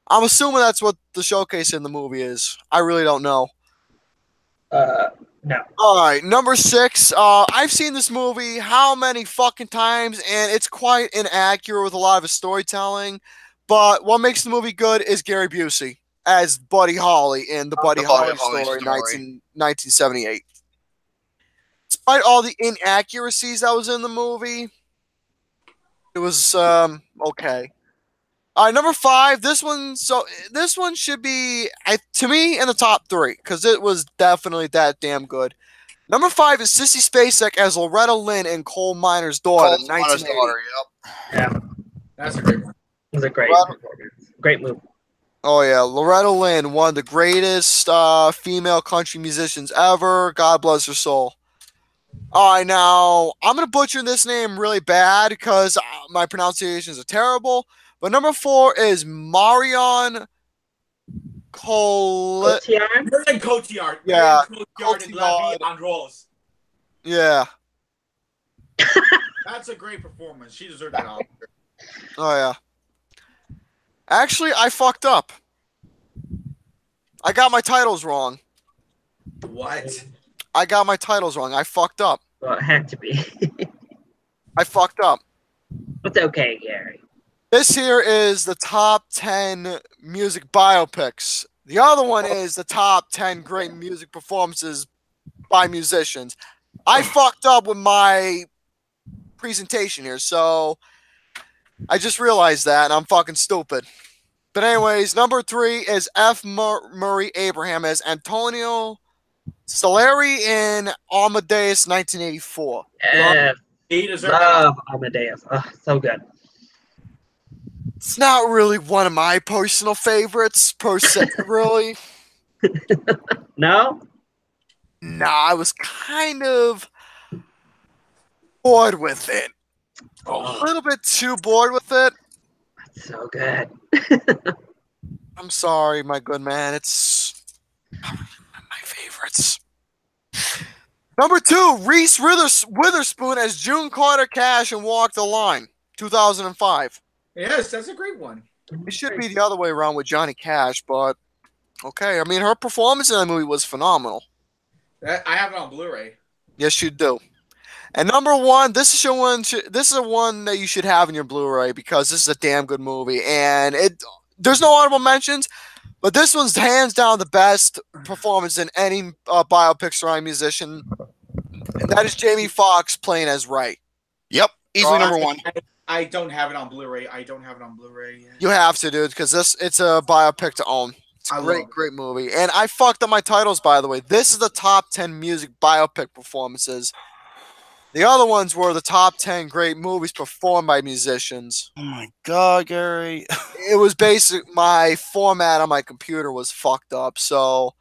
I'm assuming that's what the showcase in the movie is. I really don't know. No. All right, number 6. I've seen this movie how many fucking times, and it's quite inaccurate with a lot of its storytelling. But what makes the movie good is Gary Busey as Buddy Holly in the Buddy Holly story, 1978. Despite all the inaccuracies that was in the movie, it was okay. All right, number 5. This one should be to me in the top 3 because it was definitely that damn good. Number 5 is Sissy Spacek as Loretta Lynn in Coal Miner's Daughter, 1980. Yeah, that's a great one. It was a great performance. Great movie. Oh yeah, Loretta Lynn, one of the greatest female country musicians ever. God bless her soul. All right, now I'm gonna butcher this name really bad because my pronunciations are terrible. But number 4 is Marion Cotillard? Marion Cotillard. Yeah, Marion Cotillard in La Vie en Rose. Yeah. That's a great performance. She deserved that Oscar. Oh, yeah. Actually, I fucked up. I got my titles wrong. What? I got my titles wrong. I fucked up. Well, it had to be. I fucked up. It's okay, Gary. This here is the top 10 music biopics. The other one is the top 10 great music performances by musicians. I fucked up with my presentation here, so I just realized that, and I'm fucking stupid. But anyways, number 3 is F. Murray Abraham as Antonio Salieri in Amadeus 1984. Yes. He deserved Love Amadeus. Oh, so good. It's not really one of my personal favorites, per se, really. No? Nah, I was kind of bored with it. A little bit too bored with it. That's so good. I'm sorry, my good man. It's not really one of my favorites. Number 2, Reese Witherspoon as June Carter Cash in Walk the Line, 2005. Yes, that's a great one. It should be the other way around with Johnny Cash, but okay. I mean, her performance in that movie was phenomenal. I have it on Blu-ray. Yes, you do. And number 1, this is a one that you should have in your Blu-ray because this is a damn good movie. And there's no honorable mentions, but this one's hands down the best performance in any biopic starring musician, and that is Jamie Foxx playing as Ray. Yep, easily number 1. I don't have it on Blu-ray. You have to, dude, because it's a biopic to own. It's a great movie. And I fucked up my titles, by the way. This is the top 10 music biopic performances. The other ones were the top 10 great movies performed by musicians. Oh my God, Gary. It was my format on my computer was fucked up, so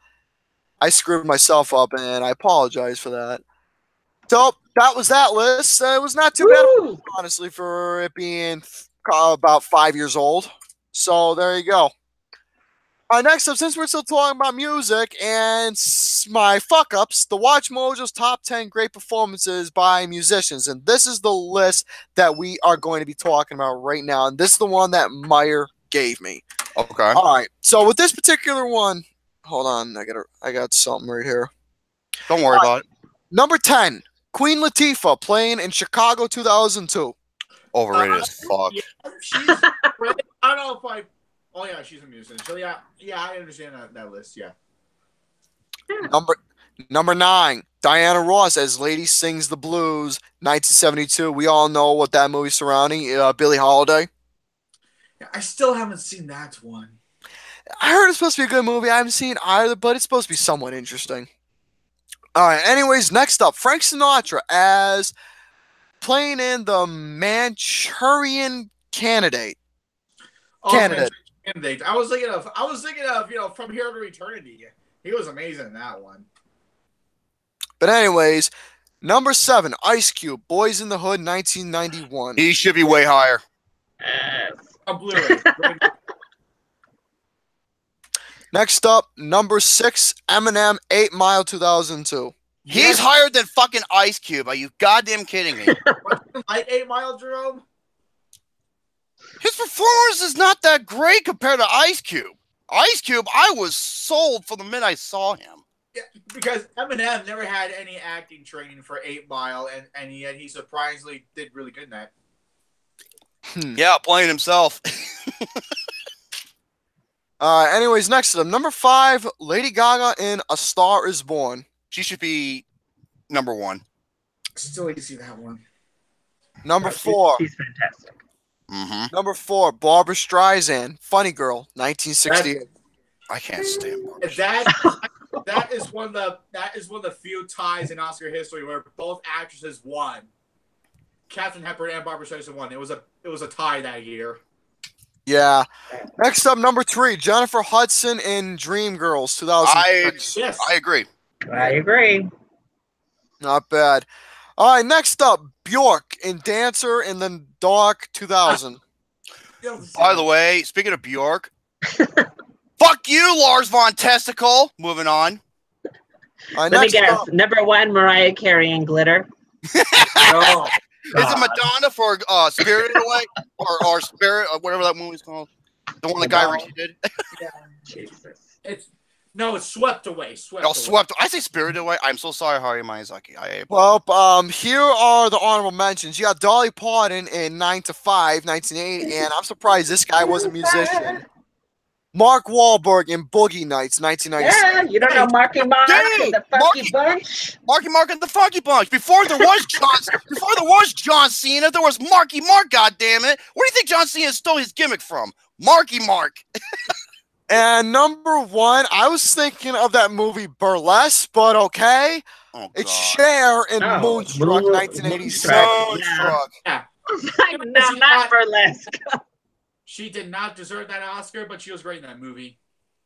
I screwed myself up, and I apologize for that. So that was that list. It was not too bad, honestly, for it being about 5 years old. So there you go. Next up, since we're still talking about music and my fuck-ups, the Watchmojo's top 10 great performances by musicians. And this is the list that we are going to be talking about right now. And this is the one that Meyer gave me. Okay. All right. So with this particular one, hold on. I got something right here. Don't worry about it. Number 10, Queen Latifah playing in Chicago 2002. Overrated as fuck. Yeah, I don't know if I... Oh, yeah, she's a musician. So, yeah, I understand that list, yeah. Number 9, Diana Ross as Lady Sings the Blues, 1972. We all know what that movie surrounding, Billie Holiday. Yeah, I still haven't seen that one. I heard it's supposed to be a good movie. I haven't seen either, but it's supposed to be somewhat interesting. All right, anyways, next up, Frank Sinatra as playing in The Manchurian Candidate. Candidate. I was thinking of, From Here to Eternity. He was amazing in that one. But anyways, number 7, Ice Cube, Boys in the Hood, 1991. He should be way higher. On Blu-ray. Next up, number 6, Eminem, 8 Mile, 2002. He's higher than fucking Ice Cube. Are you goddamn kidding me? Like 8 Mile, Jerome? His performance is not that great compared to Ice Cube. Ice Cube, I was sold from the minute I saw him. Yeah, because Eminem never had any acting training for 8 Mile, and yet he surprisingly did really good in that. Yeah, playing himself. Anyways, next to them, number 5, Lady Gaga in A Star Is Born. She should be number 1. Still need to see that one. Number 4. She's fantastic. Mm-hmm. Number 4, Barbra Streisand, Funny Girl, 1968. I can't stand Barbra. That is one of the few ties in Oscar history where both actresses won. Katharine Hepburn and Barbra Streisand won. It was a tie that year. Yeah. Next up, number 3, Jennifer Hudson in Dreamgirls, 2006. Yes. I agree. I agree. Not bad. All right, next up, Bjork in Dancer in the Dark, 2000. By the way, speaking of Bjork, fuck you, Lars von Testicle. Moving on. Let me guess. Number 1, Mariah Carey and Glitter. No. Is it Madonna for Spirited Away? or Spirit, or whatever that movie's called? The one the Guy Ritchie did? Yeah. Jesus. It's Swept Away. Swept. I say Spirited Away. I'm so sorry, Haruo Miyazaki. Well, here are the honorable mentions. You got Dolly Parton in 9 to 5, 1980, and I'm surprised this guy was a musician. Mark Wahlberg in Boogie Nights, 1996. Yeah, you don't know Marky Mark and the Funky Bunch? Marky Mark and the Funky Bunch. Before there was John Cena, there was Marky Mark, goddammit. Where do you think John Cena stole his gimmick from? Marky Mark. And number 1, I was thinking of that movie Burlesque, but okay. Oh, it's Cher in Moonstruck, 1987. Moonstruck. Yeah. No, not Burlesque. She did not deserve that Oscar, but she was great in that movie.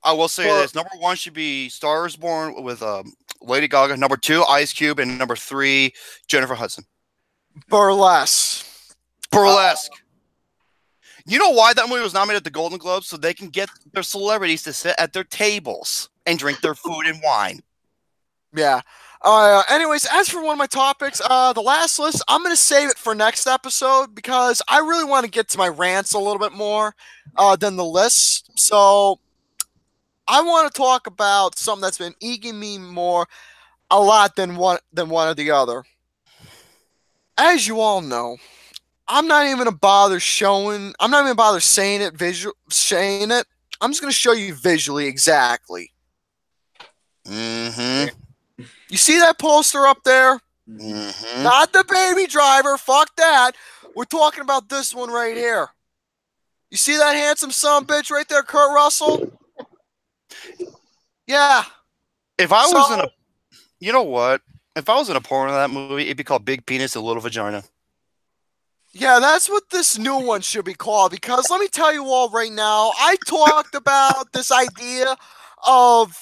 I will say this. Number 1 should be Star is Born with Lady Gaga. Number 2, Ice Cube. And number 3, Jennifer Hudson. Burlesque. You know why that movie was nominated at the Golden Globes? So they can get their celebrities to sit at their tables and drink their food and wine. Yeah. Anyways, as for one of my topics, the last list, I'm going to save it for next episode because I really want to get to my rants a little bit more than the list. So I want to talk about something that's been egging me more a lot than one or the other. As you all know, I'm not even going to bother saying it. I'm just going to show you visually exactly. Mm-hmm. You see that poster up there? Mm-hmm. Not the Baby Driver. Fuck that. We're talking about this one right here. You see that handsome son of a bitch right there, Kurt Russell? Yeah. If I was in a... You know what? If I was in a porn of that movie, it'd be called Big Penis and Little Vagina. Yeah, that's what this new one should be called. Because let me tell you all right now, I talked about this idea of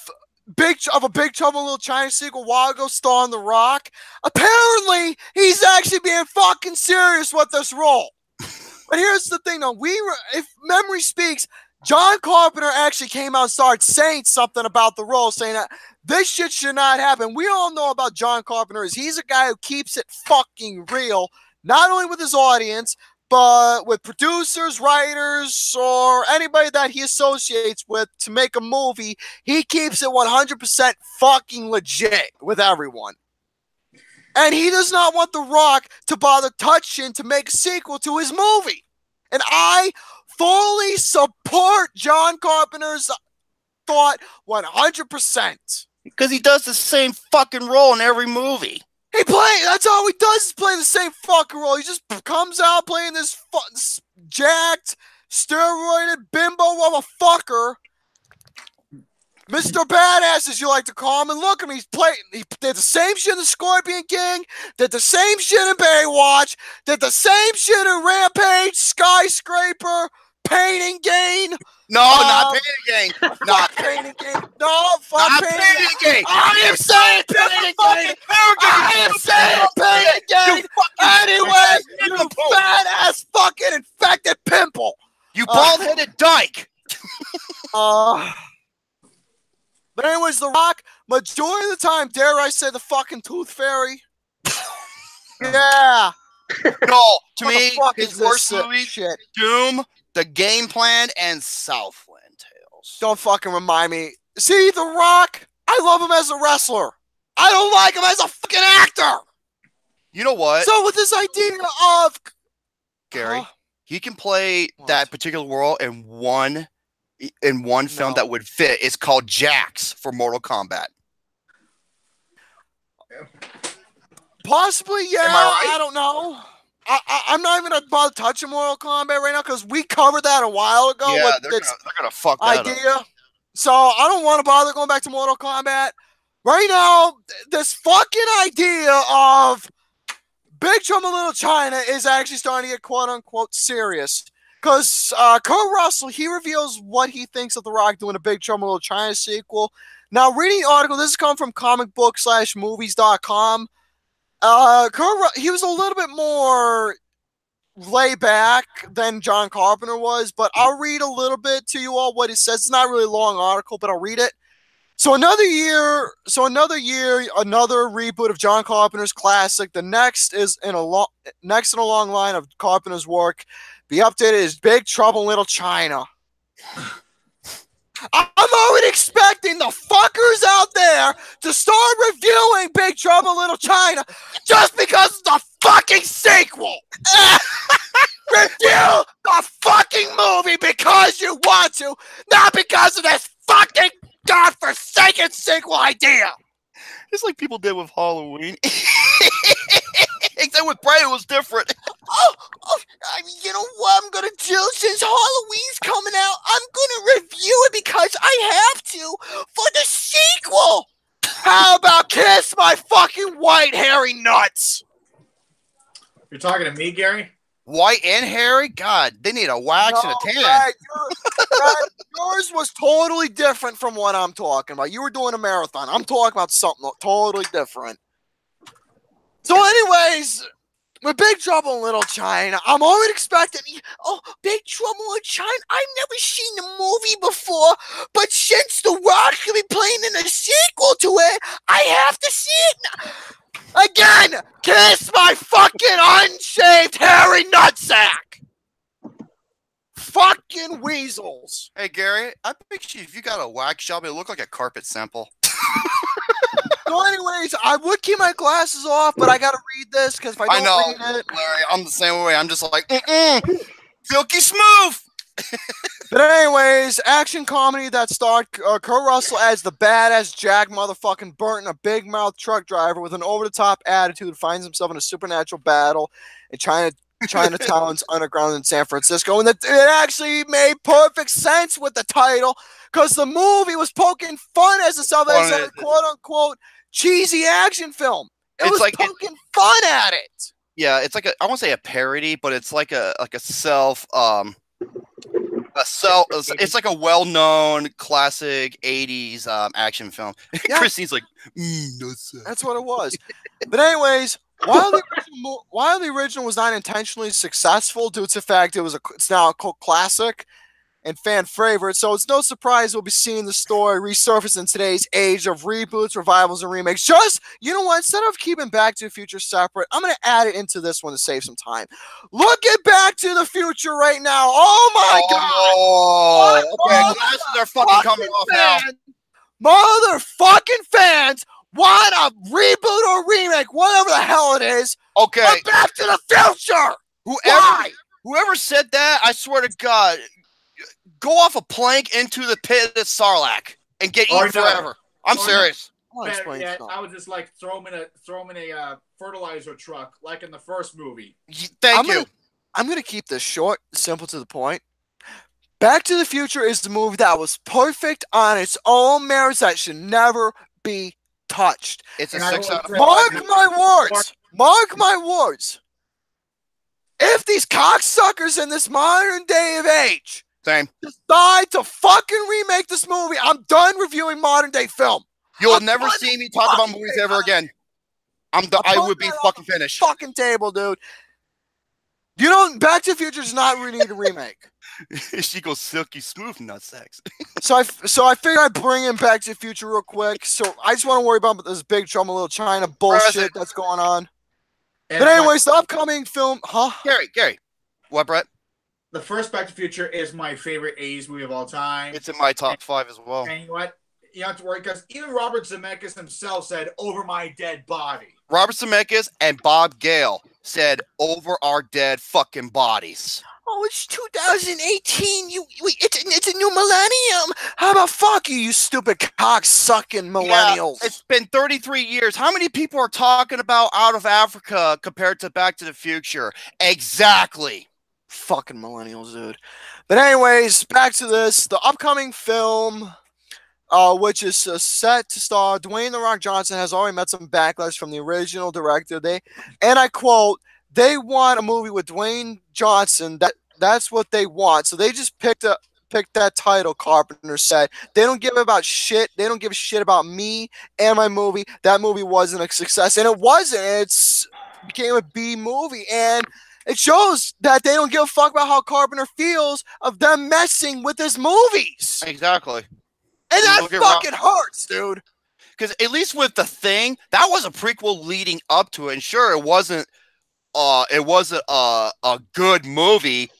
a Big Trouble in Little China sequel a while ago starring The Rock. Apparently, he's actually being fucking serious with this role. But here's the thing, though. If memory speaks, John Carpenter actually came out and started saying something about the role, saying that this shit should not happen. We all know about John Carpenter is he's a guy who keeps it fucking real, not only with his audience, but with producers, writers, or anybody that he associates with to make a movie. He keeps it 100% fucking legit with everyone. And he does not want The Rock to bother touching to make a sequel to his movie. And I fully support John Carpenter's thought 100%. Because he does the same fucking role in every movie. That's all he does is play the same fucking role. He just comes out playing this jacked, steroided bimbo motherfucker. Mr. Badass, as you like to call him. And look at him, he did the same shit in the Scorpion King, did the same shit in Baywatch, did the same shit in Rampage, Skyscraper, Pain and Gain. No, not Pain and Gain. Not Pain and Gain. No, fuck not Pain and Gain. I am saying Pain and Gain. I am saying Pain and Gain. Anyway, you fat ass fucking infected pimple. You bald-headed dyke. But anyways, The Rock, majority of the time, dare I say the fucking Tooth Fairy? Yeah. No, to me, his worst movies, shit. Doom, The Game Plan, and Southland Tales. Don't fucking remind me. See, The Rock, I love him as a wrestler. I don't like him as a fucking actor. You know what? So with this idea of... Gary, he can play that particular role in one film that would fit. It's called Jax for Mortal Kombat. Possibly, yeah. I don't know. I'm not even about to touch Mortal Kombat right now because we covered that a while ago. Yeah, they're gonna fuck that up. So I don't want to bother going back to Mortal Kombat. Right now, this fucking idea of Big Trouble in Little China is actually starting to get quote-unquote serious. Because Kurt Russell, he reveals what he thinks of The Rock doing a Big Trouble in Little China sequel. Now, reading the article, this has come from comicbook/movies.com. He was a little bit more lay back than John Carpenter was, but I'll read a little bit to you all what it says. It's not really a long article, but I'll read it. So another year, another reboot of John Carpenter's classic. The next in a long line of Carpenter's work. The updated is Big Trouble in Little China. I'm already expecting the fuckers out there to start reviewing Big Trouble in Little China just because of the fucking sequel. Review the fucking movie because you want to, not because of this fucking godforsaken sequel idea. It's like people did with Halloween. Except with Brett, it was different. You know what I'm gonna do since Halloween's coming out? I'm gonna review it because I have to for the sequel. How about kiss my fucking white hairy nuts? You're talking to me, Gary? White and hairy? God, they need a wax and a tan. Right, yours was totally different from what I'm talking about. You were doing a marathon. I'm talking about something totally different. So anyways, with Big Trouble in Little China, I'm already expecting, Big Trouble in Little China, I've never seen the movie before, but since The Rock's going to be playing in a sequel to it, I have to see it now. Again, kiss my fucking unshaved hairy nutsack. Fucking weasels. Hey, Gary, I picture if you got a wax job, it look like a carpet sample. So anyways, I would keep my glasses off, but I gotta read this because if I don't read it... Larry, I'm the same way. I'm just like, silky smooth. But anyways, action comedy that starred Kurt Russell as the badass Jack motherfucking Burton, a big mouth truck driver with an over-the-top attitude, finds himself in a supernatural battle in Chinatown's underground in San Francisco. And it actually made perfect sense with the title because the movie was poking fun as a quote-unquote cheesy action film. It was like poking fun at it. Yeah, it's like I won't say a parody, but it's like a it's like a well-known classic 80s action film. Yeah. Christine's like, that's what it was. But anyways, while the original was not intentionally successful due to the fact it's now a cult classic and fan favorite, so it's no surprise we'll be seeing the story resurface in today's age of reboots, revivals, and remakes. You know what? Instead of keeping Back to the Future separate, I'm going to add it into this one to save some time. Look at Back to the Future right now. Oh my God! Okay, glasses are fucking coming off now. Motherfucking fans want a reboot or remake, whatever the hell it is. Okay, but Back to the Future. Whoever said that, I swear to God. Go off a plank into the pit of the Sarlacc and get eaten forever. I'm serious. I would just like throw him in a fertilizer truck like in the first movie. Thank you. I'm gonna keep this short, simple, to the point. Back to the Future is the movie that was perfect on its own merits that should never be touched. It's a 6 out of 5. Mark my words. Mark my words. If these cocksuckers in this modern day of age decide to fucking remake this movie, I'm done reviewing modern day film. You'll never see me talk about movies ever again. I would be fucking finished. Fucking table, dude. You know, Back to the Future does not really need a remake. She goes silky smooth nutsacks. So I figured I'd bring in Back to the Future real quick. So I just want to worry about this Big Trouble in Little China bullshit that's going on. But anyways, the upcoming film, Gary, what, Brett? The first Back to the Future is my favorite 80s movie of all time. It's in my top 5 as well. And you know what? You don't have to worry because even Robert Zemeckis himself said, "Over my dead body." Robert Zemeckis and Bob Gale said, "Over our dead fucking bodies." Oh, it's 2018. It's a new millennium. How about fuck you stupid cock-sucking millennials? Yeah, it's been 33 years. How many people are talking about Out of Africa compared to Back to the Future? Exactly. Fucking millennials, dude. But anyways, back to this. The upcoming film, which is set to star Dwayne "The Rock" Johnson, has already met some backlash from the original director. And I quote, they want a movie with Dwayne Johnson. That's what they want. So they just picked that title. Carpenter said they don't give about shit. They don't give a shit about me and my movie. That movie wasn't a success, and it wasn't. It became a B movie, and It shows that they don't give a fuck about how Carpenter feels of them messing with his movies. Exactly. And that fucking hurts, dude. Because at least with The Thing, that was a prequel leading up to it. And sure, it wasn't a good movie,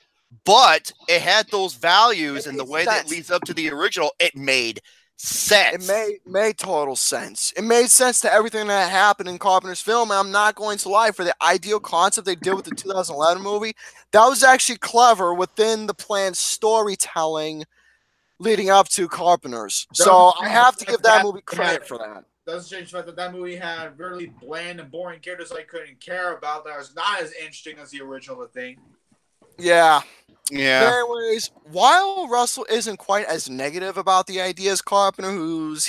but it had those values, and the way that leads up to the original, it made sense. It made total sense. It made sense to everything that happened in Carpenter's film, and I'm not going to lie, for the ideal concept they did with the 2011 movie, that was actually clever within the planned storytelling leading up to Carpenter's. So I have to give that movie credit for that. Doesn't change the fact that that movie had really bland and boring characters I couldn't care about, that was not as interesting as the original The Thing. Yeah. Yeah. Anyways, while Russell isn't quite as negative about the idea as Carpenter,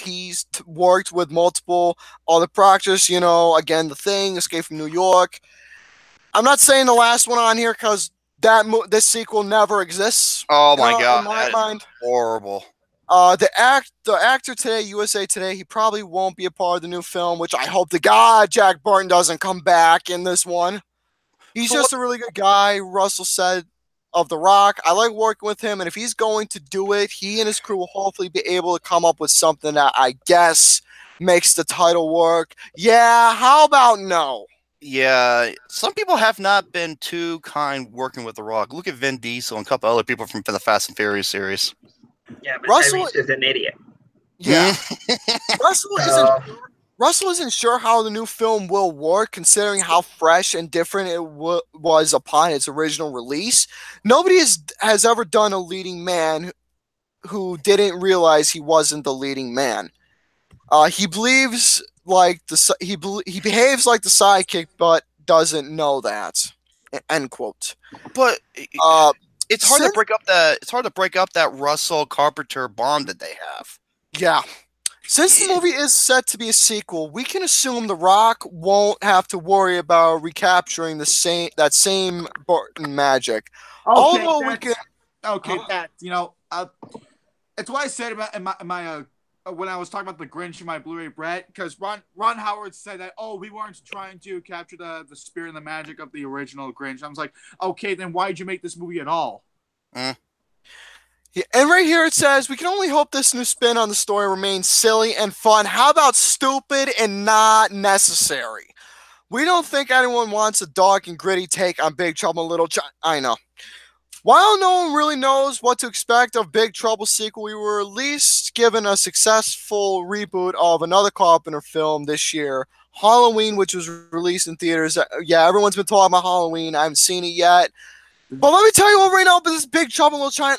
he's worked with multiple other projects, you know, again, The Thing, Escape from New York. I'm not saying the last one on here because this sequel never exists. Oh my god, in my mind. Horrible. The actor today, USA Today, he probably won't be a part of the new film, which I hope to God Jack Burton doesn't come back in this one. He's just a really good guy. Russell said of The Rock, I like working with him, and if he's going to do it, he and his crew will hopefully be able to come up with something that I guess makes the title work. Yeah, how about no? Yeah, some people have not been too kind working with The Rock. Look at Vin Diesel and a couple other people from the Fast and Furious series. Yeah, but Russell is an idiot. Yeah. Russell isn't sure how the new film will work, considering how fresh and different it was upon its original release. Nobody has ever done a leading man who didn't realize he wasn't the leading man. He believes like he behaves like the sidekick, but doesn't know that. End quote. But it's hard to break up that Russell Carpenter bond that they have. Yeah. Since the movie is set to be a sequel, we can assume The Rock won't have to worry about recapturing that same Burton magic. Okay, Although we can. Okay, that it's what I said about in my when I was talking about the Grinch in my Blu-ray Brett, because Ron Howard said that we weren't trying to capture the spirit and the magic of the original Grinch. I was like, okay, then why'd you make this movie at all? Yeah, and right here it says, we can only hope this new spin on the story remains silly and fun. How about stupid and not necessary? We don't think anyone wants a dark and gritty take on Big Trouble in Little China. I know. While no one really knows what to expect of Big Trouble sequel, we were at least given a successful reboot of another Carpenter film this year, Halloween, which was released in theaters. Yeah, everyone's been talking about Halloween. I haven't seen it yet. But let me tell you what right now, but this Big Trouble in Little China...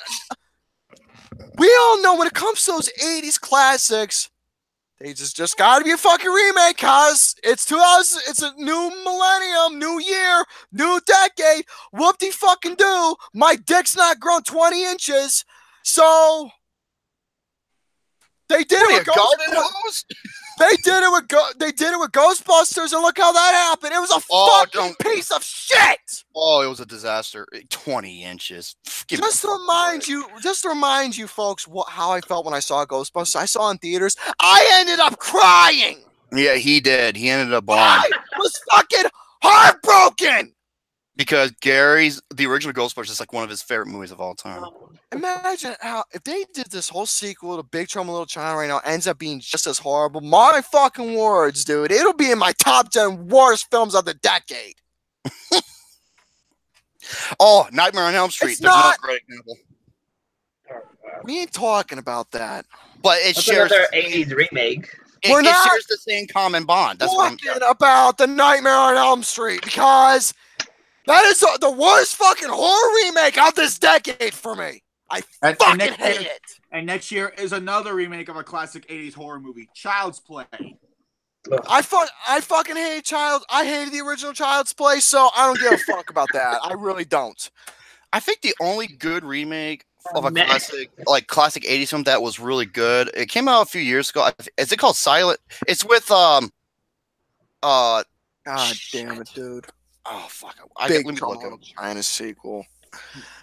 We all know when it comes to those 80s classics, they just gotta be a fucking remake, cause it's a new millennium, new year, new decade. Whoop-de-fucking-do. My dick's not grown 20 inches, so they did it with Ghostbusters. They did it with Ghostbusters, and look how that happened. It was a fucking piece of shit. Oh, it was a disaster. 20 inches. Just to remind you folks how I felt when I saw Ghostbusters. I saw it in theaters. I ended up crying. Yeah, he did. He ended up bawling. I was fucking heartbroken. Because the original Ghostbusters is like one of his favorite movies of all time. Imagine how, if they did this whole sequel to Big Trouble in Little China right now, ends up being just as horrible. My fucking words, dude. It'll be in my top 10 worst films of the decade. Oh, Nightmare on Elm Street. There's another great example. We ain't talking about that. But it shares another 80s remake. It shares the same common bond. That's what I'm talking about the Nightmare on Elm Street, because that is the worst fucking horror remake of this decade for me. I fucking hate it. And next year is another remake of a classic 80s horror movie, Child's Play. I fucking hate I hated the original Child's Play, so I don't give a fuck about that. I really don't. I think the only good remake of a classic 80s film that was really good, it came out a few years ago. Is it called Silent? It's with God damn it, dude. Oh fuck! Big Trouble China sequel.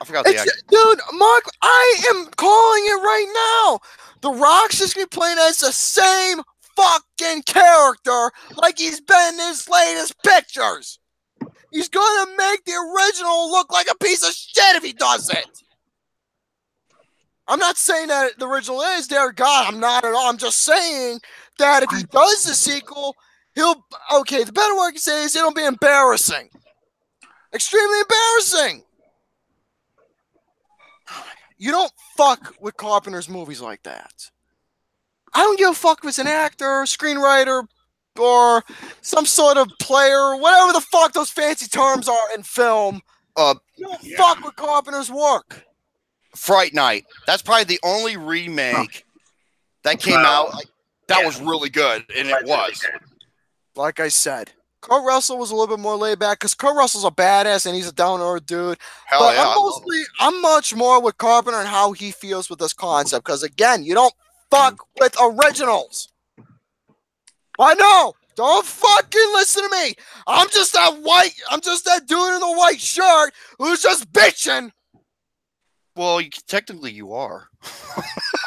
I forgot the actor. Dude, Mark, I am calling it right now. The Rock's just gonna be playing as the same fucking character like he's been in his latest pictures. He's going to make the original look like a piece of shit if he does it. I'm not saying that the original is there. God, I'm not at all. I'm just saying that if he does the sequel, he'll... Okay, the better word I can say is it'll be embarrassing. Extremely embarrassing. You don't fuck with Carpenter's movies like that. I don't give a fuck if it's an actor, screenwriter, or some sort of player, whatever the fuck those fancy terms are in film. You don't fuck with Carpenter's work. Fright Night. That's probably the only remake that came out that was really good, and it was. Like I said, Kurt Russell was a little bit more laid back because Kurt Russell's a badass and he's a down-to-earth dude. Hell yeah. I'm much more with Carpenter and how he feels with this concept because, again, you don't fuck with originals. I know. Don't fucking listen to me. I'm just that dude in the white shirt who's just bitching. Well, technically you are.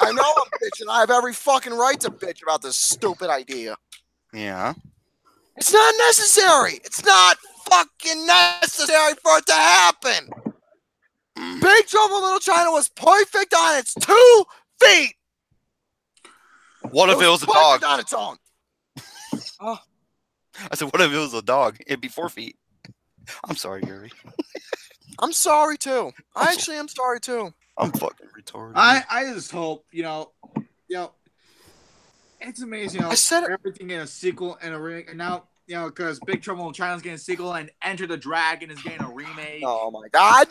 I know I'm bitching. I have every fucking right to bitch about this stupid idea. Yeah. It's not necessary. It's not fucking necessary for it to happen. Big Trouble in Little China was perfect on its 2 feet. What if it was a dog? On its own. I said, what if it was a dog? It'd be 4 feet. I'm sorry, Gary. I'm sorry too. I actually am sorry too. I'm fucking retarded. I just hope, it's amazing. I said it. Everything in a sequel and a remake. And now, because Big Trouble in China's getting a sequel and Enter the Dragon is getting a remake. Oh my god.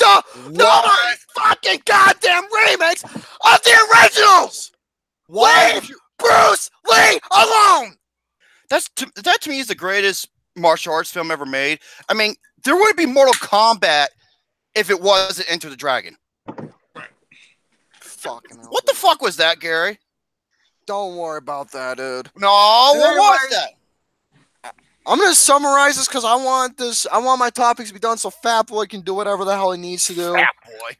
Nobody's fucking goddamn remakes of the originals! Leave Bruce Lee alone! That to me is the greatest martial arts film ever made. I mean, there would be Mortal Kombat if it wasn't Enter the Dragon. Right. Fucking hell. What the fuck was that, Gary? Don't worry about that, dude. No, what was that? I'm gonna summarize this because I want my topics to be done so Fat Boy can do whatever the hell he needs to do. Fat Boy.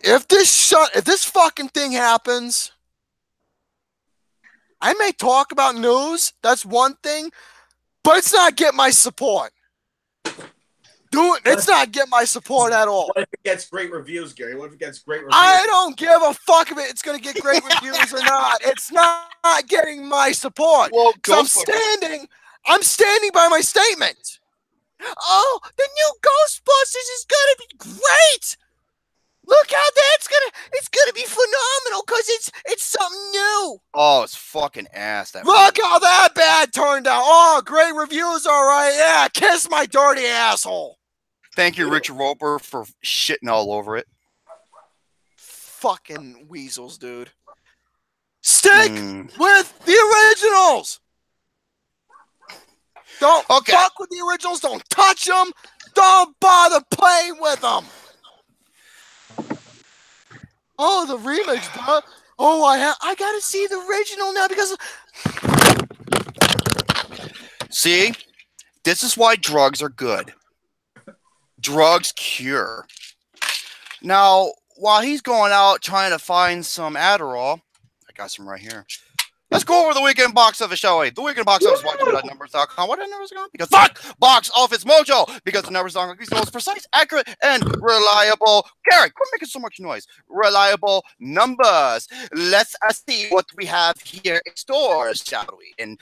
If this fucking thing happens, I may talk about news. That's one thing, but it's not get my support. It's not get my support at all. What if it gets great reviews, Gary? What if it gets great reviews? I don't give a fuck if it's going to get great reviews or not. It's not getting my support. Well, I'm standing by my statement. Oh, the new Ghostbusters is going to be great. Look how it's gonna be phenomenal because it's something new. Oh, it's fucking ass. Look how that bad turned out. Oh, great reviews, all right. Yeah, kiss my dirty asshole. Thank you, Richard Roper, for shitting all over it. Fucking weasels, dude. Stick with the originals. Don't fuck with the originals. Don't touch them. Don't bother playing with them. Oh, the remix, bro. Oh, I gotta see the original now because... See? This is why drugs are good. Drugs cure. Now, while he's going out trying to find some Adderall, I got some right here. Let's go over the weekend box office, shall we? The weekend box office, watchmojo.numbers.com. What are numbers going? Because fuck Box Office Mojo! Because the numbers are the most precise, accurate, and reliable. Gary, quit making so much noise. Reliable numbers. Let's see what we have here in stores, shall we? And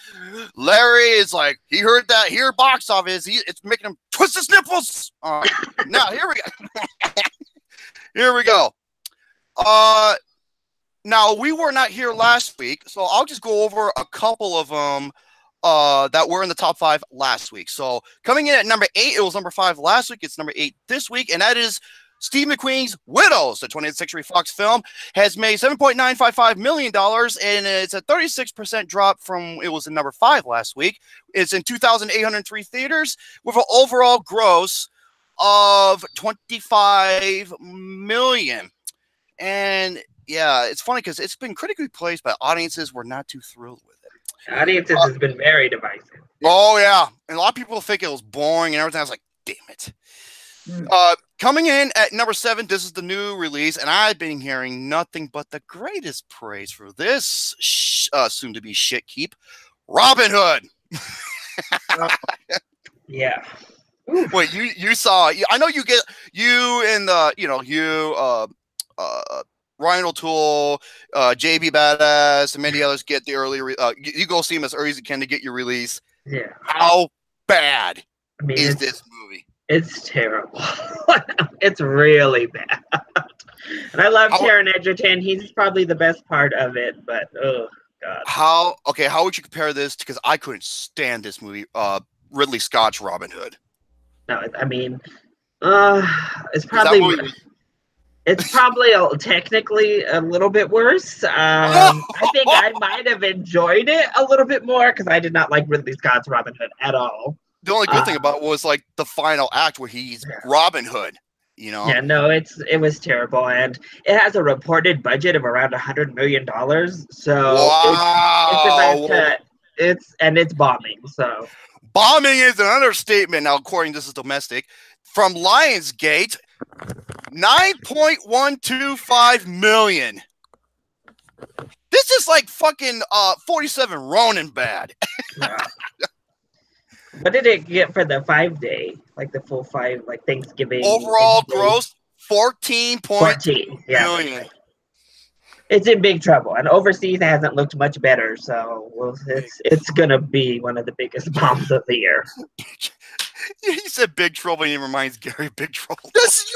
Larry is like, he heard that here box office. It's making him twist his nipples. All right. Now, here we go. Here we go. Now, we were not here last week, so I'll just go over a couple of them that were in the top 5 last week. So, coming in at number 8, it was number 5 last week. It's number 8 this week, and that is Steve McQueen's Widows. The 20th Century Fox film has made $7.955 million, and it's a 36% drop from it was in number 5 last week. It's in 2,803 theaters with an overall gross of $25 million. And yeah, it's funny because it's been critically praised, but audiences were not too thrilled with it. Audiences has been very divisive. Oh, yeah. And a lot of people think it was boring and everything. I was like, damn it. Coming in at number 7, this is the new release, and I've been hearing nothing but the greatest praise for this soon-to-be shit keep, Robin Hood. Yeah. Wait, you saw? I know you get you and Ryan O'Toole, JB Badass, and many others get the early. You go see them as early as you can to get your release. Yeah. How bad is this movie? It's terrible. It's really bad. And I love Taron Egerton. He's probably the best part of it, but oh god. How would you compare this? Because I couldn't stand this movie. Ridley Scott's Robin Hood. No, I mean, it's probably technically a little bit worse. I think I might have enjoyed it a little bit more because I did not like Ridley Scott's Robin Hood at all. The only good thing about it was like the final act where he's Robin Hood. You know? Yeah, no, it was terrible, and it has a reported budget of around $100 million. So wow. it's bombing. So bombing is an understatement. Now, according to this is domestic, from Lionsgate, $9.125 million. This is like fucking 47 Ronin bad. Yeah. What did it get for the 5-day? Like the full 5, like Thanksgiving? Overall gross, 14 million. It's in big trouble, and overseas it hasn't looked much better. So it's gonna be one of the biggest bombs of the year. He said big trouble, and he reminds Gary big trouble. This is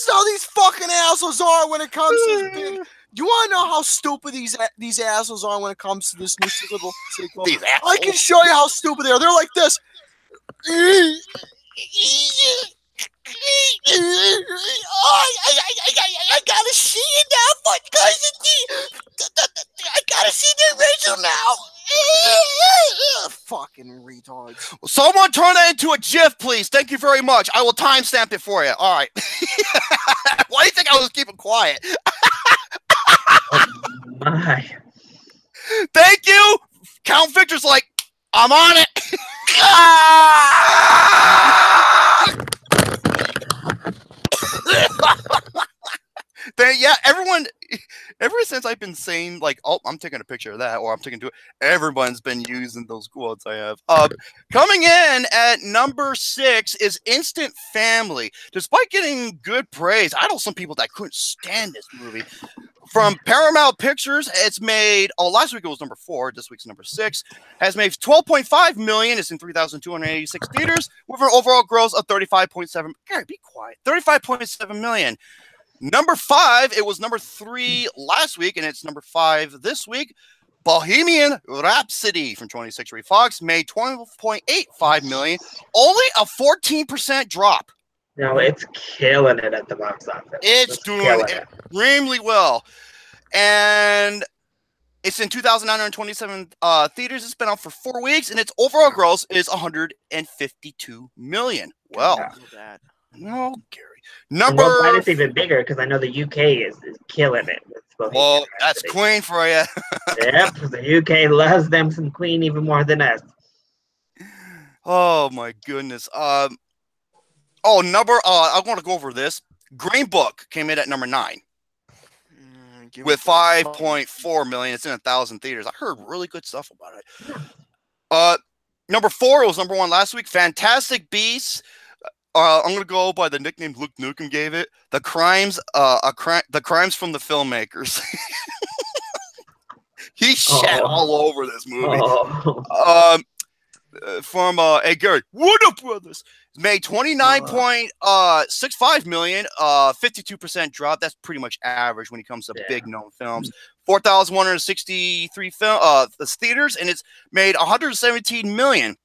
how these fucking assholes are when it comes to this big. Do you want to know how stupid these assholes are when it comes to this new sequel? I can show you how stupid they are. They're like this. I gotta see it now, but guys, I gotta see the original now. Fucking retards. Someone turn that into a GIF, please. Thank you very much. I will timestamp it for you. All right. Why do you think I was keeping quiet? Oh my. Thank you. Count Victor's like, I'm on it. Yeah, everyone, ever since I've been saying, like, oh, I'm taking a picture of that, or I'm taking to it, everyone's been using those quotes I have. Coming in at number 6 is Instant Family. Despite getting good praise, I know some people that couldn't stand this movie. From Paramount Pictures, it's made, last week it was number 4, this week's number 6, has made $12.5 million, it's in 3,286 theaters, with an overall gross of 35.7, Gary, be quiet, 35.7 million. Number 5, it was number 3 last week, and it's number 5 this week. Bohemian Rhapsody from 20th Century Fox made $12.85 million, only a 14% drop. No, it's killing it at the box office. It's doing extremely well. And it's in 2,927 theaters. It's been out for 4 weeks, and its overall gross is $152 million. Well, no, Gary. Well, it's even bigger because I know the UK is killing it. Well, that's Queen for you. Yep, the UK loves them some Queen even more than us. Oh my goodness. I want to go over this. Green Book came in at number 9 with 5.4 million. It's in 1,000 theaters. I heard really good stuff about it. Number 4 was number 1 last week. Fantastic Beasts. I'm gonna go by the nickname Luke Nukem gave it. The crimes from the filmmakers. He shat all over this movie. From hey Gary, what up, brothers? Made $29.65 million, 52% drop. That's pretty much average when it comes to big known films. 4,163 theaters, and it's made $117 million.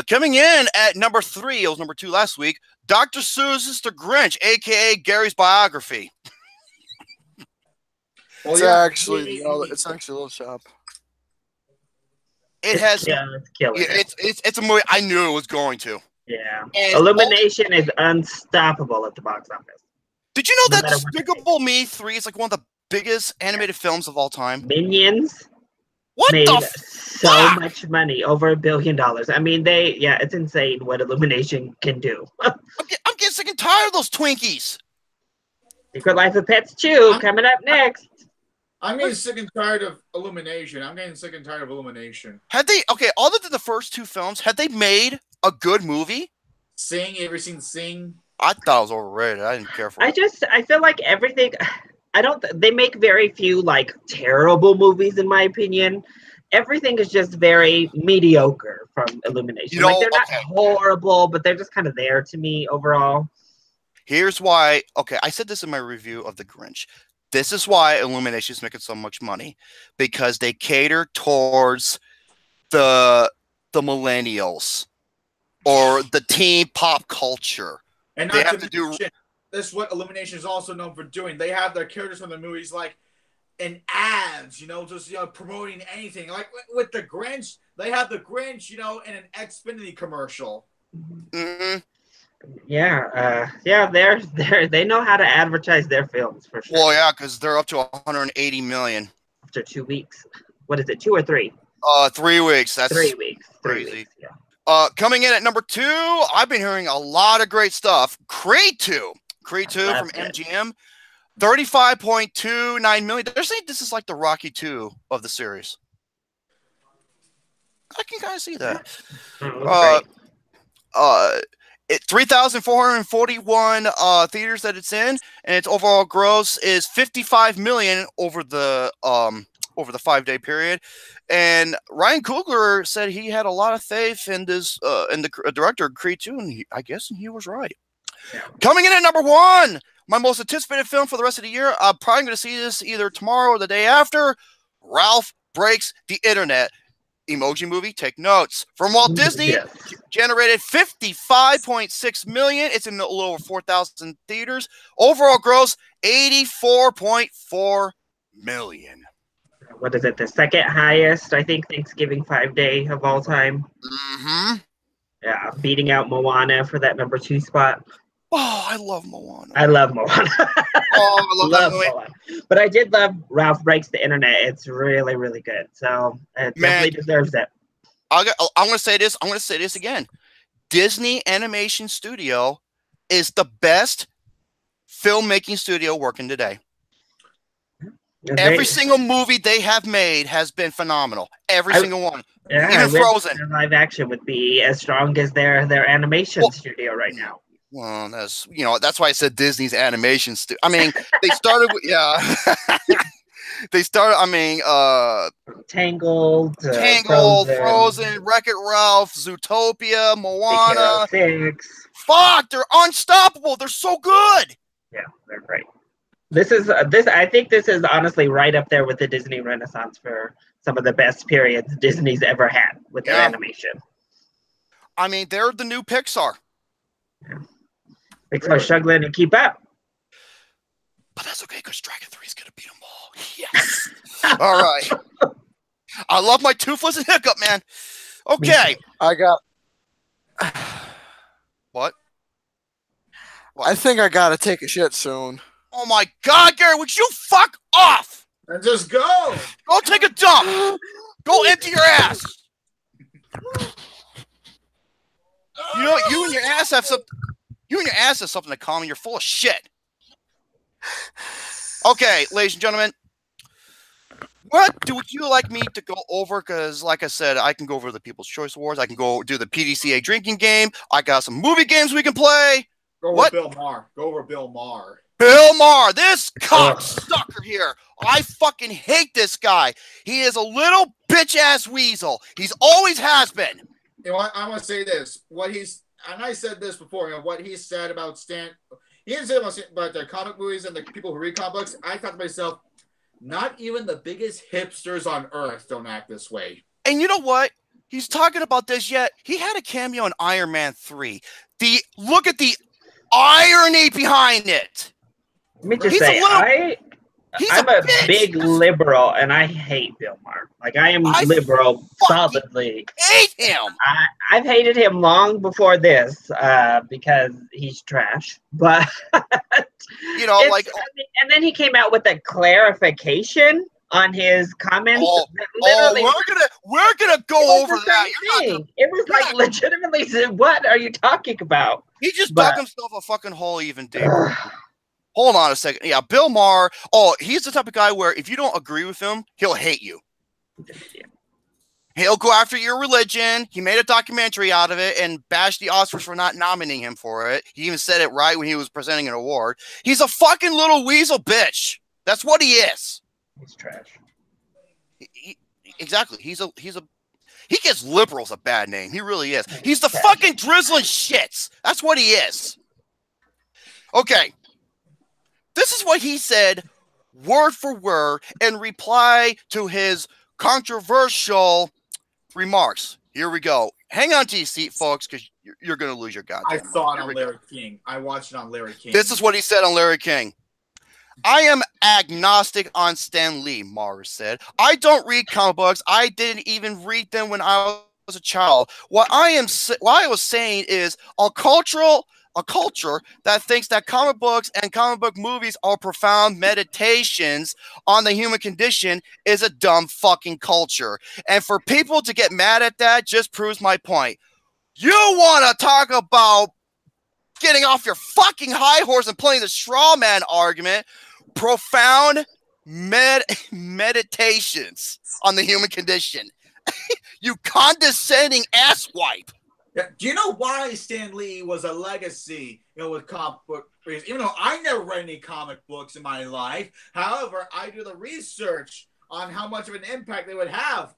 Coming in at number 3, it was number 2 last week. Dr. Seuss's The Grinch, aka Gary's biography. It's actually a little shop. It has. Yeah, it's killing it. It's a movie I knew it was going to. Yeah. And Illumination is unstoppable at the box office. Did you know that Despicable Me 3 is like one of the biggest animated films of all time? Minions. What made the so much money, over $1 billion. I mean, it's insane what Illumination can do. I'm getting sick and tired of those Twinkies. Secret Life of Pets 2 coming up next. I'm getting sick and tired of Illumination. Had they other than the first two films, had they made a good movie? Sing, you ever seen Sing? I thought it was overrated. I didn't care for it. I feel like everything. They make very few like terrible movies, in my opinion. Everything is just very mediocre from Illumination. Like they're not horrible, but they're just kind of there to me overall. Here's why. Okay, I said this in my review of The Grinch. This is why Illumination is making so much money, because they cater towards the millennials or the teen pop culture. And they not have to do. This is what Illumination is also known for doing. They have their characters from the movies like in ads, just promoting anything. Like with the Grinch, they have the Grinch, in an Xfinity commercial. Mm-hmm. Yeah, they know how to advertise their films for sure. Well, yeah, because they're up to 180 million after 2 weeks. What is it, 2 or 3? 3 weeks. That's 3 weeks. Crazy. 3 weeks. Yeah. Coming in at number 2, I've been hearing a lot of great stuff. Creed 2 from MGM, 35.29 million. They're saying this is like the Rocky 2 of the series. I can kind of see that. 3,441 theaters that it's in, and its overall gross is 55 million over the 5-day period. And Ryan Coogler said he had a lot of faith in this in the director of Creed 2, and I guess he was right. Yeah. Coming in at number 1, my most anticipated film for the rest of the year. I'm probably going to see this either tomorrow or the day after. Ralph Breaks the Internet. Emoji movie, take notes. From Walt Disney, generated 55.6 million. It's in a little over 4,000 theaters. Overall gross, 84.4 million. What is it? The second highest, I think, Thanksgiving 5-day of all time. Mm-hmm. Yeah, beating out Moana for that number 2 spot. Oh, I love Moana. I love Moana. I love that movie. Moana. But I did love Ralph Breaks the Internet. It's really, really good. So it definitely deserves it. I'm going to say this. I'm going to say this again. Disney Animation Studio is the best filmmaking studio working today. Every single movie they have made has been phenomenal. Every single one. Yeah, even Frozen. Their live action would be as strong as their animation studio right now. Well, that's why I said Disney's animation studio. I mean, they started with they started. I mean, Tangled, Frozen, Wreck-It Ralph, Zootopia, Moana. Fuck, they're unstoppable. They're so good. Yeah, they're great. I think this is honestly right up there with the Disney Renaissance for some of the best periods Disney's ever had with their animation. I mean, they're the new Pixar. Yeah. Pixar's struggling to keep up. But that's okay, because Dragon 3 is going to beat them all. Yes. All right. I love my toothless and hiccup, man. Okay. I got... What? I think I got to take a shit soon. Oh, my God, Gary, would you fuck off? And just go. Go take a dump. Go empty your ass. You and your ass have something. You and your ass have something in common. You're full of shit. Okay, ladies and gentlemen. What would you like me to go over? Because, like I said, I can go over the People's Choice Awards. I can go do the P.D.C.A. drinking game. I got some movie games we can play. Go over Bill Maher. Go over Bill Maher. Bill Maher, this cocksucker here. I fucking hate this guy. He is a little bitch-ass weasel. He's always has been. You know what? I want to say this. And I said this before, what he said about he didn't say about the comic movies and the people who read comic books. I thought to myself, not even the biggest hipsters on earth don't act this way. And you know what? He's talking about this yet. He had a cameo in Iron Man 3. Look at the irony behind it. Let me just say, I'm a big liberal, and I hate Bill Maher. Like, I am liberal solidly. Hate him. I've hated him long before this because he's trash. But and then he came out with a clarification on his comments. We're gonna go over that. It was like legitimately. What are you talking about? He just dug himself a fucking hole even deeper. Hold on a second. Yeah, Bill Maher. Oh, he's the type of guy where if you don't agree with him, he'll hate you. He'll go after your religion. He made a documentary out of it and bashed the Oscars for not nominating him for it. He even said it right when he was presenting an award. He's a fucking little weasel bitch. That's what he is. He's trash. Exactly. He gives liberals a bad name. He really is. He's the fucking drizzling shits. That's what he is. Okay. This is what he said word for word in reply to his controversial remarks. Here we go. Hang on to your seat, folks, because you're going to lose your goddamn mind. I saw it on Larry King. I watched it on Larry King. This is what he said on Larry King. I am agnostic on Stan Lee, Maher said. I don't read comic books. I didn't even read them when I was a child. What I was saying is a culture that thinks that comic books and comic book movies are profound meditations on the human condition is a dumb fucking culture. And for people to get mad at that just proves my point. You want to talk about getting off your fucking high horse and playing the straw man argument, profound meditations on the human condition. You condescending asswipe. Yeah. Do you know why Stan Lee was a legacy, with comic book readers? Even though I never read any comic books in my life, however, I do the research on how much of an impact they would have,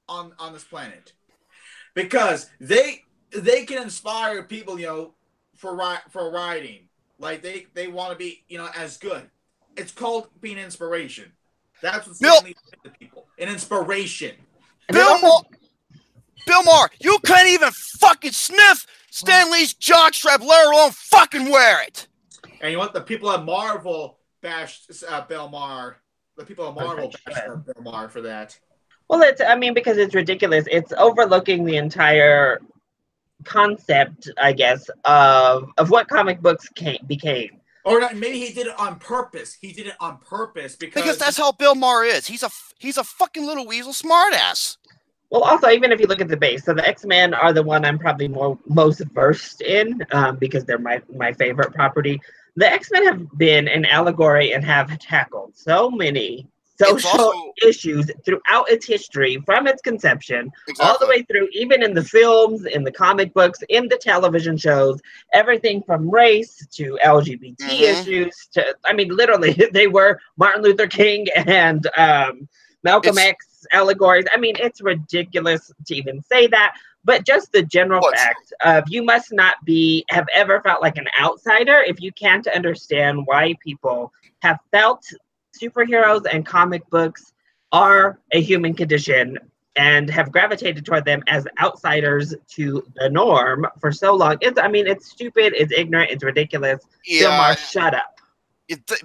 on this planet, because they can inspire people, for writing. Like they want to be, as good. It's called being inspiration. That's what Stan Lee did to people. An inspiration. Bill Maher, you can't even fucking sniff Stan Lee's jockstrap, let alone fucking wear it. And you know what? The people at Marvel bashed Bill Maher. The people at Marvel bashed Bill Maher for that. Well, because it's ridiculous. It's overlooking the entire concept, I guess, of what comic books became. Or not, maybe he did it on purpose. He did it on purpose because that's how Bill Maher is. He's a fucking little weasel smartass. Well, also, even if you look at the base, so the X-Men are the one I'm probably most versed in, because they're my favorite property. The X-Men have been an allegory and have tackled so many social issues throughout its history, from its conception, all the way through, even in the films, in the comic books, in the television shows, everything from race to LGBT issues to, literally, they were Martin Luther King and Malcolm X allegories. It's ridiculous to even say that, but just the general fact of you must not have ever felt like an outsider if you can't understand why people have felt superheroes and comic books are a human condition and have gravitated toward them as outsiders to the norm for so long. It's stupid, it's ignorant, it's ridiculous. Yeah. Bill Maher, shut up.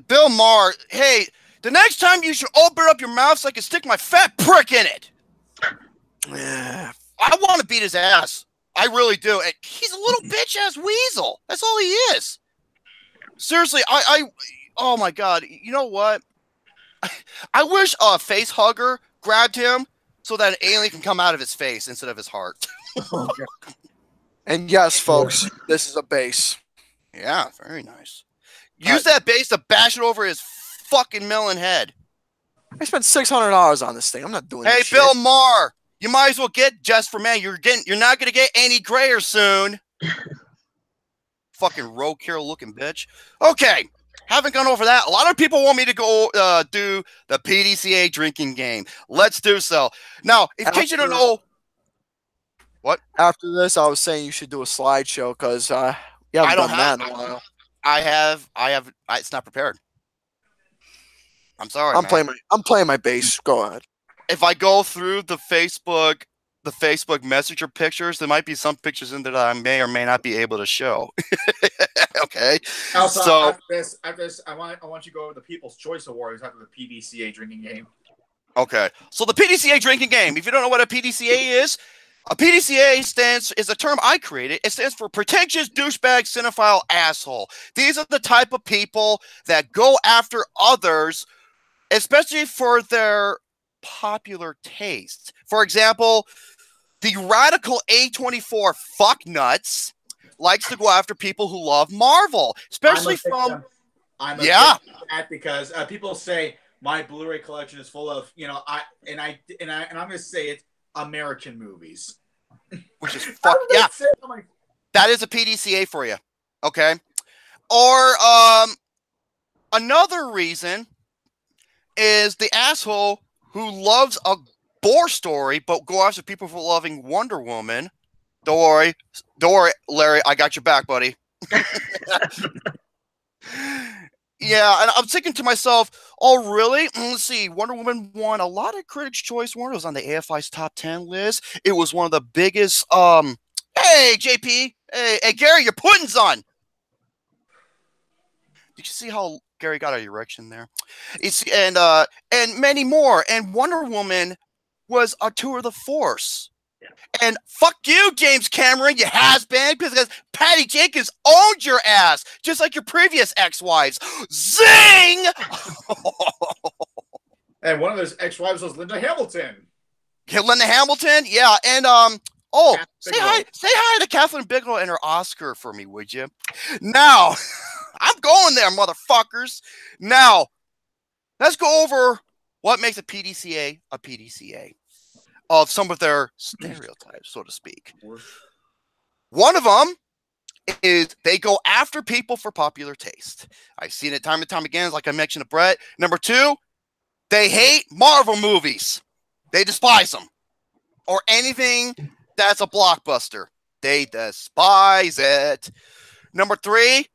Bill Maher, hey, the next time you should open up your mouth so I can stick my fat prick in it. I want to beat his ass. I really do. And he's a little bitch-ass weasel. That's all he is. Seriously, oh my God. You know what? I wish a face hugger grabbed him so that an alien can come out of his face instead of his heart. And yes, folks, this is a base. Yeah, very nice. Use that base to bash it over his fucking melon head. I spent $600 on this thing. I'm not doing this shit. Hey, Bill Maher, you might as well get Just for Man. You're not going to get any grayer soon. Fucking roadkill looking bitch. Okay. Haven't gone over that. A lot of people want me to go do the P.D.C.A. drinking game. Let's do so. Now, in case you don't know... What? After this, I was saying you should do a slideshow because you haven't done that in a while. I have. It's not prepared. I'm sorry, I'm playing my bass. Go ahead. If I go through the Facebook Messenger pictures, there might be some pictures in there that I may or may not be able to show. Okay. Also, so after this, I want you to go over the People's Choice Awards after the P.D.C.A. drinking game. Okay. So the P.D.C.A. drinking game. If you don't know what a P.D.C.A. is, a P.D.C.A. is a term I created. It stands for pretentious douchebag cinephile asshole. These are the type of people that go after others, especially for their popular tastes. For example, the radical A24 fucknuts likes to go after people who love Marvel, especially from I'm a bit because people say my Blu-ray collection is full of, you know, I'm gonna say it, American movies. Which is that is a P.D.C.A. for you. Okay. Or another reason is the asshole who loves a Boar story, but go after people for loving Wonder Woman. Don't worry, Larry, I got your back, buddy. Yeah, and I'm thinking to myself, oh, really? Let's see. Wonder Woman won a lot of Critics' Choice Awards. It was on the AFI's top 10 list. It was one of the biggest. Hey, JP. Hey, Gary, your pudding's on. Did you see how Gary got an erection there? And many more. And Wonder Woman was a tour de force. And fuck you, James Cameron, you has-been, because Patty Jenkins owned your ass, just like your previous ex-wives. Zing! And one of those ex-wives was Linda Hamilton. Yeah, Linda Hamilton? Yeah, and, say hi to Kathleen Bigelow and her Oscar for me, would you? Now, I'm going there, motherfuckers. Now, let's go over what makes a P.D.C.A. a P.D.C.A. of some of their stereotypes, so to speak. One of them is they go after people for popular taste. I've seen it time and time again, like I mentioned to Brett. Number two, they hate Marvel movies. They despise them. Or anything that's a blockbuster. They despise it. Number three,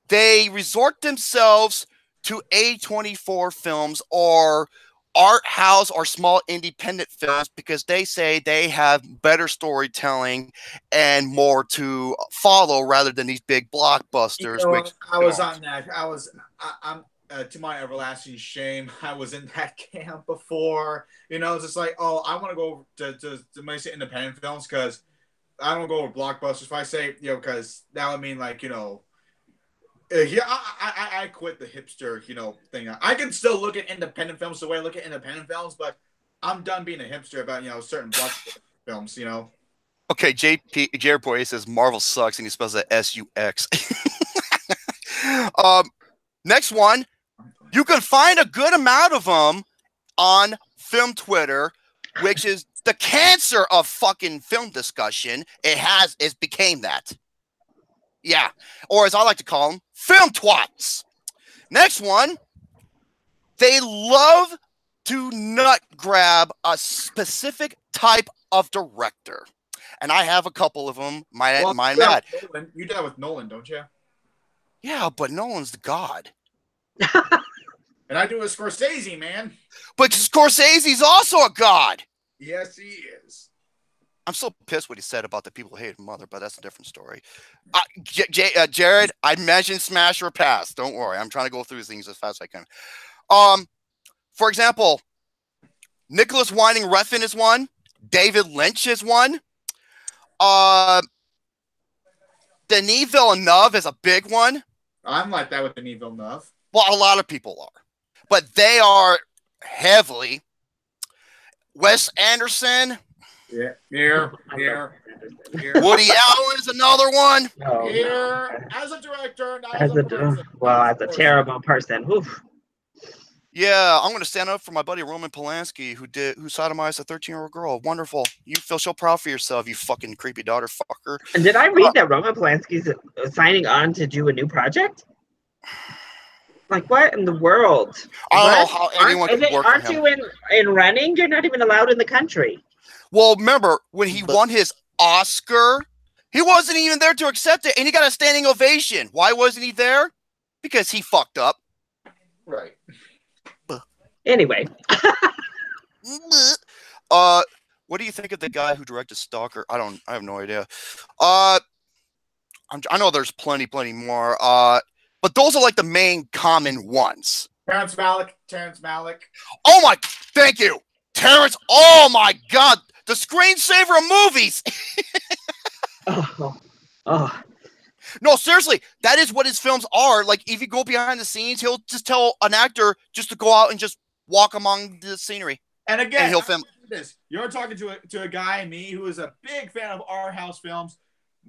they resort themselves to A24 films or art house or small independent films because they say they have better storytelling and more to follow rather than these big blockbusters. You know, I was on that. I'm to my everlasting shame, I was in that camp before. You know, it's just like, oh, I want to go to when I say independent films because I don't go over blockbusters. If I say, you know, because that would mean like, you know, yeah, I quit the hipster, you know, thing. I can still look at independent films the way I look at independent films, but I'm done being a hipster about, you know, certain blockbuster films, you know. Okay, Jared Poirier says Marvel sucks, and he spells it S-U-X. Next one, you can find a good amount of them on Film Twitter, which is the cancer of fucking film discussion. It became that. Yeah, or as I like to call them, film twats. Next one, they love to nut grab a specific type of director. And I have a couple of them. Mine mad. You dealt with Nolan, don't you? Yeah, but Nolan's the god. And I do with Scorsese, man. But Scorsese's also a god. Yes, he is. I'm so pissed what he said about the people who hated Mother, but that's a different story. Jared, I mentioned Smash or Pass. Don't worry. I'm trying to go through things as fast as I can. For example, Nicholas Winding Refn is one. David Lynch is one. Denis Villeneuve is a big one. I'm like that with Denis Villeneuve. Well, a lot of people are. But they are heavily. Wes Anderson. Yeah. Here. Woody Allen is another one. No, here, as a director, not as as a person. Well, as a terrible person. Oof. Yeah, I'm going to stand up for my buddy Roman Polanski, who sodomized a 13-year-old girl. Wonderful. You feel so proud for yourself, you fucking creepy daughter fucker. And did I read that Roman Polanski's signing on to do a new project? Like, what in the world? I don't know how anyone can work for him. Aren't you in running? You're not even allowed in the country. Well, remember, when he won his Oscar, he wasn't even there to accept it, and he got a standing ovation. Why wasn't he there? Because he fucked up. Right. Anyway. What do you think of the guy who directed Stalker? I have no idea. I know there's plenty more. But those are like the main common ones. Terrence Malick. Oh my, thank you. Terrence, oh my God. The screensaver of movies. Oh. No, seriously, that is what his films are. Like, if you go behind the scenes, he'll just tell an actor just to go out and just walk among the scenery. And again, and he'll film. You're talking to a guy, me, who is a big fan of art house films.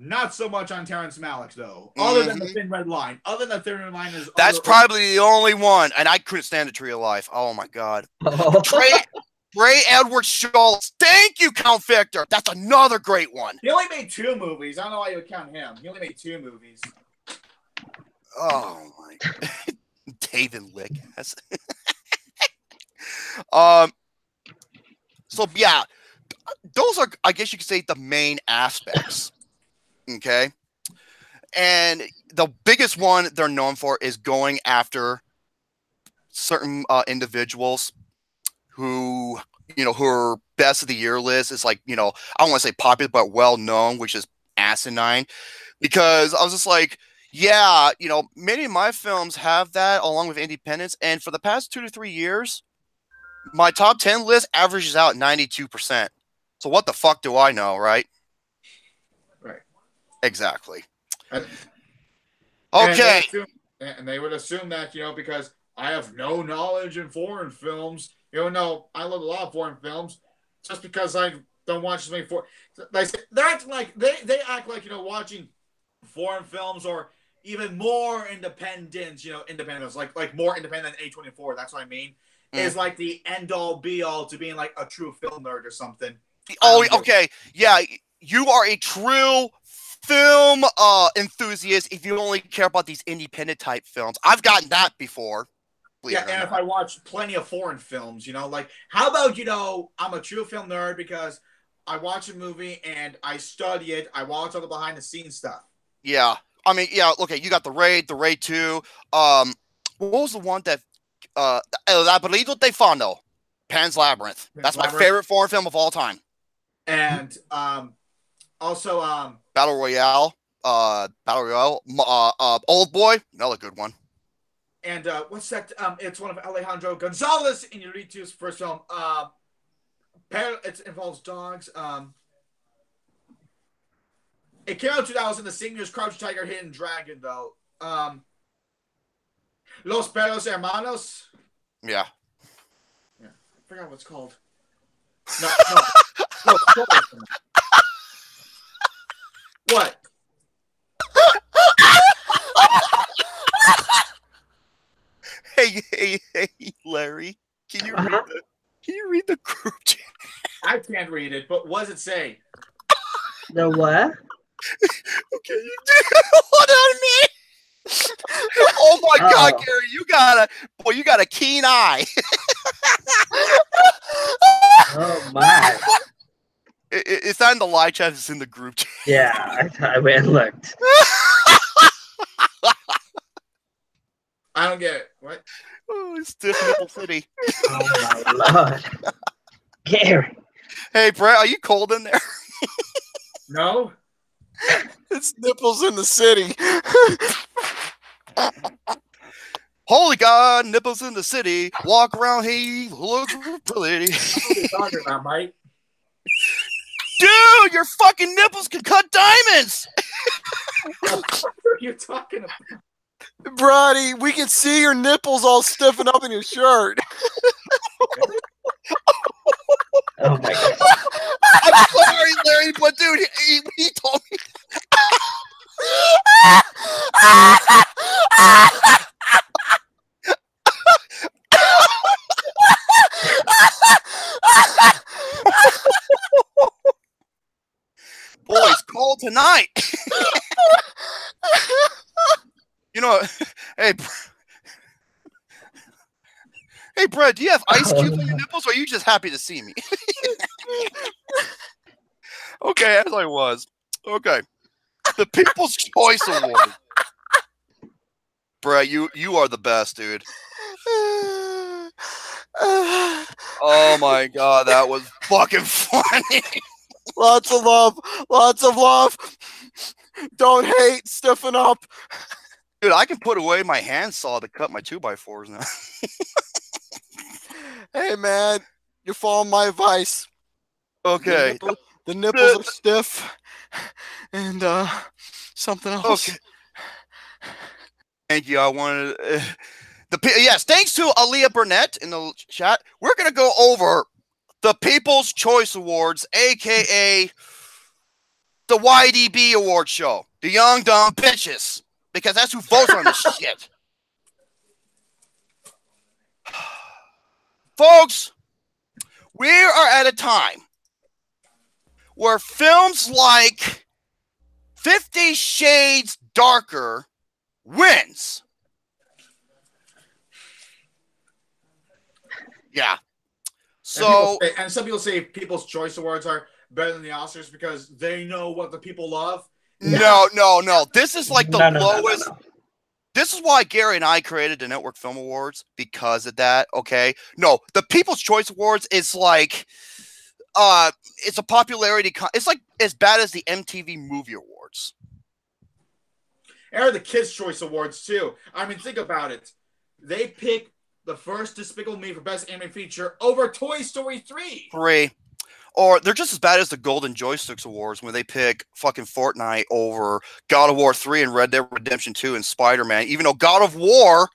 Not so much on Terrence Malick, though. Other than the Thin Red Line. Other than the Thin Red Line is... That's probably the only one. And I couldn't stand The Tree of Life. Oh, my God. Ray Edward Schultz. Thank you, Count Victor. That's another great one. He only made 2 movies. I don't know why you would count him. He only made 2 movies. Oh, my God. David Lick. So, yeah. Those are, I guess you could say, the main aspects. Okay, and the biggest one they're known for is going after certain individuals who, who are best of the year list. It's like, I don't want to say popular, but well known, which is asinine. Because I was just like, yeah, many of my films have that along with independents, and for the past 2 to 3 years, my top 10 list averages out 92%. So what the fuck do I know, right? Exactly. Okay. And they would assume that, because I have no knowledge in foreign films. No, I love a lot of foreign films. Just because I don't watch as many foreign... They act like, watching foreign films or even more independent, independent films, like more independent than A24, that's what I mean, is like the end-all, be-all to being like a true film nerd or something. Oh, okay. Yeah, you are a true film enthusiast if you only care about these independent type films. I've gotten that before. Yeah, and if I watch plenty of foreign films, like, how about, I'm a true film nerd because I watch a movie and I study it. I watch all the behind the scenes stuff. Yeah. I mean, yeah, okay, you got The Raid 2. What was the one that El Laberinto de Fondo? Pan's Labyrinth. That's my favorite foreign film of all time. And also Battle Royale, Old Boy, another good one. And what's that? It's one of Alejandro Gonzalez Iñárritu's first film. It involves dogs. It came out in 2000, the same year as Crouched Tiger, Hidden Dragon, though. Los Perros Hermanos. Yeah. I forgot what it's called. No. What? Hey, Larry. Can you read the group chat? I can't read it, but what does it say? The what? Okay, you do. What I mean? Oh my God, Gary, you got a keen eye. Oh my. It's not in the live chat, it's in the group chat. Yeah, I went and looked. I don't get it. What? Oh, Stiff Nipple City. Oh my Lord. Gary. Hey, Brett, are you cold in there? No. It's Nipples in the city. Holy God, Nipples in the city. Walk around, he looks pretty. What are you talking about, Mike? Dude, your fucking nipples can cut diamonds. What are you talking about? Brody, we can see your nipples all stiffen up in your shirt. Oh my God. I'm sorry, Larry, but dude, he told me. Boy, it's cold tonight. Hey, Brett, do you have ice cubes on your nipples, or are you just happy to see me? Okay, as I was. Okay. The People's Choice Award. Brett, you are the best, dude. Oh my God, that was fucking funny. Lots of love. Lots of love. Don't hate. Stiffen up. Dude, I can put away my handsaw to cut my 2x4s now. Hey, man. You're following my advice. Okay. The nipples are stiff. And, something else. Okay. Thank you. I wanted yes, thanks to Aliyah Burnette in the chat. We're going to go over the People's Choice Awards, aka the YDB award show. The Young Dumb Bitches. Because that's who votes on this shit. Folks, we are at a time where films like 50 Shades Darker wins. Yeah. So, and some people say People's Choice Awards are better than the Oscars because they know what the people love. No. This is like the lowest. No. This is why Gary and I created the Netowrk Film Awards, because of that. Okay. No, the People's Choice Awards is like, it's a popularity. It's like as bad as the MTV Movie Awards. Or the Kids' Choice Awards too. I mean, think about it. They pick the first Despicable Me for Best Animated Feature over Toy Story 3. Or they're just as bad as the Golden Joysticks Awards when they pick fucking Fortnite over God of War 3 and Red Dead Redemption 2 and Spider-Man, even though God of War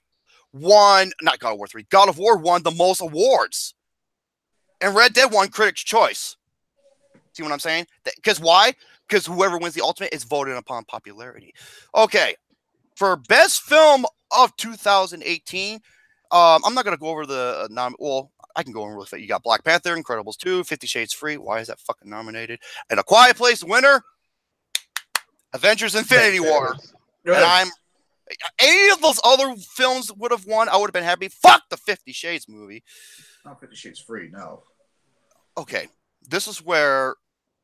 won the most awards. And Red Dead won Critics' Choice. See what I'm saying? Because why? Because whoever wins the ultimate is voted upon popularity. Okay. For Best Film of 2018, I'm not going to go over the I can go in really fast. You got Black Panther, Incredibles 2, 50 Shades Free. Why is that fucking nominated? And A Quiet Place winner, Avengers Infinity War. And any of those other films would have won, I would have been happy. Fuck the 50 Shades movie. Not 50 Shades Free, no. Okay. This is where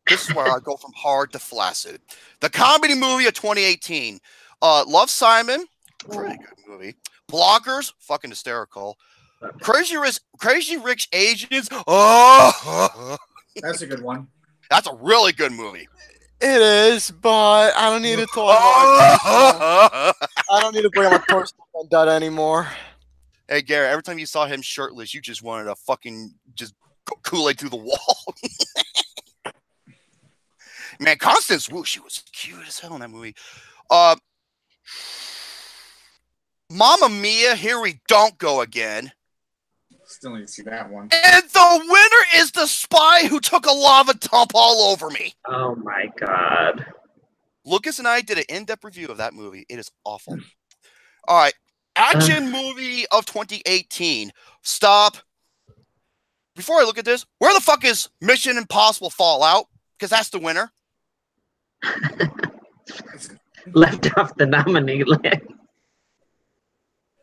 I go from hard to flaccid. The comedy movie of 2018. Love, Simon. Pretty good movie. Blockers. Fucking hysterical. Crazy Rich Asians. Oh, that's a good one. That's a really good movie. It is, but I don't need to talk about it. I don't need to bring up my personal vendetta anymore. Hey, Gary, every time you saw him shirtless, you just wanted to fucking just go Kool-Aid through the wall. Man, Constance Wu, she was cute as hell in that movie. Mamma Mia, Here We Don't Go Again. Still need to see that one. And the winner is The Spy Who Took a Lava Dump All Over Me. Oh my God. Lucas and I did an in-depth review of that movie. It is awful. All right. Action movie of 2018. Stop. Before I look at this, where the fuck is Mission Impossible Fallout? Because that's the winner. Left off the nominee list.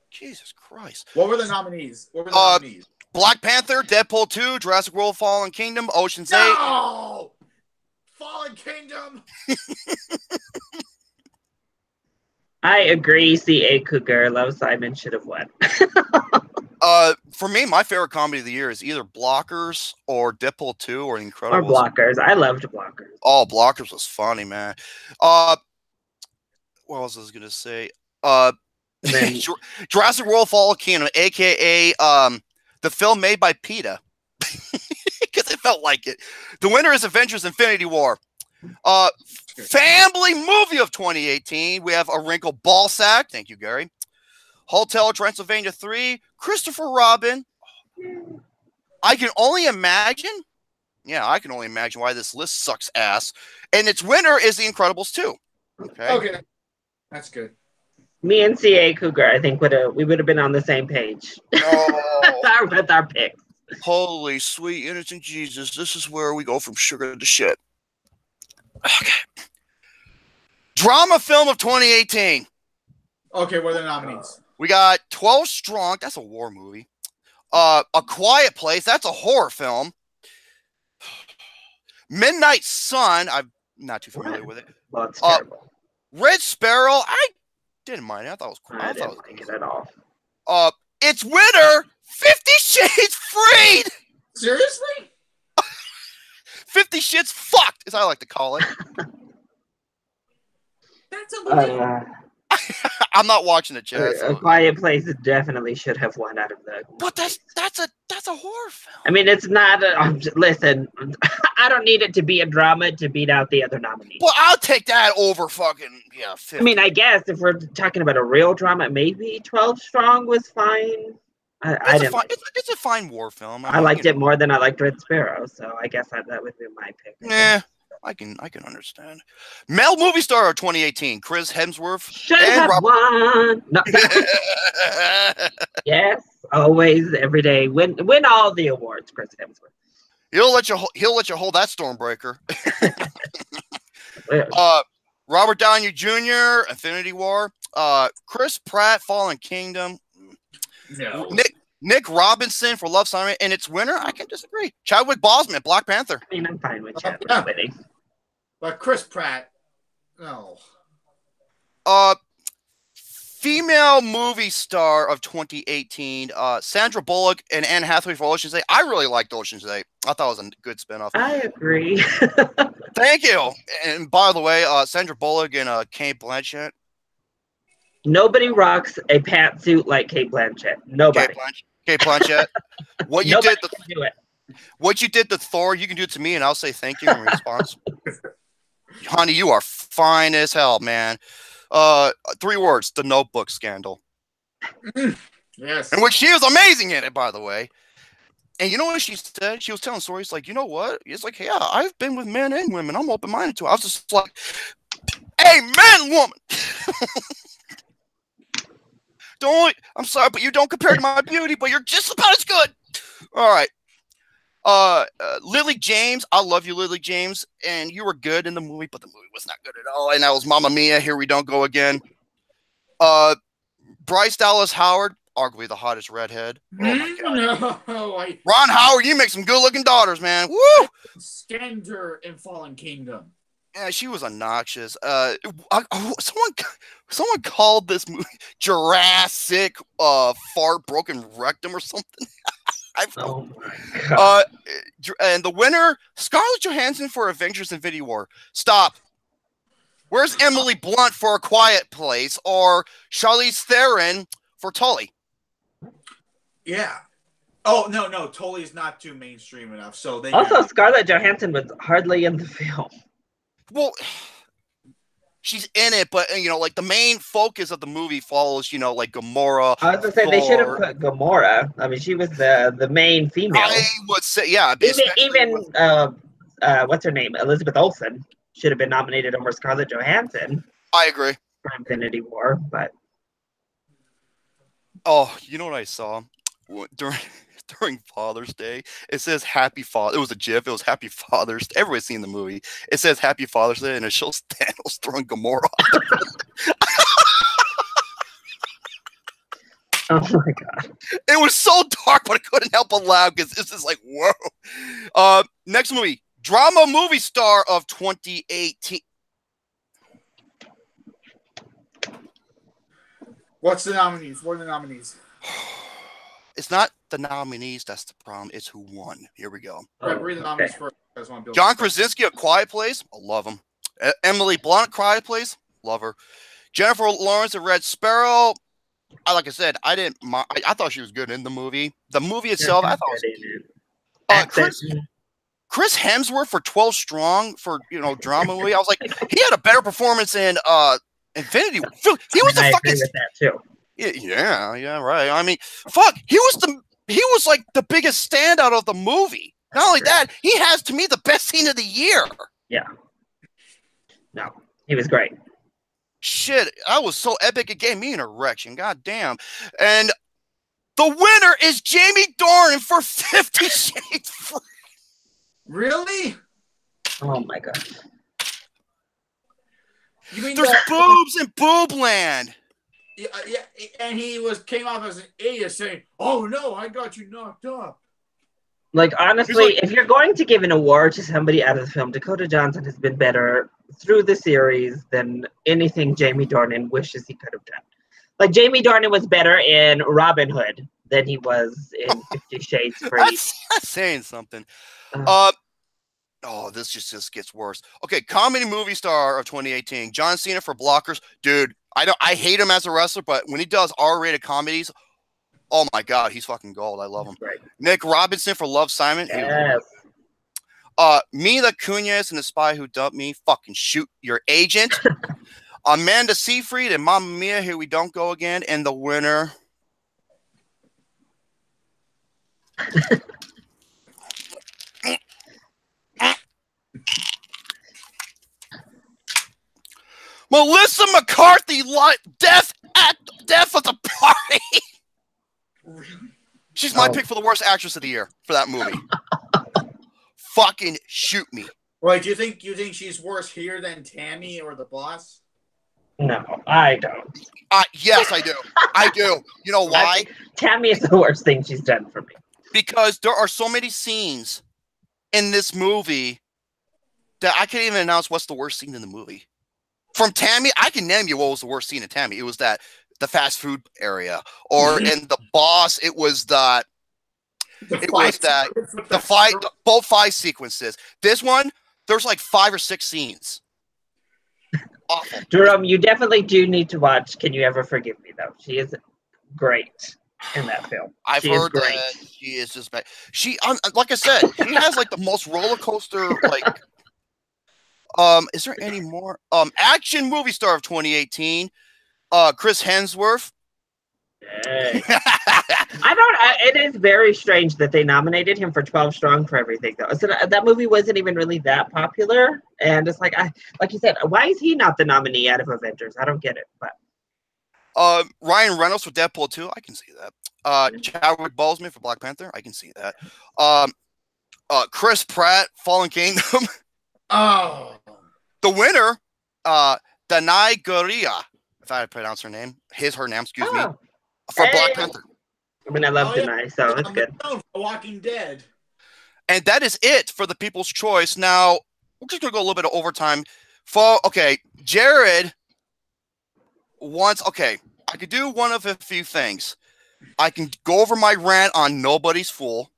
Jesus Christ. What were the nominees? Black Panther, Deadpool 2, Jurassic World Fallen Kingdom, Ocean's 8. No! Fallen Kingdom! I agree, C.A. Cougar. Love, Simon should have won. For me, my favorite comedy of the year is either Blockers or Deadpool 2 or Incredibles. Or Blockers. I loved Blockers. Oh, Blockers was funny, man. What else was I going to say? Jurassic World Fallen Kingdom, a.k.a. The film made by PETA. Because it felt like it. The winner is Avengers Infinity War. Family movie of 2018. We have A Wrinkled Ballsack. Thank you, Gary. Hotel Transylvania 3. Christopher Robin. I can only imagine. Yeah, I can only imagine why this list sucks ass. And its winner is The Incredibles 2. Okay. That's good. Me and C.A. Cougar, I think we would have been on the same page. Oh. With our picks. Holy sweet innocent Jesus. This is where we go from sugar to shit. Okay. Drama film of 2018. Okay, what are the nominees? We got 12 Strong. That's a war movie. A Quiet Place. That's a horror film. Midnight Sun. I'm not too familiar with it. Well, it's terrible. Red Sparrow. I didn't mind it. I thought it was cool. I didn't like it at all. Its winner, 50 Shades Freed. Seriously? 50 Shades Fucked, as I like to call it. That's a little... I'm not watching it, Chad. A Quiet Place definitely should have won out of the... But that's a horror film. I mean, it's not... listen, I don't need it to be a drama to beat out the other nominees. Well, I'll take that over fucking, 50. I mean, I guess if we're talking about a real drama, maybe 12 Strong was fine. It's a fine war film. I liked it more than I liked Red Sparrow, so I guess that would be my pick. Yeah, I can understand. Male movie star of 2018, Chris Hemsworth. Should have won. No. Yes, always, every day. Win all the awards, Chris Hemsworth. He'll let you hold that Stormbreaker. Robert Downey Jr., Infinity War. Chris Pratt, Fallen Kingdom. No. Nick Robinson for Love, Simon, and its winner. I can disagree. Chadwick Boseman, Black Panther. I mean, I'm fine with Chadwick winning. But Chris Pratt, no. Female movie star of 2018, Sandra Bullock and Anne Hathaway for Ocean's 8. I really liked Ocean's 8. I thought it was a good spinoff. I agree. Thank you. And by the way, Sandra Bullock and Kate Blanchett. Nobody rocks a pantsuit like Kate Blanchett. Nobody. Kate Blanchett. What you did can do it. What you did to Thor, you can do it to me, and I'll say thank you in response. Honey, you are fine as hell, man. 3 words: The Notebook scandal. Yes. In which she was amazing in it, by the way. And you know what she said? She was telling stories like, you know what? It's like, yeah, I've been with men and women. I'm open-minded to it. I was just like, amen, woman. I'm sorry, but you don't compare to my beauty, but you're just about as good. All right. Lily James, I love you, Lily James, and you were good in the movie, but the movie was not good at all. And that was Mamma Mia. Here we don't go again. Bryce Dallas Howard, arguably the hottest redhead. Oh my god. No, Ron Howard, you make some good-looking daughters, man. Woo! Scanned her in Fallen Kingdom. Yeah, she was obnoxious. Someone called this movie Jurassic Fart Broken Rectum or something. Oh my god. And the winner, Scarlett Johansson for Avengers Infinity War. Stop. Where's Emily Blunt for A Quiet Place or Charlize Theron for Tully? Yeah. Oh, no. Tully's not too mainstream enough. So they also, Scarlett Johansson was hardly in the film. Well, she's in it, but you know, like the main focus of the movie follows, you know, like Gamora. I was gonna say they should have put Gamora. I mean, she was the main female. I would say, yeah. Even what's her name? Elizabeth Olsen should have been nominated over Scarlett Johansson. I agree. For Infinity War, but you know what I saw during Father's Day? It says Happy Father. It was a GIF. It was Happy Father's Day. Everybody's seen the movie. It says Happy Father's Day, and it shows Thanos throwing Gamora. Oh my god! It was so dark, but I couldn't help but laugh because it's just like, whoa. Next movie, drama movie star of 2018. What's the nominees? What are the nominees? It's not the nominees that's the problem. It's who won. Here we go. Read the nominees first. John Krasinski, A Quiet Place. I love him. Emily Blunt, Quiet Place. Love her. Jennifer Lawrence, The Red Sparrow. Like I said, I didn't. I thought she was good in the movie. The movie itself, I thought was. Chris Hemsworth for 12 Strong for drama movie. I was like, he had a better performance in Infinity War. He was the fucking. With that too. Yeah, right. I mean, fuck, he was like the biggest standout of the movie. Not only that, he has to me the best scene of the year. Yeah. No, he was great. Shit, I was so epic it gave me an erection. God damn. And the winner is Jamie Dornan for 50 Shades Free. Really? Oh my god. You mean there's boobs in Boobland? Yeah, and he came off as an idiot saying, "Oh no, I got you knocked up." Like honestly, if you're going to give an award to somebody out of the film, Dakota Johnson has been better through the series than anything Jamie Dornan wishes he could have done. Like Jamie Dornan was better in Robin Hood than he was in 50 Shades Free. That's saying something. This just gets worse. Okay, comedy movie star of 2018, John Cena for Blockers. Dude, I hate him as a wrestler, but when he does R-rated comedies, oh my god, he's fucking gold. I love him. Right. Nick Robinson for Love, Simon. Yes. Mila Kunis and The Spy Who Dumped Me. Fucking shoot your agent. Amanda Seyfried and Mamma Mia, Here We Don't Go Again. And the winner. Melissa McCarthy, death of the party. She's my pick for the worst actress of the year for that movie. Fucking shoot me. Right? Do you think she's worse here than Tammy or the boss? No, I don't. Yes, I do. I do. You know why? Tammy is the worst thing she's done for me. Because there are so many scenes in this movie that I can't even announce what's the worst scene in the movie. From Tammy, I can name you what was the worst scene in Tammy. It was the fast food area, or in the boss, it was both fight sequences. This one, there's like 5 or 6 scenes. Awful. Jerome, you definitely do need to watch Can You Ever Forgive Me, though. She is great in that film. I've heard that she is just bad. She, like I said, she has like the most roller coaster, like, is there any more? Action movie star of 2018, Chris Hemsworth. It is very strange that they nominated him for 12 Strong for everything, though. So that movie wasn't even really that popular, and it's like you said, why is he not the nominee out of Avengers? I don't get it. But Ryan Reynolds for Deadpool 2, I can see that. Chadwick Boseman for Black Panther, I can see that. Chris Pratt, Fallen Kingdom. Oh, the winner, Danai Gurira, if I pronounce her name, her name, excuse me. For Black Panther. I mean, I love Denai, so it's good. Walking Dead. And that is it for the People's Choice. Now, we're just going to go a little bit of overtime. Jared wants... Okay, I could do one of a few things. I can go over my rant on Nobody's Fool.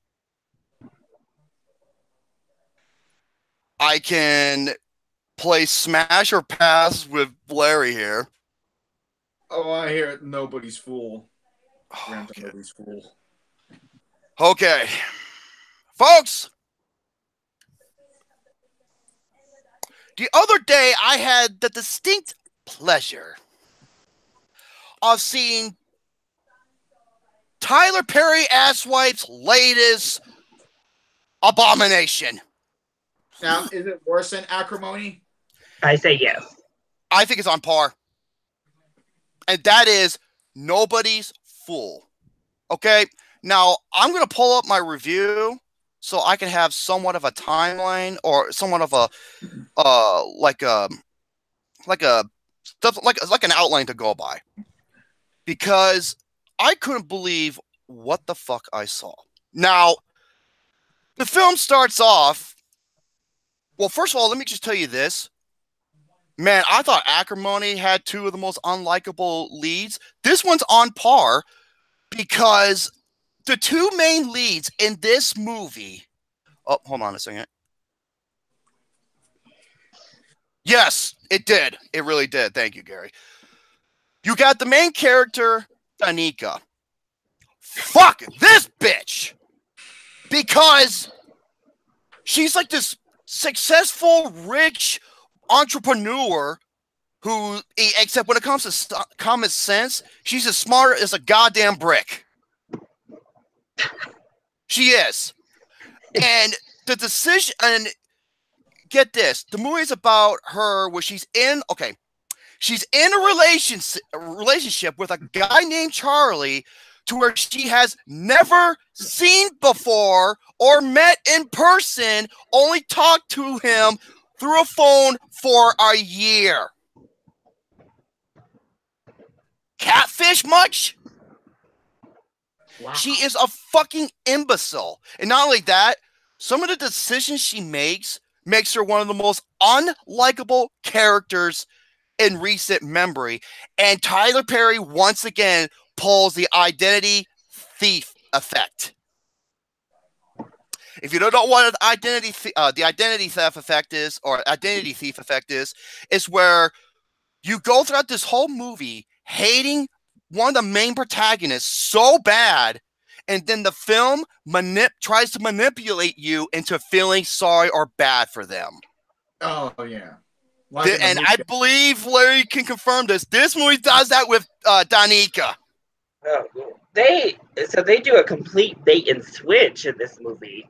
I can play Smash or Pass with Larry here. Oh, I hear it. Nobody's Fool. Okay. Nobody's Fool. Okay. Folks, the other day I had the distinct pleasure of seeing Tyler Perry Asswipe's latest abomination. Now, is it worse than Acrimony? I say yes. I think it's on par. And that is Nobody's Fool. Okay? Now, I'm going to pull up my review so I can have somewhat of a timeline or somewhat of a like an outline to go by. Because I couldn't believe what the fuck I saw. Now, the film starts off. Well, first of all, let me just tell you this. Man, I thought Acrimony had 2 of the most unlikable leads. This one's on par because the 2 main leads in this movie... Oh, hold on a second. Yes, it did. It really did. Thank you, Gary. You got the main character, Danica. Fuck this bitch! Because she's like this successful, rich entrepreneur who, except when it comes to common sense, she's as smart as a goddamn brick. She is. And the decision, and get this, the movie is about her where she's in a relationship with a guy named Charlie to where she has never seen before or met in person, only talked to him through a phone for a year. Catfish much? Wow. She is a fucking imbecile. And not only that, some of the decisions she makes her one of the most unlikable characters in recent memory. And Tyler Perry once again pulls the identity thief effect. If you don't know what the identity theft effect is, or identity thief effect is where you go throughout this whole movie hating one of the main protagonists so bad, and then the film tries to manipulate you into feeling sorry or bad for them. Oh, yeah. And I believe Larry can confirm this. This movie does that with Danica. Oh, they do a complete bait and switch in this movie.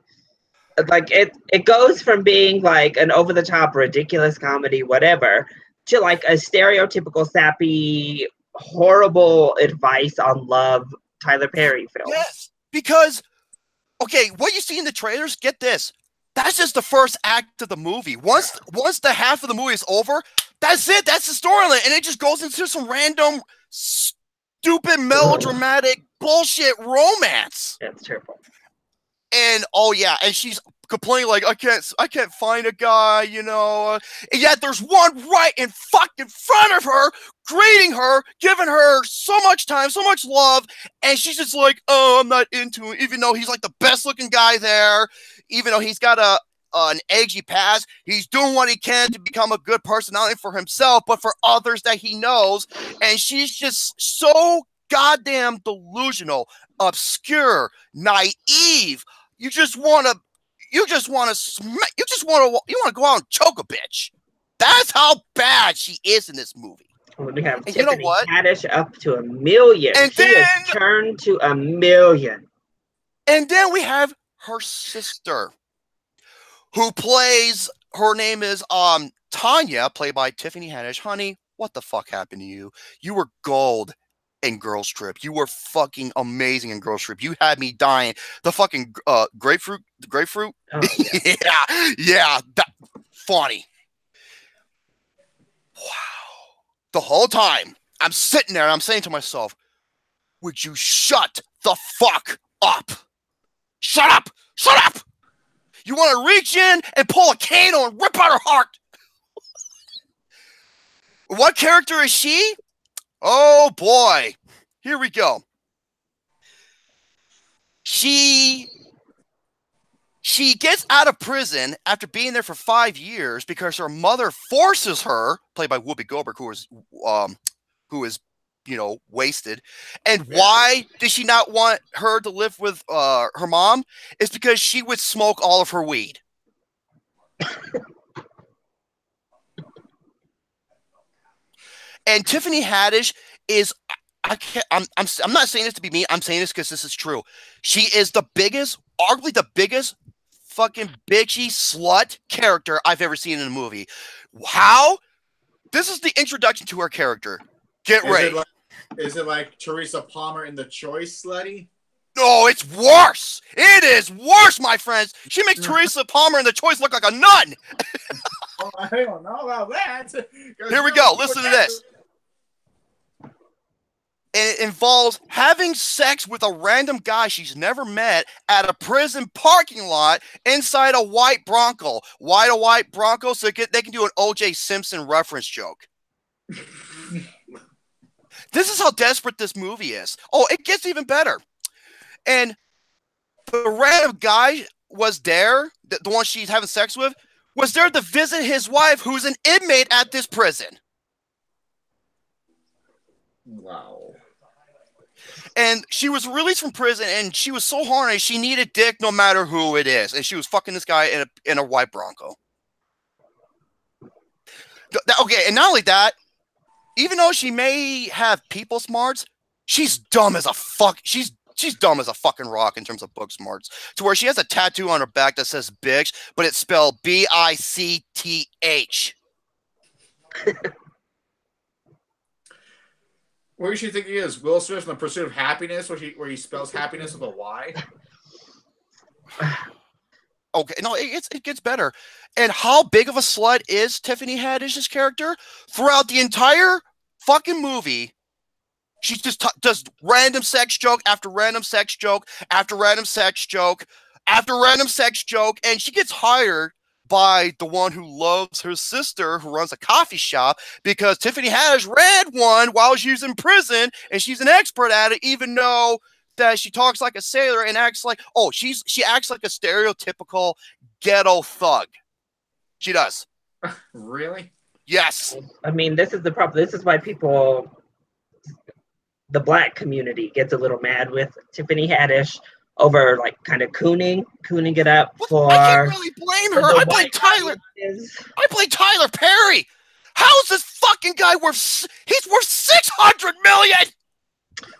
Like it goes from being like an over-the-top ridiculous comedy, whatever, to like a stereotypical sappy, horrible advice on love Tyler Perry film. Yes, because okay, what you see in the trailers, get this. That's just the first act of the movie. Once the half of the movie is over, that's it. That's the storyline, and it just goes into some random, stupid, melodramatic bullshit romance. That's terrible. And oh yeah, and she's complaining like I can't find a guy, you know. And yet there's one right in fucking front of her, greeting her, giving her so much time, so much love, and she's just like, oh, I'm not into it. Even though he's like the best looking guy there, even though he's got an edgy past, he's doing what he can to become a good person, not only for himself but for others that he knows. And she's just so goddamn delusional, obscure, naive. You want to go out and choke a bitch. That's how bad she is in this movie. We have and Tiffany you know what? Haddish up to 1 million. And she then, has turned to 1 million. And then we have her sister, who plays. Her name is Tanya, played by Tiffany Haddish. Honey, what the fuck happened to you? You were gold in Girls Trip. You were fucking amazing in Girls Trip. You had me dying. The fucking grapefruit. Oh, yeah. yeah, that funny. Wow. The whole time I'm sitting there and I'm saying to myself, would you shut the fuck up? Shut up! Shut up! You want to reach in and pull a candle and rip out her heart. What character is she? Oh boy, here we go. She gets out of prison after being there for 5 years because her mother forces her, played by Whoopi Goldberg, who is, you know, wasted. And why did she not want her to live with her mom? It's because she would smoke all of her weed. And Tiffany Haddish is, I'm not saying this to be mean. I'm saying this because this is true. She is the biggest, arguably the biggest fucking bitchy slut character I've ever seen in a movie. How? This is the introduction to her character. Get ready. Is it like Teresa Palmer in The Choice, slutty? No, it's worse. It is worse, my friends. She makes Teresa Palmer in The Choice look like a nun. Oh, I don't know about that. Here we go. Listen to this. And it involves having sex with a random guy she's never met at a prison parking lot inside a white Bronco. Why a white Bronco? So they can do an O.J. Simpson reference joke. This is how desperate this movie is. Oh, it gets even better. And the random guy was there, the one she's having sex with, was there to visit his wife, who's an inmate at this prison. Wow. And she was released from prison, and she was so horny, she needed dick no matter who it is. And she was fucking this guy in a white Bronco. Okay, and not only that, even though she may have people smarts, she's dumb as a fuck. She's dumb as a fucking rock in terms of book smarts. To where she has a tattoo on her back that says bitch, but it's spelled B-I-C-T-H. Where do you think he is? Will Smith in The Pursuit of Happiness, where he spells happiness with a Y? Okay, no, it gets better. And how big of a slut is Tiffany Haddish's character? Throughout the entire fucking movie, she just does random sex joke after random sex joke after random sex joke after random sex joke, and she gets hired by the one who loves her sister, who runs a coffee shop, because Tiffany Haddish ran one while she was in prison, and she's an expert at it, even though that she talks like a sailor and acts like, she acts like a stereotypical ghetto thug. She does. Really? Yes. I mean, this is the problem. This is why the black community gets a little mad with Tiffany Haddish over like kind of cooning it up for. I can't really blame her. I blame Tyler. I blame Tyler Perry. How is this fucking guy worth? He's worth $600 million.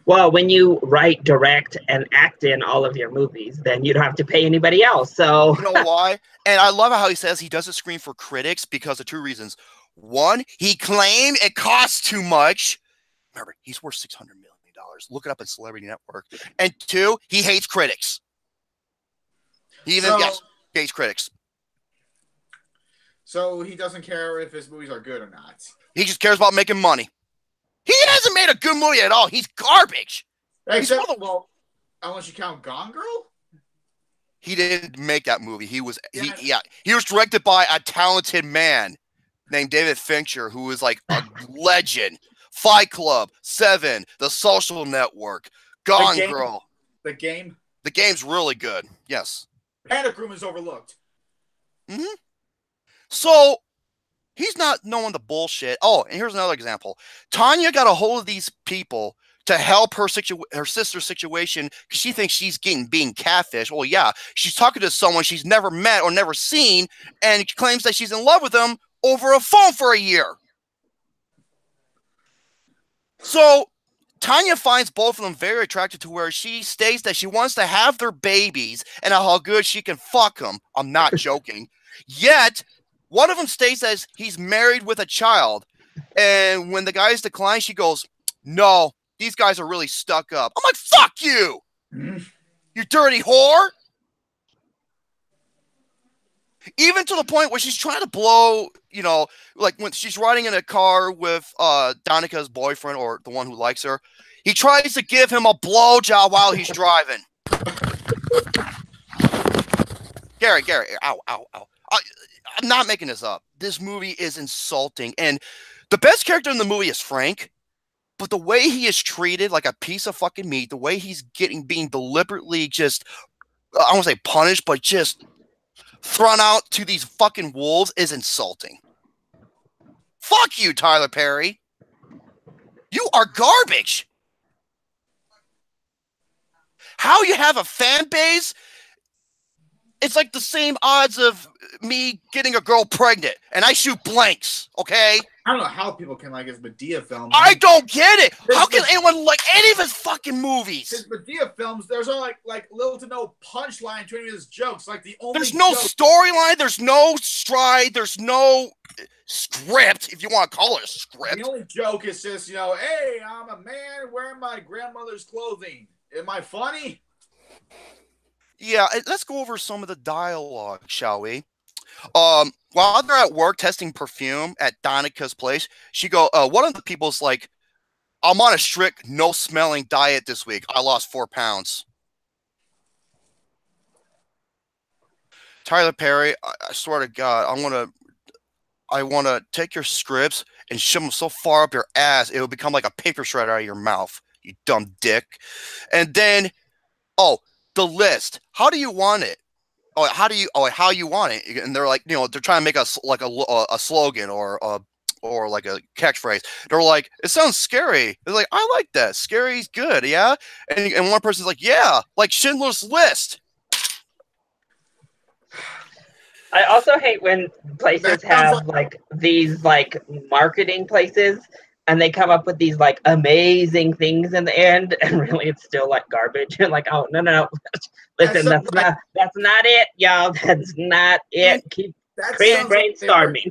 Well, when you write, direct, and act in all of your movies, then you don't have to pay anybody else. So you know why? And I love how he says he doesn't screen for critics because of two reasons. One, he claimed it costs too much. Remember, he's worth $600 million. Look it up at Celebrity Network. And two, he hates critics. He even hates critics. So he doesn't care if his movies are good or not. He just cares about making money. He hasn't made a good movie at all. He's garbage. Except, well, unless you count Gone Girl. He didn't make that movie. He was he was directed by a talented man named David Fincher, who is like a legend. Fight Club, Seven, The Social Network, Gone Girl. The Game. The Game's really good. Yes. Panic Room is overlooked. Mm-hmm. So he's not knowing the bullshit. Oh, and here's another example. Tanya got a hold of these people to help her sister's situation because she thinks she's being catfish. Well, yeah, she's talking to someone she's never met or never seen, and claims that she's in love with him over a phone for a year. So Tanya finds both of them very attractive to where she states that she wants to have their babies and how good she can fuck them. I'm not joking. Yet, one of them states that he's married with a child. And when the guys decline, she goes, no, these guys are really stuck up. I'm like, fuck you, you dirty whore. Even to the point where she's trying to blow, you know, like when she's riding in a car with Danica's boyfriend or the one who likes her, he tries to give him a blowjob while he's driving. Gary, ow. I'm not making this up. This movie is insulting. And the best character in the movie is Frank, but the way he is treated like a piece of fucking meat, the way he's being deliberately just, I won't say punished, but just thrown out to these fucking wolves is insulting. Fuck you, Tyler Perry. You are garbage. How you have a fan base? It's like the same odds of me getting a girl pregnant, and I shoot blanks, okay? I don't know how people can like his Medea films. I don't get it. How can anyone like any of his fucking movies? His Medea films, there's all like little to no punchline to any of his jokes. Like the only there's no storyline, there's no stride, there's no script, if you want to call it a script. The only joke is just, you know, hey, I'm a man wearing my grandmother's clothing. Am I funny? Yeah, let's go over some of the dialogue, shall we? While they're at work testing perfume at Danica's place, one of the people's like, I'm on a strict no smelling diet this week. I lost 4 pounds. Tyler Perry, I swear to God, I want to take your scripts and shove them so far up your ass, it will become like a paper shred out of your mouth, you dumb dick. And then, the list. How do you want it? How you want it? And they're like, you know, they're trying to make a slogan or like a catchphrase. They're like, it sounds scary. They're like, I like that. Scary's good, yeah. And one person's like, yeah, like Schindler's List. I also hate when places have like these like marketing places and they come up with these like amazing things in the end, and really it's still like garbage. You're like, oh no. Listen, that's not it, y'all. That's not it. Keep brainstorming.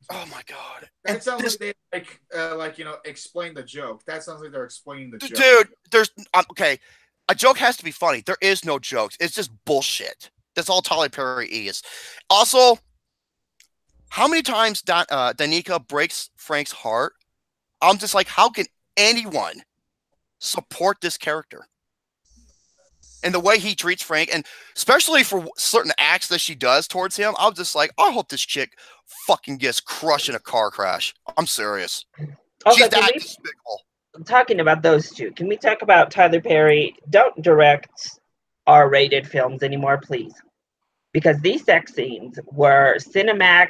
Oh my God. That sounds like they you know, explain the joke. That sounds like they're explaining the joke. Dude, there's okay. A joke has to be funny. There is no jokes. It's just bullshit. That's all Tyler Perry is. Also, how many times Danica breaks Frank's heart? I'm just like, how can anyone support this character? And the way he treats Frank, and especially for certain acts that she does towards him, I'm just like, I hope this chick fucking gets crushed in a car crash. I'm serious. Also, she's that despicable. Talking about those two, can we talk about Tyler Perry? Don't direct R-rated films anymore, please. Because these sex scenes were Cinemax,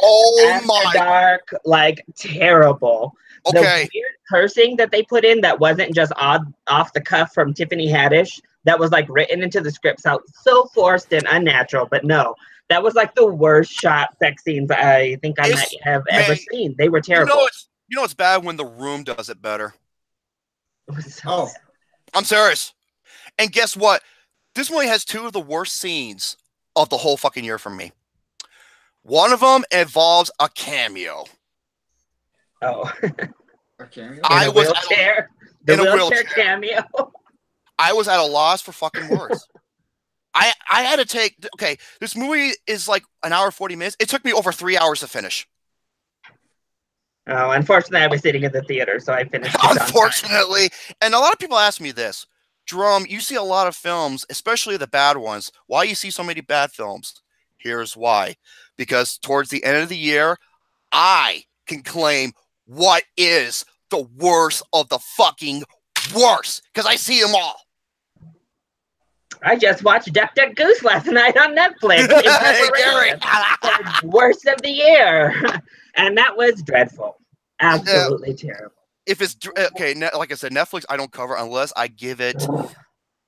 dark, like terrible. Okay. The weird cursing that they put in that wasn't just off the cuff from Tiffany Haddish, that was like written into the script, so forced and unnatural. But no, that was like the worst shot sex scenes I think I might have ever seen. They were terrible. You know it's bad when The Room does it better. Oh, I'm serious. And guess what? This movie has two of the worst scenes of the whole fucking year for me. One of them involves a cameo. Oh. I was wheelchair. The wheelchair cameo. I was at a loss for fucking words. I had to take. Okay, this movie is like an hour 40 minutes. It took me over 3 hours to finish. Oh, unfortunately, I was sitting in the theater, so I finished. Unfortunately, and a lot of people ask me this, Jerome. You see a lot of films, especially the bad ones. Why you see so many bad films? Here's why: because towards the end of the year, I can claim what is the worst of the fucking worst because I see them all. I just watched Duck, Duck, Goose last night on Netflix. Hey, Gary. Worst of the year. And that was dreadful. Absolutely terrible. If it's, okay, like I said, Netflix, I don't cover unless I give it,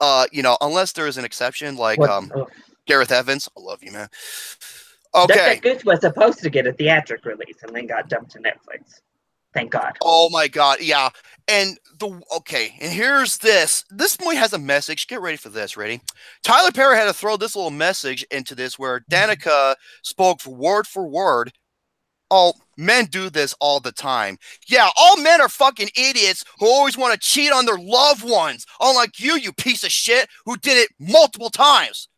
unless there is an exception, like Gareth Evans. I love you, man. Okay. Duck, Duck, Goose was supposed to get a theatric release and then got dumped to Netflix. Thank God. Oh my God, yeah. And and here's this. This movie has a message. Get ready for this. Ready? Tyler Perry had to throw this little message into this where Danica spoke for word. Oh, men do this all the time. Yeah, all men are fucking idiots who always want to cheat on their loved ones. Unlike you piece of shit, who did it multiple times.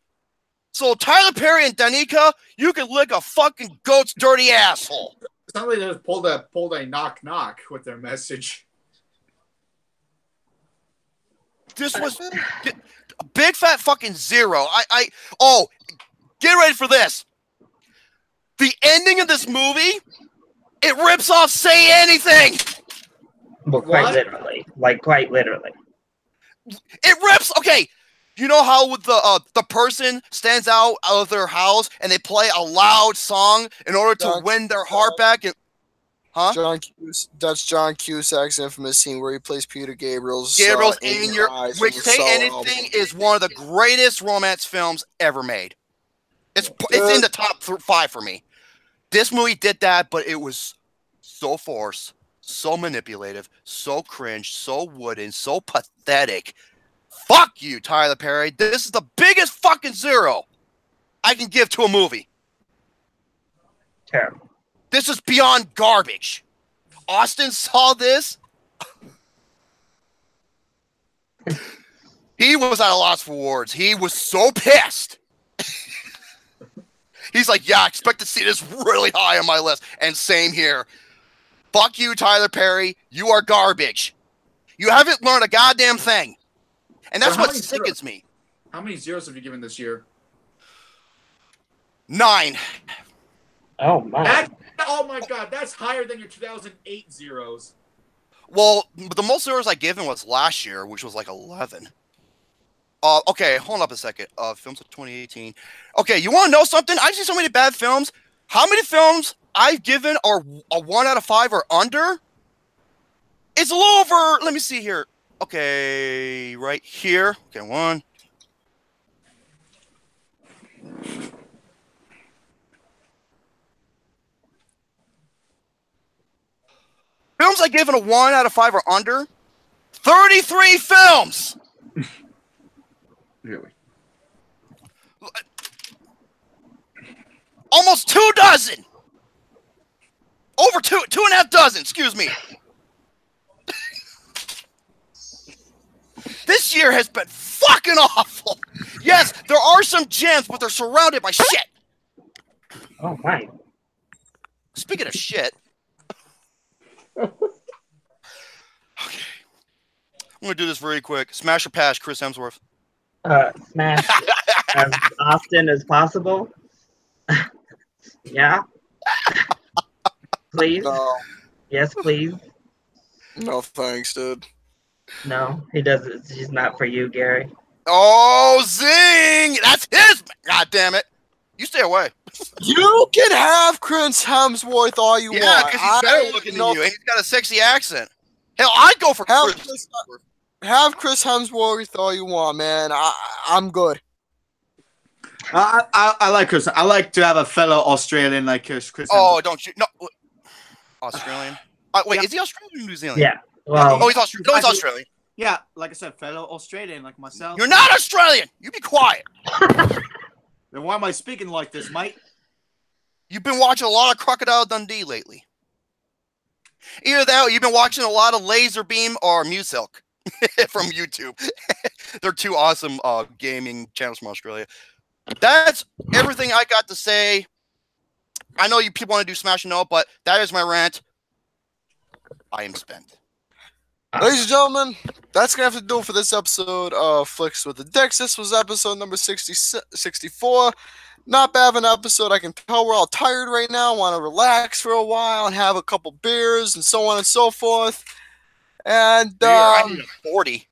So Tyler Perry and Danica, you can lick a fucking goat's dirty asshole. It's not like they just pulled a knock with their message. This was a big fat fucking zero. Get ready for this. The ending of this movie, it rips off Say Anything. But quite literally. Like, quite literally. It rips, okay. You know how with the person stands out of their house and they play a loud song in order to win their heart back? Huh? That's John Cusack's infamous scene where he plays Peter Gabriel's in your eyes, which Say Anything is one of the greatest romance films ever made. It's in the top 5 for me. This movie did that, but it was so forced, so manipulative, so cringe, so wooden, so pathetic. Fuck you, Tyler Perry. This is the biggest fucking zero I can give to a movie. Terrible. This is beyond garbage. Austin saw this. He was at a loss for words. He was so pissed. He's like, yeah, I expect to see this really high on my list. And same here. Fuck you, Tyler Perry. You are garbage. You haven't learned a goddamn thing. And that's what sickens me. How many zeros have you given this year? 9. Oh, my. Oh, my God. That's higher than your 2008 zeros. Well, the most zeros I given was last year, which was like 11. Okay, hold up a second. Films of 2018. Okay, you want to know something? I've seen so many bad films. How many films I've given are a 1 out of 5 or under? It's a little over. Let me see here. Okay, right here. Okay, 1. Films I've given a 1 out of 5 or under. 33 films. Really? Almost 2 dozen. Over 2.5 dozen, excuse me. This year has been fucking awful. Yes, there are some gems, but they're surrounded by shit. Oh, my. Speaking of shit. Okay. I'm going to do this very quick. Smash or pass, Chris Hemsworth. Smash as often as possible. Yeah. Please. No. Yes, please. No thanks, dude. No, he doesn't. He's not for you, Gary. Oh, zing! That's his. God damn it! You stay away. You can have Chris Hemsworth all you want. Yeah, because he's better looking than you, and he's got a sexy accent. Hell, I'd go for Chris Hemsworth. Have Chris Hemsworth all you want, man. I'm good. I like Chris. I like to have a fellow Australian like Chris Hemsworth. Oh, don't you? No, Australian. Wait, yeah. Is he Australian or New Zealand? Yeah. Well, he's Australian. No, he's Australian. Yeah, like I said, fellow Australian like myself. You're not Australian. You be quiet. Then why am I speaking like this, mate? You've been watching a lot of Crocodile Dundee lately. Either that or you've been watching a lot of Laser Beam or Musilk from YouTube. They're two awesome gaming channels from Australia. That's everything I got to say. I know you people want to do Smash and No, but that is my rant. I am spent. Ladies and gentlemen, that's going to have to do it for this episode of Flicks with the Dicks. This was episode number 64. Not bad of an episode. I can tell we're all tired right now. Want to relax for a while and have a couple beers and so on and so forth. And I need a 40.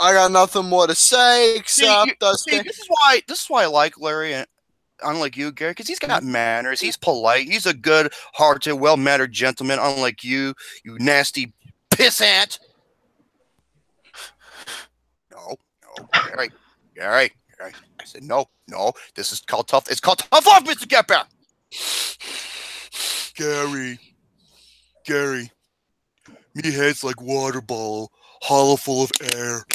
I got nothing more to say except this is why I like Larry, and unlike you, Gary, because he's got manners. He's polite. He's a good-hearted, well-mannered gentleman. Unlike you nasty pissant. No, Gary. I said no. This is called tough. It's called tough love, Mr. Get Back. Gary, me head's like water bottle, hollow full of air.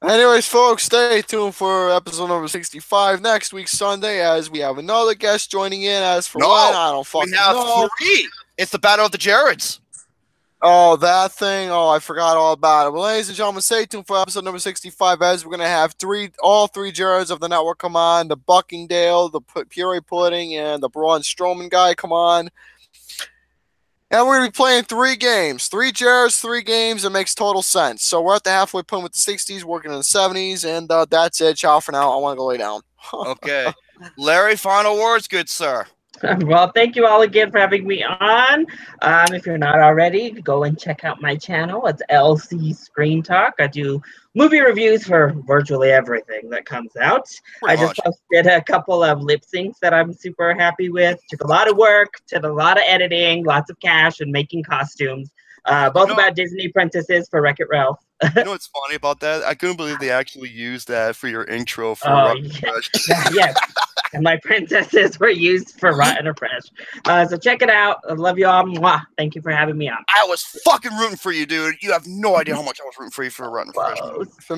Anyways, folks, stay tuned for episode number 65 next week Sunday, as we have another guest joining in. As for when, I don't fucking know. Three. It's the Battle of the Jareds. Oh, that thing. Oh, I forgot all about it. Well, ladies and gentlemen, stay tuned for episode number 65, as we're going to have all three Jareds of the network come on. The Buckingdale, the Puree Pudding, and the Braun Strowman guy come on. And we're going to be playing 3 games. 3 Jareds, 3 games. It makes total sense. So we're at the halfway point with the 60s, working in the 70s, and that's it. Ciao for now. I want to go lay down. Okay. Larry, final words, good sir. Well, thank you all again for having me on. If you're not already, go and check out my channel. It's LCScreenTalk. I do movie reviews for virtually everything that comes out. I just posted a couple of lip syncs that I'm super happy with. Took a lot of work, did a lot of editing, lots of cash, and making costumes. Both about Disney princesses for Wreck-It Ralph. You know what's funny about that? I couldn't believe they actually used that for your intro for Yes. And my princesses were used for Rotten or Fresh. So check it out. I love you all. Mwah. Thank you for having me on. I was fucking rooting for you, dude. You have no idea how much I was rooting for you for Rotten or Fresh. If it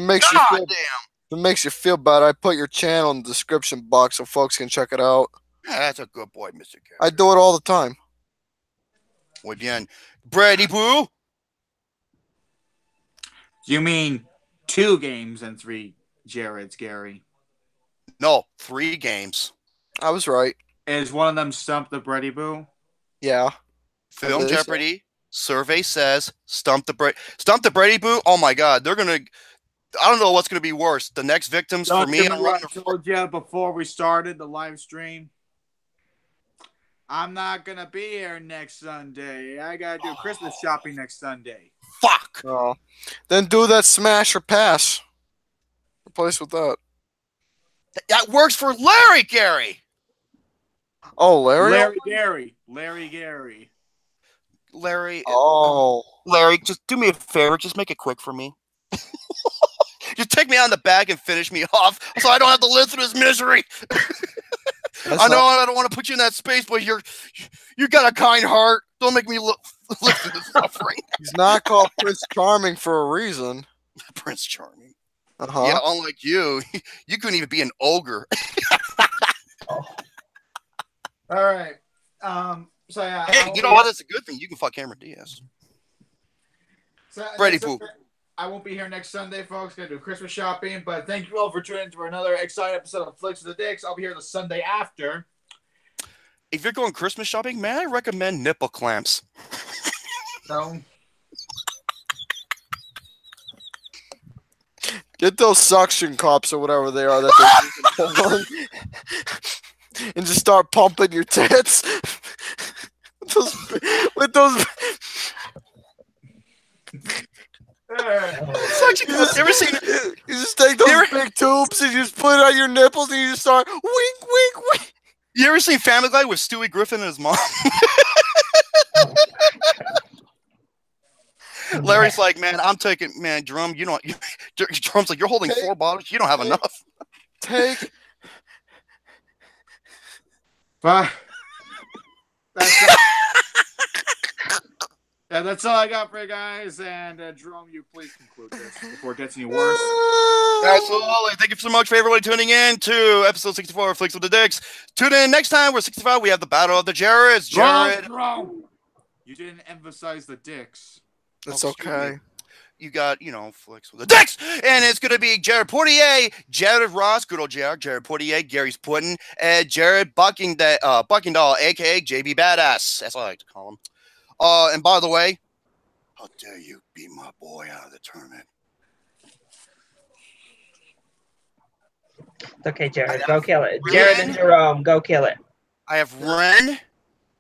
makes you feel bad, I put your channel in the description box so folks can check it out. Yeah, that's a good boy, Mr. K. I do it all the time. Muy bien. Brady Boo? You mean 2 games and 3 Jareds, Gary? No, 3 games. I was right. Is one of them Stump the Brady Boo? Yeah. Film Jeopardy. Survey says Stump the Brady Boo. Oh my God, they're gonna. I don't know what's gonna be worse. The next victims for me. I told you before we started the live stream. I'm not gonna be here next Sunday. I gotta do Christmas shopping next Sunday. Fuck. Oh. Then do that smash or pass. Replace with that. That works for Larry, Gary. Oh, Larry? Larry Gary. Larry. Oh. Larry, just do me a favor. Just make it quick for me. Just take me on the back and finish me off so I don't have to live through this misery. I know I don't want to put you in that space, but you got a kind heart. Don't make me live through this suffering. He's not called Prince Charming for a reason. Prince Charming. Uh-huh. Yeah, unlike you, you couldn't even be an ogre. All right. So yeah. Hey, you know what? That's a good thing. You can fuck Cameron Diaz. So, Brady Boo. I won't be here next Sunday, folks. Gonna do Christmas shopping, but thank you all for tuning in for another exciting episode of Flicks with the Dicks. I'll be here the Sunday after. If you're going Christmas shopping, may I recommend nipple clamps? No. Get those suction cups or whatever they are that they're and just start pumping your tits with those. Suction cups. You just take those big tubes and you just put it on your nipples and you just start wink, wink, wink. You ever seen Family Guy with Stewie Griffin and his mom? Larry's like, man, I'm taking, man, Drum, Drum's like, you're holding 4 bottles. You don't have enough. Take. That's all I got for you guys. And Drum, you please conclude this before it gets any worse. Absolutely. Thank you so much for everybody tuning in to episode 64 of Flicks with the Dicks. Tune in next time. We're 65. We have the Battle of the Jareds. Jared. Wrong. You didn't emphasize the dicks. That's okay. Me. You got, Flicks with the Dicks. And it's going to be Jared Portier, Jared Ross, good old JR, Jared Portier, Gary's Puddin', and Jared Buckingdall, a.k.a. JB Badass. That's what I like to call him. And by the way, how dare you beat my boy out of the tournament? It's okay, Jared. Go kill it. Jared and Jerome, go kill it. I have Ren.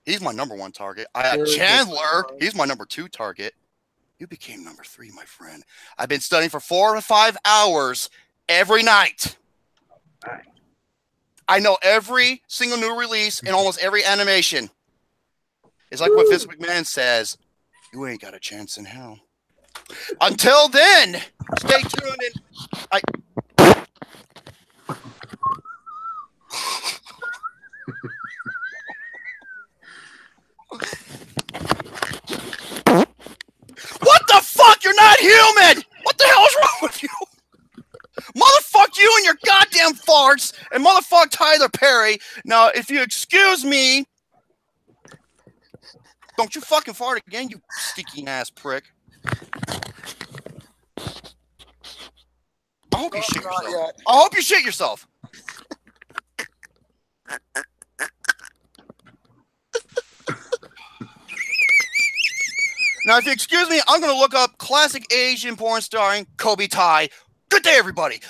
He's my number 1 target. I have Chandler. He's my number 2 target. You became number 3, my friend. I've been studying for 4 to 5 hours every night. Right. I know every single new release and almost every animation. It's like what Vince McMahon says, you ain't got a chance in hell. Until then, stay tuned. What the fuck? You're not human! What the hell is wrong with you? Motherfuck you and your goddamn farts, and motherfuck Tyler Perry. Now, if you excuse me, don't you fucking fart again, you stinking ass prick. I hope you shit yourself. I hope you shit yourself. Now, if you excuse me, I'm going to look up classic Asian porn starring Kobe Tai. Good day, everybody.